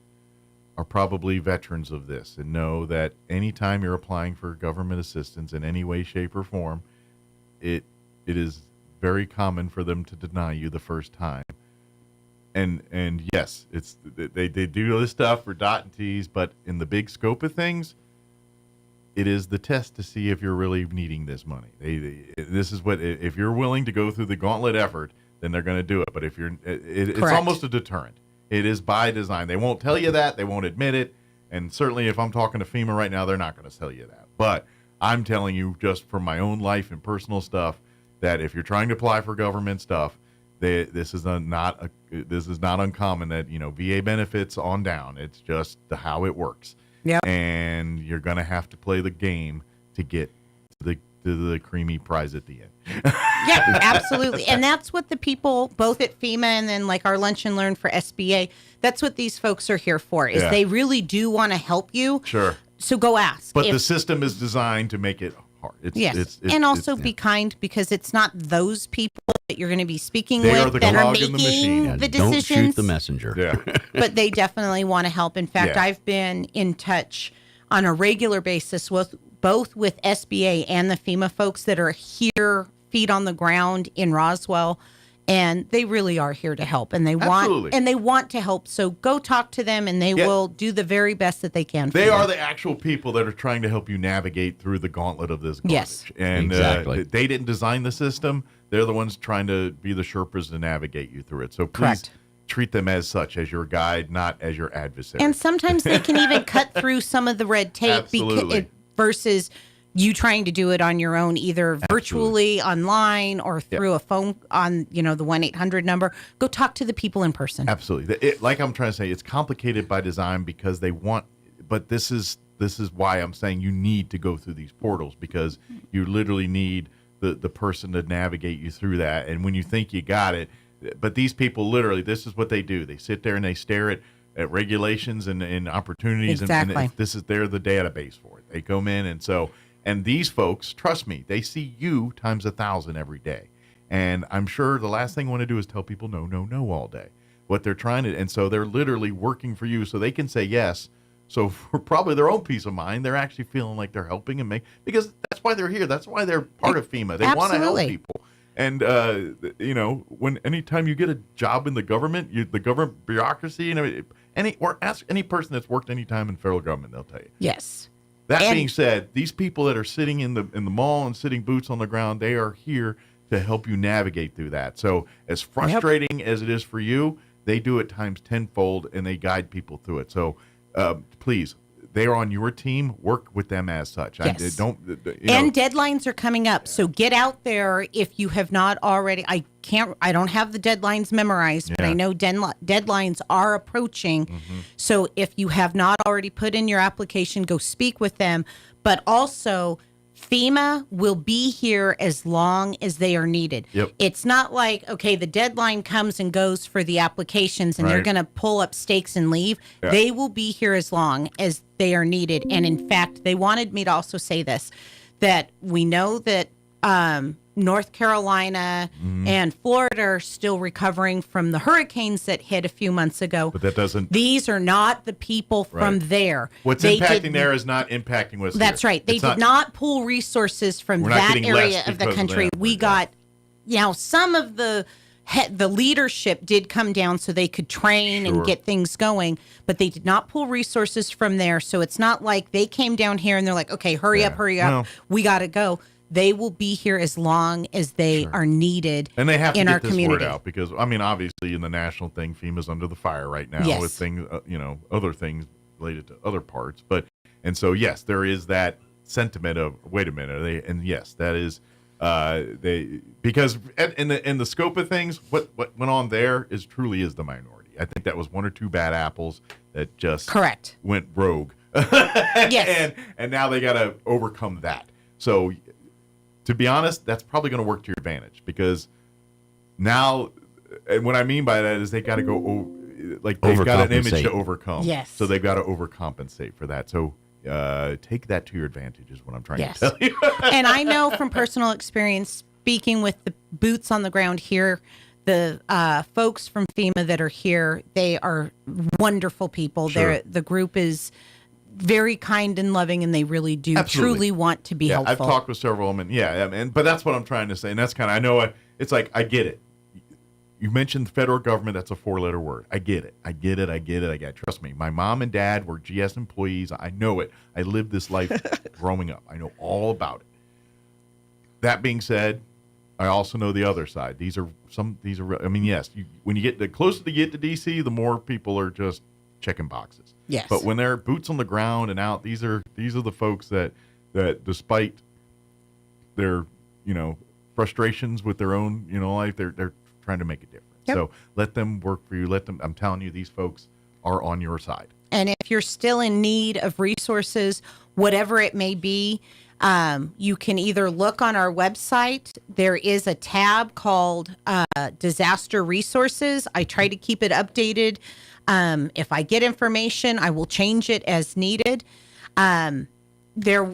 are probably veterans of this and know that anytime you're applying for government assistance in any way, shape, or form, it is very common for them to deny you the first time. And yes, it's they do this stuff for dot and T's, but in the big scope of things, it is the test to see if you're really needing this money. This is what, if you're willing to go through the gauntlet effort, then they're going to do it. But if you're, it's almost a deterrent. It is by design. They won't tell you that. They won't admit it. And certainly if I'm talking to FEMA right now, they're not going to tell you that. But I'm telling you just from my own life and personal stuff that if you're trying to apply for government stuff, this is not uncommon that, VA benefits on down. It's just how it works. Yeah. And you're going to have to play the game to get to the creamy prize at the end. Yeah, absolutely. And that's what the people, both at FEMA and then like our Lunch and Learn for SBA, that's what these folks are here for, is they really do want to help you. Sure. So go ask. But the system is designed to make it hard. And also be kind, because it's not those people that you're going to be speaking they with are the that are cog in the machine. making the Don't decisions. shoot the messenger. Yeah. But they definitely want to help. In fact, I've been in touch on a regular basis with both with SBA and the FEMA folks that are here, feet on the ground in Roswell, and they really are here to help, and they want to help. So go talk to them, and they will do the very best that they can. They are the actual people that are trying to help you navigate through the gauntlet of this garbage. Yes, and exactly. They didn't design the system. They're the ones trying to be the Sherpas to navigate you through it. So please treat them as such, as your guide, not as your adversary. And sometimes they can even cut through some of the red tape versus you trying to do it on your own, either virtually, online, or through a phone on, the 1-800 number. Go talk to the people in person. Absolutely. Like I'm trying to say, it's complicated by design because they want, but this is why I'm saying you need to go through these portals, because you literally need the person to navigate you through that. And when you think you got it, but these people literally, this is what they do. They sit there and they stare at regulations and opportunities. Exactly. And they're the database for it. They come in. And these folks, trust me, they see you times 1,000 every day. And I'm sure the last thing I want to do is tell people no, no, no all day. What they're trying to, and so they're literally working for you so they can say yes. So for probably their own peace of mind, they're actually feeling like they're helping because that's why they're here. That's why they're part of FEMA. They want to help people. And, anytime you get a job in the government, the government bureaucracy, ask any person that's worked any time in federal government, they'll tell you. Yes. That being said, these people that are sitting in the mall and sitting boots on the ground, they are here to help you navigate through that. So as frustrating as it is for you, they do it times tenfold, and they guide people through it. So please, they are on your team. Work with them as such. Yes. And deadlines are coming up, so get out there if you have not already. I don't have the deadlines memorized, but I know deadlines are approaching. Mm-hmm. So if you have not already put in your application, go speak with them. But also, FEMA will be here as long as they are needed. Yep. It's not like, okay, the deadline comes and goes for the applications and they're going to pull up stakes and leave. Yeah. They will be here as long as they are needed. And in fact, they wanted me to also say this, that we know that North Carolina and Florida are still recovering from the hurricanes that hit a few months ago. But that doesn't... These are not the people from there. What's impacting there is not impacting what's That's here. right. They did not pull resources from that area of the country. We got, some of the leadership did come down so they could train and get things going, but they did not pull resources from there. So it's not like they came down here and they're like, okay, hurry up, we got to go. They will be here as long as they are needed and they have to in get our this community. Word out because, obviously in the national thing, FEMA's under the fire right now with things, other things related to other parts. And so, yes, there is that sentiment of, wait a minute, yes, that is, because in the scope of things, what went on there truly is the minority. I think that was one or two bad apples that just went rogue. Yes. And now they got to overcome that. So, to be honest, that's probably going to work to your advantage because now, and what I mean by that is they got to go. like they've got an image Overcompensate. to overcome. Yes. So they've got to overcompensate for that. So take that to your advantage is what I'm trying Yes. to tell you. And I know from personal experience, speaking with the boots on the ground here, the folks from FEMA that are here, they are wonderful people. Sure. The group is very kind and loving, and they really do Absolutely. truly want to be helpful. I've talked with several women. But that's what I'm trying to say. And that's kind of, it's like, I get it. You mentioned the federal government. That's a 4-letter word. I get it. I get it. Trust me. My mom and dad were GS employees. I know it. I lived this life growing up. I know all about it. That being said, I also know the other side. Yes, when you get the closer you get to DC, the more people are just checking boxes. Yes. But when they're boots on the ground and out, these are the folks that despite their, frustrations with their own, life, they're trying to make a difference. Yep. So let them work for you. I'm telling you, these folks are on your side. And if you're still in need of resources, whatever it may be, you can either look on our website. There is a tab called Disaster Resources. I try to keep it updated. If I get information, I will change it as needed.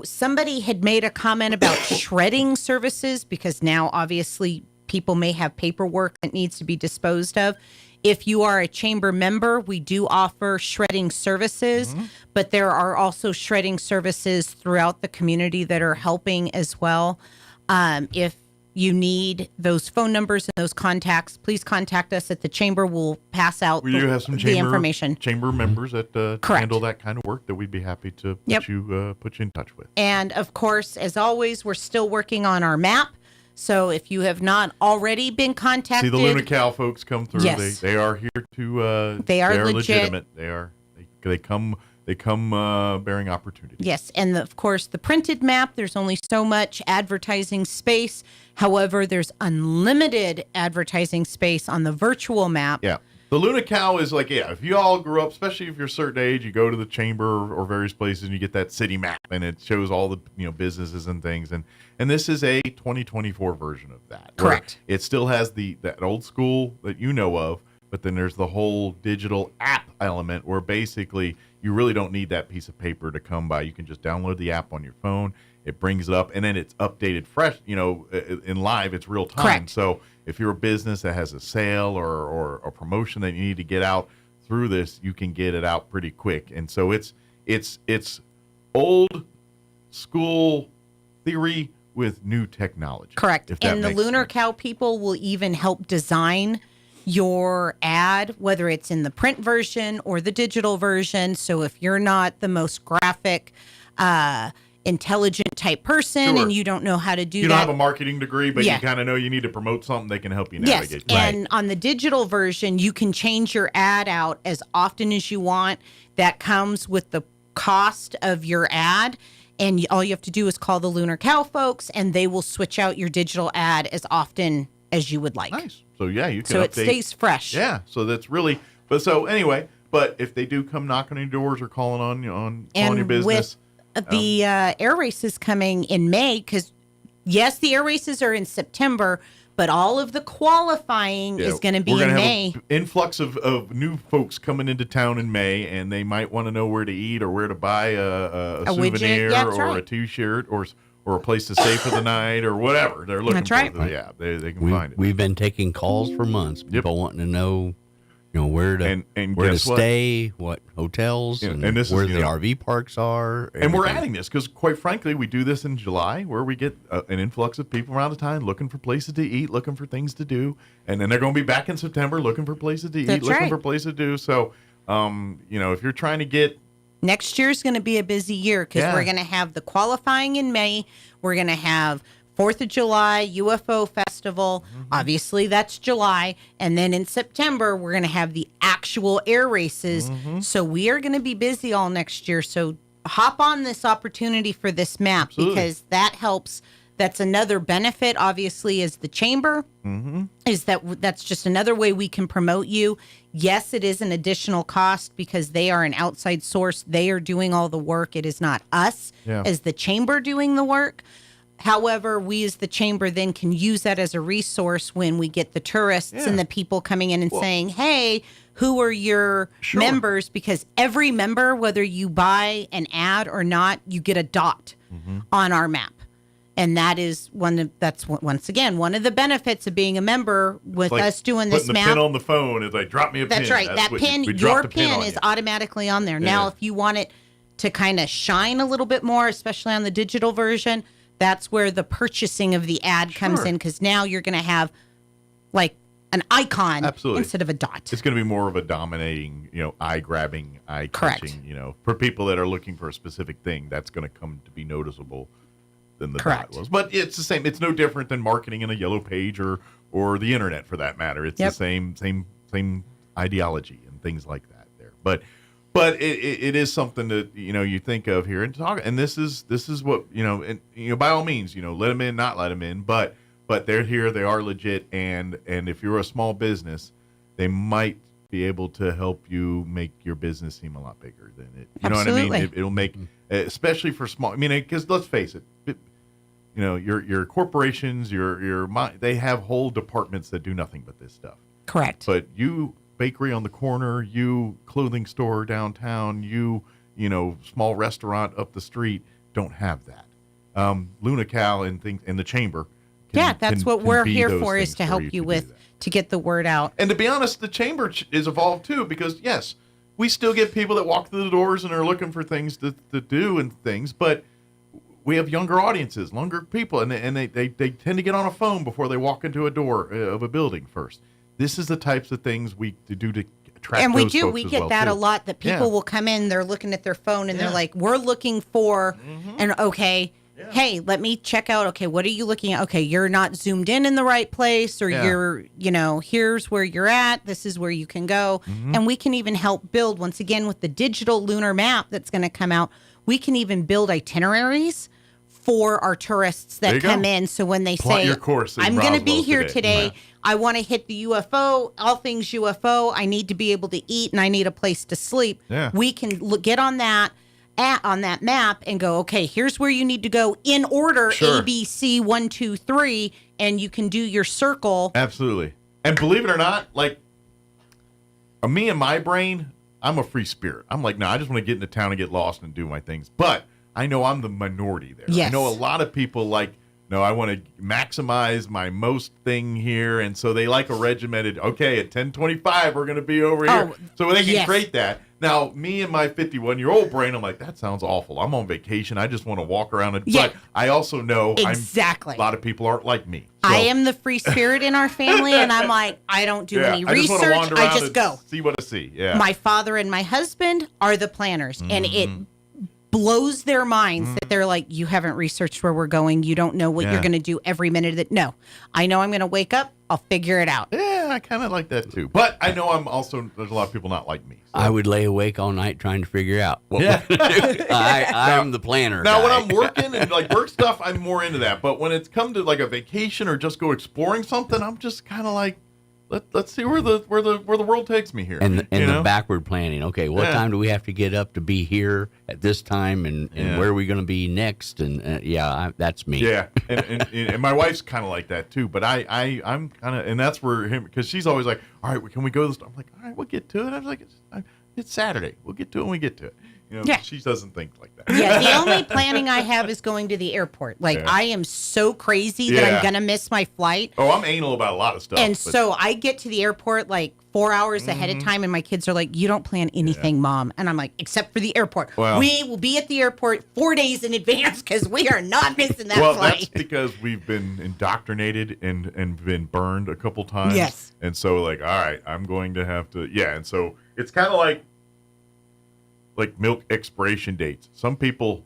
Somebody had made a comment about shredding services, because now obviously people may have paperwork that needs to be disposed of. If you are a chamber member, we do offer shredding services, but there are also shredding services throughout the community that are helping as well. If you need those phone numbers and those contacts, please contact us at the chamber. We'll pass out We do have some the information. chamber members that Correct. handle that kind of work that we'd be happy to put you in touch with. And of course, as always, we're still working on our map. So if you have not already been contacted, See the Luna Cal folks come through. Yes. They are here to. They are legit. legitimate. They come bearing opportunity. yes, and of course the printed map. There's only so much advertising space. However, there's unlimited advertising space on the virtual map. Yeah. The Luna Cow is like, if you all grew up, especially if you're a certain age, you go to the chamber or various places and you get that city map and it shows all the businesses and things. And this is a 2024 version of that. Correct. It still has that old school that you know of, but then there's the whole digital app element where basically you really don't need that piece of paper to come by. You can just download the app on your phone. It brings it up, and then it's updated fresh, in live. It's real time. Correct. So if you're a business that has a sale or a promotion that you need to get out through this, you can get it out pretty quick. And so it's old school theory with new technology. Correct. if that And the makes Lunar sense. Cow people will even help design your ad, whether it's in the print version or the digital version. So if you're not the most graphic, intelligent type person, Sure. and you don't know how to do You that. don't have a marketing degree, but Yeah. you kind of know you need to promote something. They can help you Yes, navigate. and on the digital version, you can change your ad out as often as you want. That comes with the cost of your ad, and all you have to do is call the Lunar Cow folks, and they will switch out your digital ad as often as you would like. Nice. So yeah, you can. So it update. stays fresh. Yeah. So that's really. But so anyway, but if they do come knocking on your doors or calling on your business, with the air races coming in May, because yes, the air races are in September, but all of the qualifying is going to be we're in gonna have May. an influx of new folks coming into town in May, and they might want to know where to eat or where to buy a widget. souvenir Yeah, that's or right. a T-shirt or a place to stay for the night or whatever they're looking That's for. right. Yeah, they can find it. We've been taking calls for months. People wanting to know, where to and where to guess what? stay, what hotels, Yeah, and and this is, where you the know- RV parks are. And we're everything. adding this because, quite frankly, we do this in July where we get an influx of people around the time looking for places to eat, looking for things to do. And then they're going to be back in September looking for places to eat, That's looking right. for places to do. So, if you're trying to get Next year's going to be a busy year because Yeah. we're going to have the qualifying in May. We're going to have 4th of July UFO Festival. Obviously, that's July. And then in September, we're going to have the actual air races. So we are going to be busy all next year. So hop on this opportunity for this map because that helps. That's another benefit, obviously, is the chamber. Is that's just another way we can promote you. Yes, it is an additional cost because they are an outside source. They are doing all the work. It is not us as the chamber doing the work. However, we as the chamber then can use that as a resource when we get the tourists and the people coming in and saying, hey, who are your members, because every member, whether you buy an ad or not, you get a dot on our map. And that is once again one of the benefits of being a member with us doing this map. Putting the pin on the phone is like, drop me a pin. That's right. That pin, your pin is automatically on there. Now, if you want it to kind of shine a little bit more, especially on the digital version, that's where the purchasing of the ad comes in, because now you're going to have like an icon instead of a dot. It's going to be more of a dominating, eye-grabbing, eye-catching, for people that are looking for a specific thing, that's going to come to be noticeable than the dot was. But it's the same. It's no different than marketing in a yellow page or the internet, for that matter. It's the same ideology and things like that there. But it is something that you think of here and talk. And this is what by all means, let them in, not let them in. But they're here. They are legit. And if you're a small business, they might be able to help you make your business seem a lot bigger than it. You know what I mean? It'll make, especially for small. I mean, because let's face it. Your corporations, they have whole departments that do nothing but this stuff. Correct. But you bakery on the corner, you clothing store downtown, you small restaurant up the street don't have that. Luna Cal and the chamber. That's what we're here for, is to help you with to get the word out. And to be honest, the chamber is evolved too, because yes, we still get people that walk through the doors and are looking for things to do and things, but we have younger audiences, younger people, and they tend to get on a phone before they walk into a door of a building first. This is the types of things we do to attract and those folks we as get well, that too. a lot, that people will come in, they're looking at their phone, and they're like, we're looking for, and hey, let me check out, okay, what are you looking at? Okay, you're not zoomed in the right place, or you're, here's where you're at, this is where you can go. And we can even help build, once again, with the digital lunar map that's going to come out, we can even build itineraries for our tourists that come in. So when they say, I'm going to be here today, I want to hit the UFO, all things UFO, I need to be able to eat, and I need a place to sleep. We can get on that map and go, okay, here's where you need to go in order, A, B, C, 1, 2, 3, and you can do your circle. Absolutely. And believe it or not, like me and my brain, I'm a free spirit. I'm like, no, I just want to get into town and get lost and do my things. But I know I'm the minority there. Yes. I know a lot of people no, I want to maximize my most thing here. And so they like a regimented, okay, at 10:25, we're going to be over here. So they can create that. Now, me and my 51-year-old brain, I'm like, that sounds awful. I'm on vacation. I just want to walk around. But I also know a lot of people aren't like me. So. I am the free spirit in our family, and I'm like, I don't do any research. I just go. See what I see. Yeah. My father and my husband are the planners, and it blows their minds that they're like, you haven't researched where we're going. You don't know what you're going to do every minute of it. No, I know I'm going to wake up. I'll figure it out. Yeah, I kind of like that too. But I know there's a lot of people not like me. So. I would lay awake all night trying to figure out what we're going to do. I'm the planner. Now, guy. when I'm working and work stuff, I'm more into that. But when it's come to a vacation or just go exploring something, I'm just kind of like, let's see where the world takes me here. And the backward planning. Okay, what time do we have to get up to be here at this time, and where are we going to be next? And that's me. Yeah, and my wife's kind of like that too. But I'm kind of, and that's where because she's always like, all right, can we go this? I'm like, all right, we'll get to it. I was like, it's Saturday. We'll get to it when we get to it. She doesn't think like that. Yeah, the only planning I have is going to the airport. I am so crazy that I'm going to miss my flight. Oh, I'm anal about a lot of stuff. And so I get to the airport 4 hours ahead of time, and my kids are like, you don't plan anything, Mom. And I'm like, except for the airport. Well, we will be at the airport 4 days in advance because we are not missing that flight. Well, that's because we've been indoctrinated and been burned a couple times. Yes. And so, all right, I'm going to have to, and so it's kind of like milk expiration dates. Some people,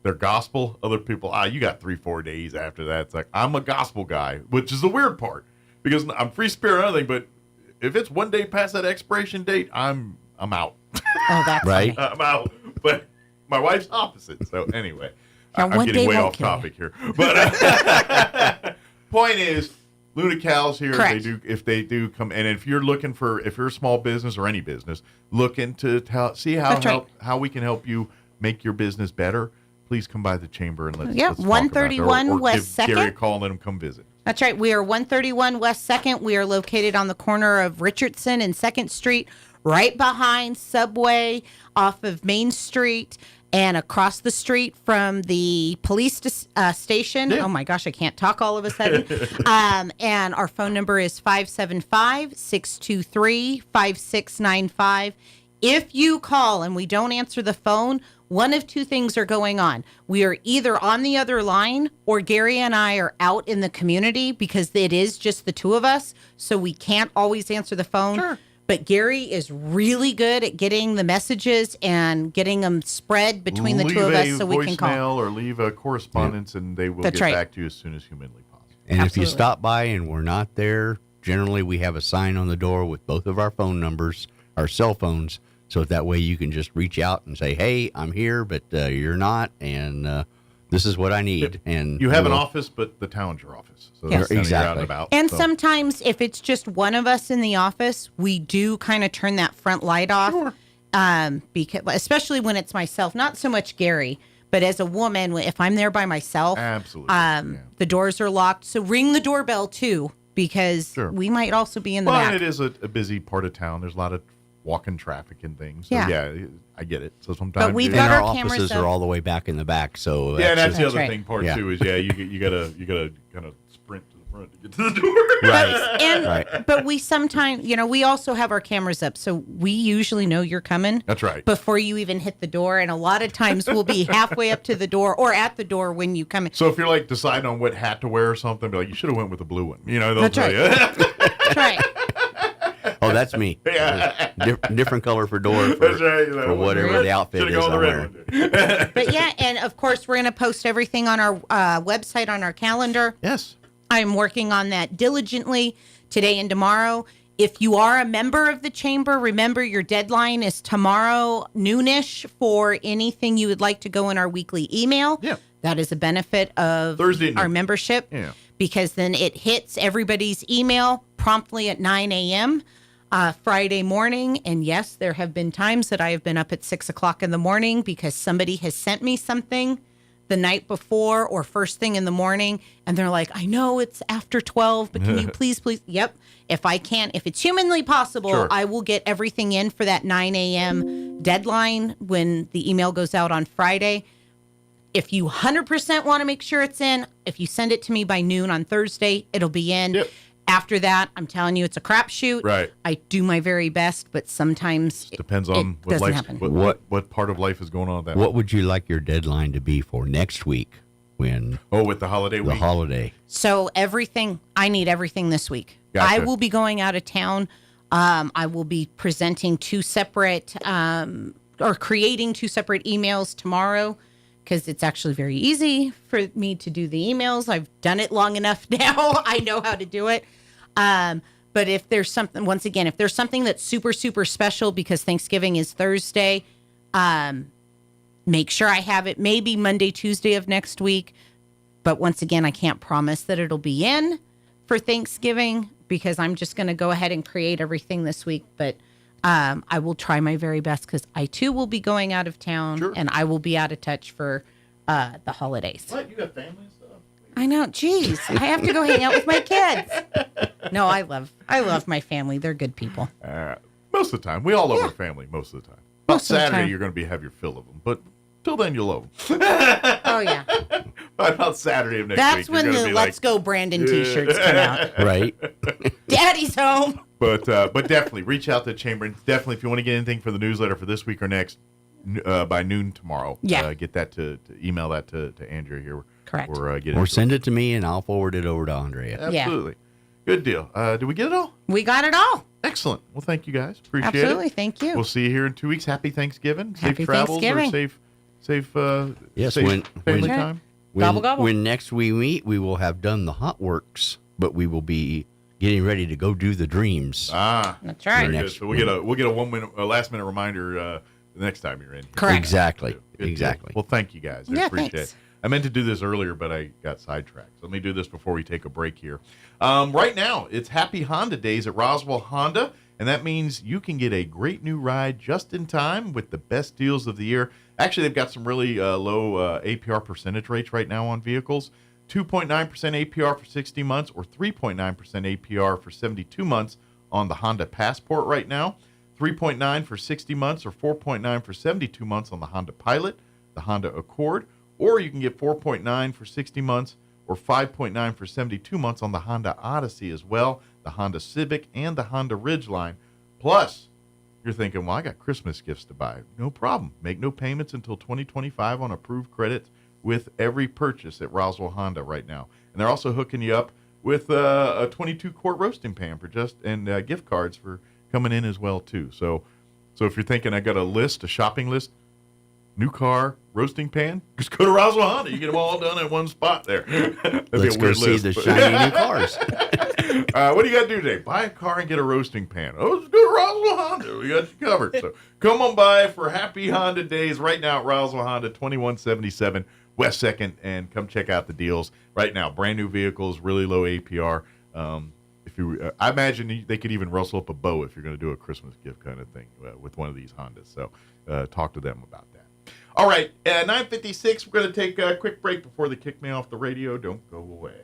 they're gospel. Other people, you got 3-4 days after that. It's like, I'm a gospel guy, which is the weird part because I'm free spirit and everything, but if it's 1 day past that expiration date, I'm out. Oh, that's right. I'm out. But my wife's opposite. So anyway, I'm getting way off topic here. But point is, Luna Cal's here. Correct. If they do come, and if you're a small business or any business, look into see how we can help you make your business better. Please come by the chamber and let's talk about it. 131 or West give Gary a 2nd. call and let him come visit. That's right. We are 131 West 2nd. We are located on the corner of Richardson and 2nd Street, right behind Subway, off of Main Street, and across the street from the police station. Yeah. Oh my gosh, I can't talk all of a sudden. And our phone number is 575-623-5695. If you call and we don't answer the phone, one of two things are going on. We are either on the other line or Gary and I are out in the community because it is just the two of us. So we can't always answer the phone. Sure. But Gary is really good at getting the messages and getting them spread between the two of us so we can call. Leave a voicemail or leave a correspondence, and they will get back to you as soon as humanly possible. And if you stop by and we're not there, generally we have a sign on the door with both of our phone numbers, our cell phones, so that way you can just reach out and say, hey, I'm here, but you're not, and this is what I need. And you have an office, but the town's your office. So that's kind of your out and about. And sometimes if it's just one of us in the office, we do kind of turn that front light off. Sure. Because, especially when it's myself, not so much Gary, but as a woman, if I'm there by myself, absolutely, the doors are locked. So ring the doorbell too, because we might also be in the back. Well, it is a busy part of town. There's a lot of walking traffic and things. So, yeah, I get it. So sometimes, but we've got our cameras offices are all the way back in the back. So that's the other thing part too is you gotta kind of sprint to the front to get to the door. Right. But we sometimes, we also have our cameras up, so we usually know you're coming. That's right. Before you even hit the door, and a lot of times we'll be halfway up to the door or at the door when you come in. So if you're like deciding on what hat to wear or something, be like, you should have went with the blue one. They'll tell you. That's right. Oh, that's me. Yeah. Different color for door for whatever the outfit is I'm wearing. But yeah, and of course we're going to post everything on our website, on our calendar. Yes. I'm working on that diligently today and tomorrow. If you are a member of the chamber, remember your deadline is tomorrow noonish for anything you would like to go in our weekly email. Yeah. That is a benefit of Thursday our membership. Yeah. Because then it hits everybody's email promptly at 9 a.m. Friday morning. And yes, there have been times that I have been up at 6 o'clock in the morning because somebody has sent me something the night before or first thing in the morning. And they're like, I know it's after 12, but can you please? Yep. If I can, if it's humanly possible, I will get everything in for that 9 a.m. deadline when the email goes out on Friday. If you 100% want to make sure it's in, if you send it to me by noon on Thursday, it'll be in. Yep. After that, I'm telling you, it's a crapshoot. Right. I do my very best, but sometimes it depends on what part of life is going on at that What would you like your deadline to be for next week? With the holiday week? The holiday. So I need everything this week. Gotcha. I will be going out of town. I will be presenting two separate or creating two separate emails tomorrow, because it's actually very easy for me to do the emails. I've done it long enough now. I know how to do it. But if there's something, once again, if there's something that's super, super special because Thanksgiving is Thursday, make sure I have it maybe Monday, Tuesday of next week. But once again, I can't promise that it'll be in for Thanksgiving because I'm just going to go ahead and create everything this week. But I will try my very best because I too will be going out of town and I will be out of touch for the holidays. What? You got family and stuff? I know. Geez, I have to go hang out with my kids. No, I love my family. They're good people. Most of the time. We all love our family most of the time. About Saturday, you're going to have your fill of them. But till then, you'll love them. Oh, yeah. About Saturday of next week. That's when the Let's Go Brandon t-shirts come out. Right. Daddy's home. But definitely reach out to the chamber. And definitely, if you want to get anything for the newsletter for this week or next, by noon tomorrow, get that to email that to Andrea here. Correct. Or send it to me and I'll forward it over to Andrea. Absolutely. Good deal. Did we get it all? We got it all. Excellent. Well, thank you guys. Appreciate it. Absolutely. Thank you. We'll see you here in 2 weeks. Happy Thanksgiving. Happy safe travels Thanksgiving. or safe yes, safe family time. Gobble, gobble. When next we meet, we will have done the hot works, but we will be getting ready to go do the dreams. That's right. Good. So we'll get a last minute reminder the next time you're in here. Correct. Exactly. Good Exactly. Deal. Well, thank you guys. I appreciate it. I meant to do this earlier, but I got sidetracked. So let me do this before we take a break here. Right now, it's Happy Honda Days at Roswell Honda, and that means you can get a great new ride just in time with the best deals of the year. Actually, they've got some really low APR percentage rates right now on vehicles. 2.9% APR for 60 months or 3.9% APR for 72 months on the Honda Passport right now. 3.9 for 60 months or 4.9 for 72 months on the Honda Pilot, the Honda Accord, or you can get 4.9 for 60 months or 5.9 for 72 months on the Honda Odyssey as well, the Honda Civic, and the Honda Ridgeline. Plus, you're thinking, well, I got Christmas gifts to buy. No problem. Make no payments until 2025 on approved credits with every purchase at Roswell Honda right now. And they're also hooking you up with a 22-quart roasting pan for and gift cards for coming in as well, too. So if you're thinking, I got a shopping list, new car, roasting pan, just go to Roswell Honda. You get them all done in one spot there. Let's go see the shiny new cars. What do you got to do today? Buy a car and get a roasting pan. Oh, let's go to Roswell Honda. We got you covered. So come on by for Happy Honda Days right now at Roswell Honda, 2177 West 2nd, and come check out the deals right now. Brand new vehicles, really low APR. I imagine they could even rustle up a bow if you're going to do a Christmas gift kind of thing with one of these Hondas. So talk to them about that. All right, 9:56. We're going to take a quick break before they kick me off the radio. Don't go away.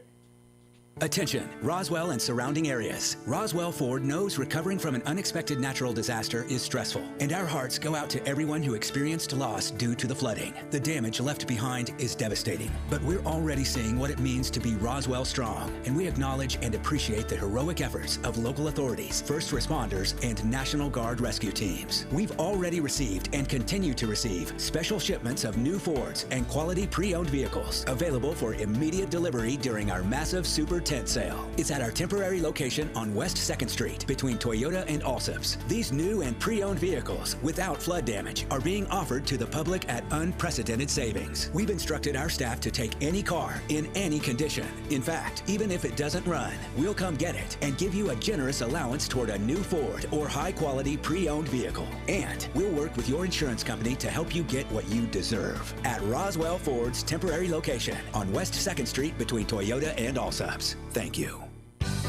Attention, Roswell and surrounding areas. Roswell Ford knows recovering from an unexpected natural disaster is stressful, and our hearts go out to everyone who experienced loss due to the flooding. The damage left behind is devastating, but we're already seeing what it means to be Roswell strong, and we acknowledge and appreciate the heroic efforts of local authorities, first responders, and National Guard rescue teams. We've already received and continue to receive special shipments of new Fords and quality pre-owned vehicles available for immediate delivery during our massive Super Tent Sale. It's at our temporary location on West 2nd Street between Toyota and Allsup's. These new and pre-owned vehicles without flood damage are being offered to the public at unprecedented savings. We've instructed our staff to take any car in any condition. In fact, even if it doesn't run, we'll come get it and give you a generous allowance toward a new Ford or high-quality pre-owned vehicle. And we'll work with your insurance company to help you get what you deserve at Roswell Ford's temporary location on West 2nd Street between Toyota and Allsup's. Thank you.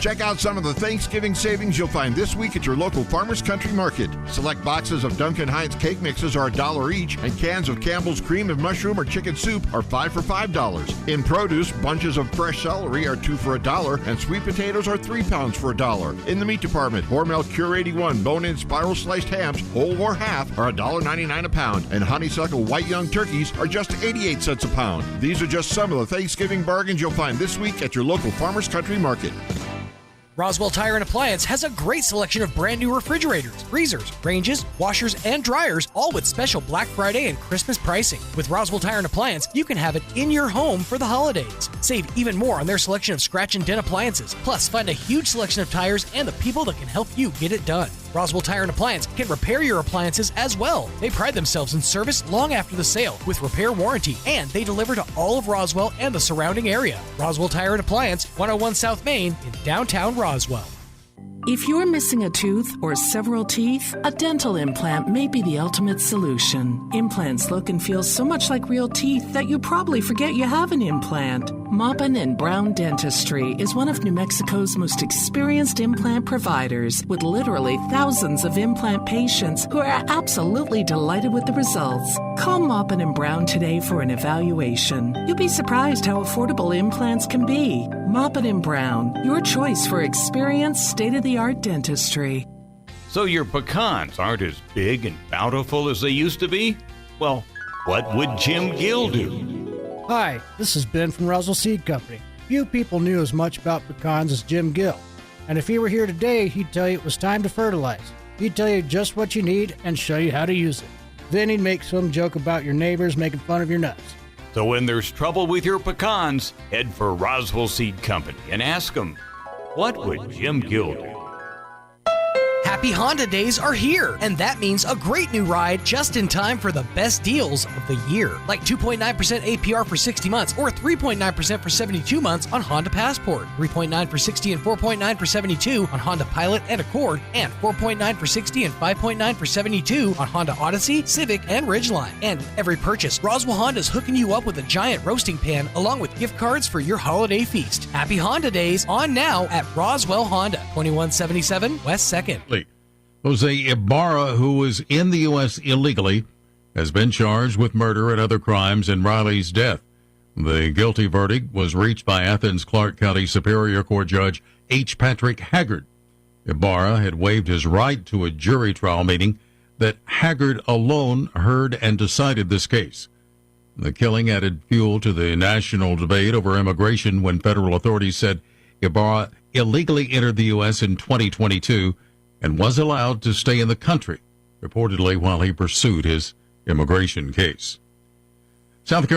Check out some of the Thanksgiving savings you'll find this week at your local Farmers Country Market. Select boxes of Duncan Hines cake mixes are $1 each, and cans of Campbell's cream and mushroom or chicken soup are 5 for $5. In produce, bunches of fresh celery are 2 for $1, and sweet potatoes are 3 pounds for $1. In the meat department, Hormel Cure 81 bone-in spiral sliced hams, whole or half, are $1.99 a pound, and honeysuckle white young turkeys are just 88 cents a pound. These are just some of the Thanksgiving bargains you'll find this week at your local Farmers Country Market. Roswell Tire and Appliance has a great selection of brand new refrigerators, freezers, ranges, washers, and dryers, all with special Black Friday and Christmas pricing. With Roswell Tire and Appliance, you can have it in your home for the holidays. Save even more on their selection of scratch and dent appliances. Plus, find a huge selection of tires and the people that can help you get it done. Roswell Tire and Appliance can repair your appliances as well. They pride themselves in service long after the sale with repair warranty, and they deliver to all of Roswell and the surrounding area. Roswell Tire and Appliance, 101 South Main in downtown Roswell. If you're missing a tooth or several teeth, a dental implant may be the ultimate solution. Implants look and feel so much like real teeth that you probably forget you have an implant. Maupin and Brown Dentistry is one of New Mexico's most experienced implant providers, with literally thousands of implant patients who are absolutely delighted with the results. Call Maupin and Brown today for an evaluation. You'll be surprised how affordable implants can be. Maupin and Brown, your choice for experienced, state-of-the-art dentistry. So your pecans aren't as big and bountiful as they used to be? Well, what would Jim Gill do? Hi, this is Ben from Roswell Seed Company. Few people knew as much about pecans as Jim Gill. And if he were here today, he'd tell you it was time to fertilize. He'd tell you just what you need and show you how to use it. Then he'd make some joke about your neighbors making fun of your nuts. So when there's trouble with your pecans, head for Roswell Seed Company and ask them, what would Jim Gill do? Happy Honda Days are here, and that means a great new ride just in time for the best deals of the year. Like 2.9% APR for 60 months or 3.9% for 72 months on Honda Passport, 3.9 for 60 and 4.9 for 72 on Honda Pilot and Accord, and 4.9 for 60 and 5.9 for 72 on Honda Odyssey, Civic, and Ridgeline. And with every purchase, Roswell Honda's hooking you up with a giant roasting pan along with gift cards for your holiday feast. Happy Honda Days on now at Roswell Honda, 2177 West 2nd. Jose Ibarra, who was in the U.S. illegally, has been charged with murder and other crimes in Riley's death. The guilty verdict was reached by Athens Clarke County Superior Court Judge H. Patrick Haggard. Ibarra had waived his right to a jury trial, meaning that Haggard alone heard and decided this case. The killing added fuel to the national debate over immigration when federal authorities said Ibarra illegally entered the U.S. in 2022 and was allowed to stay in the country, reportedly while he pursued his immigration case. South Carolina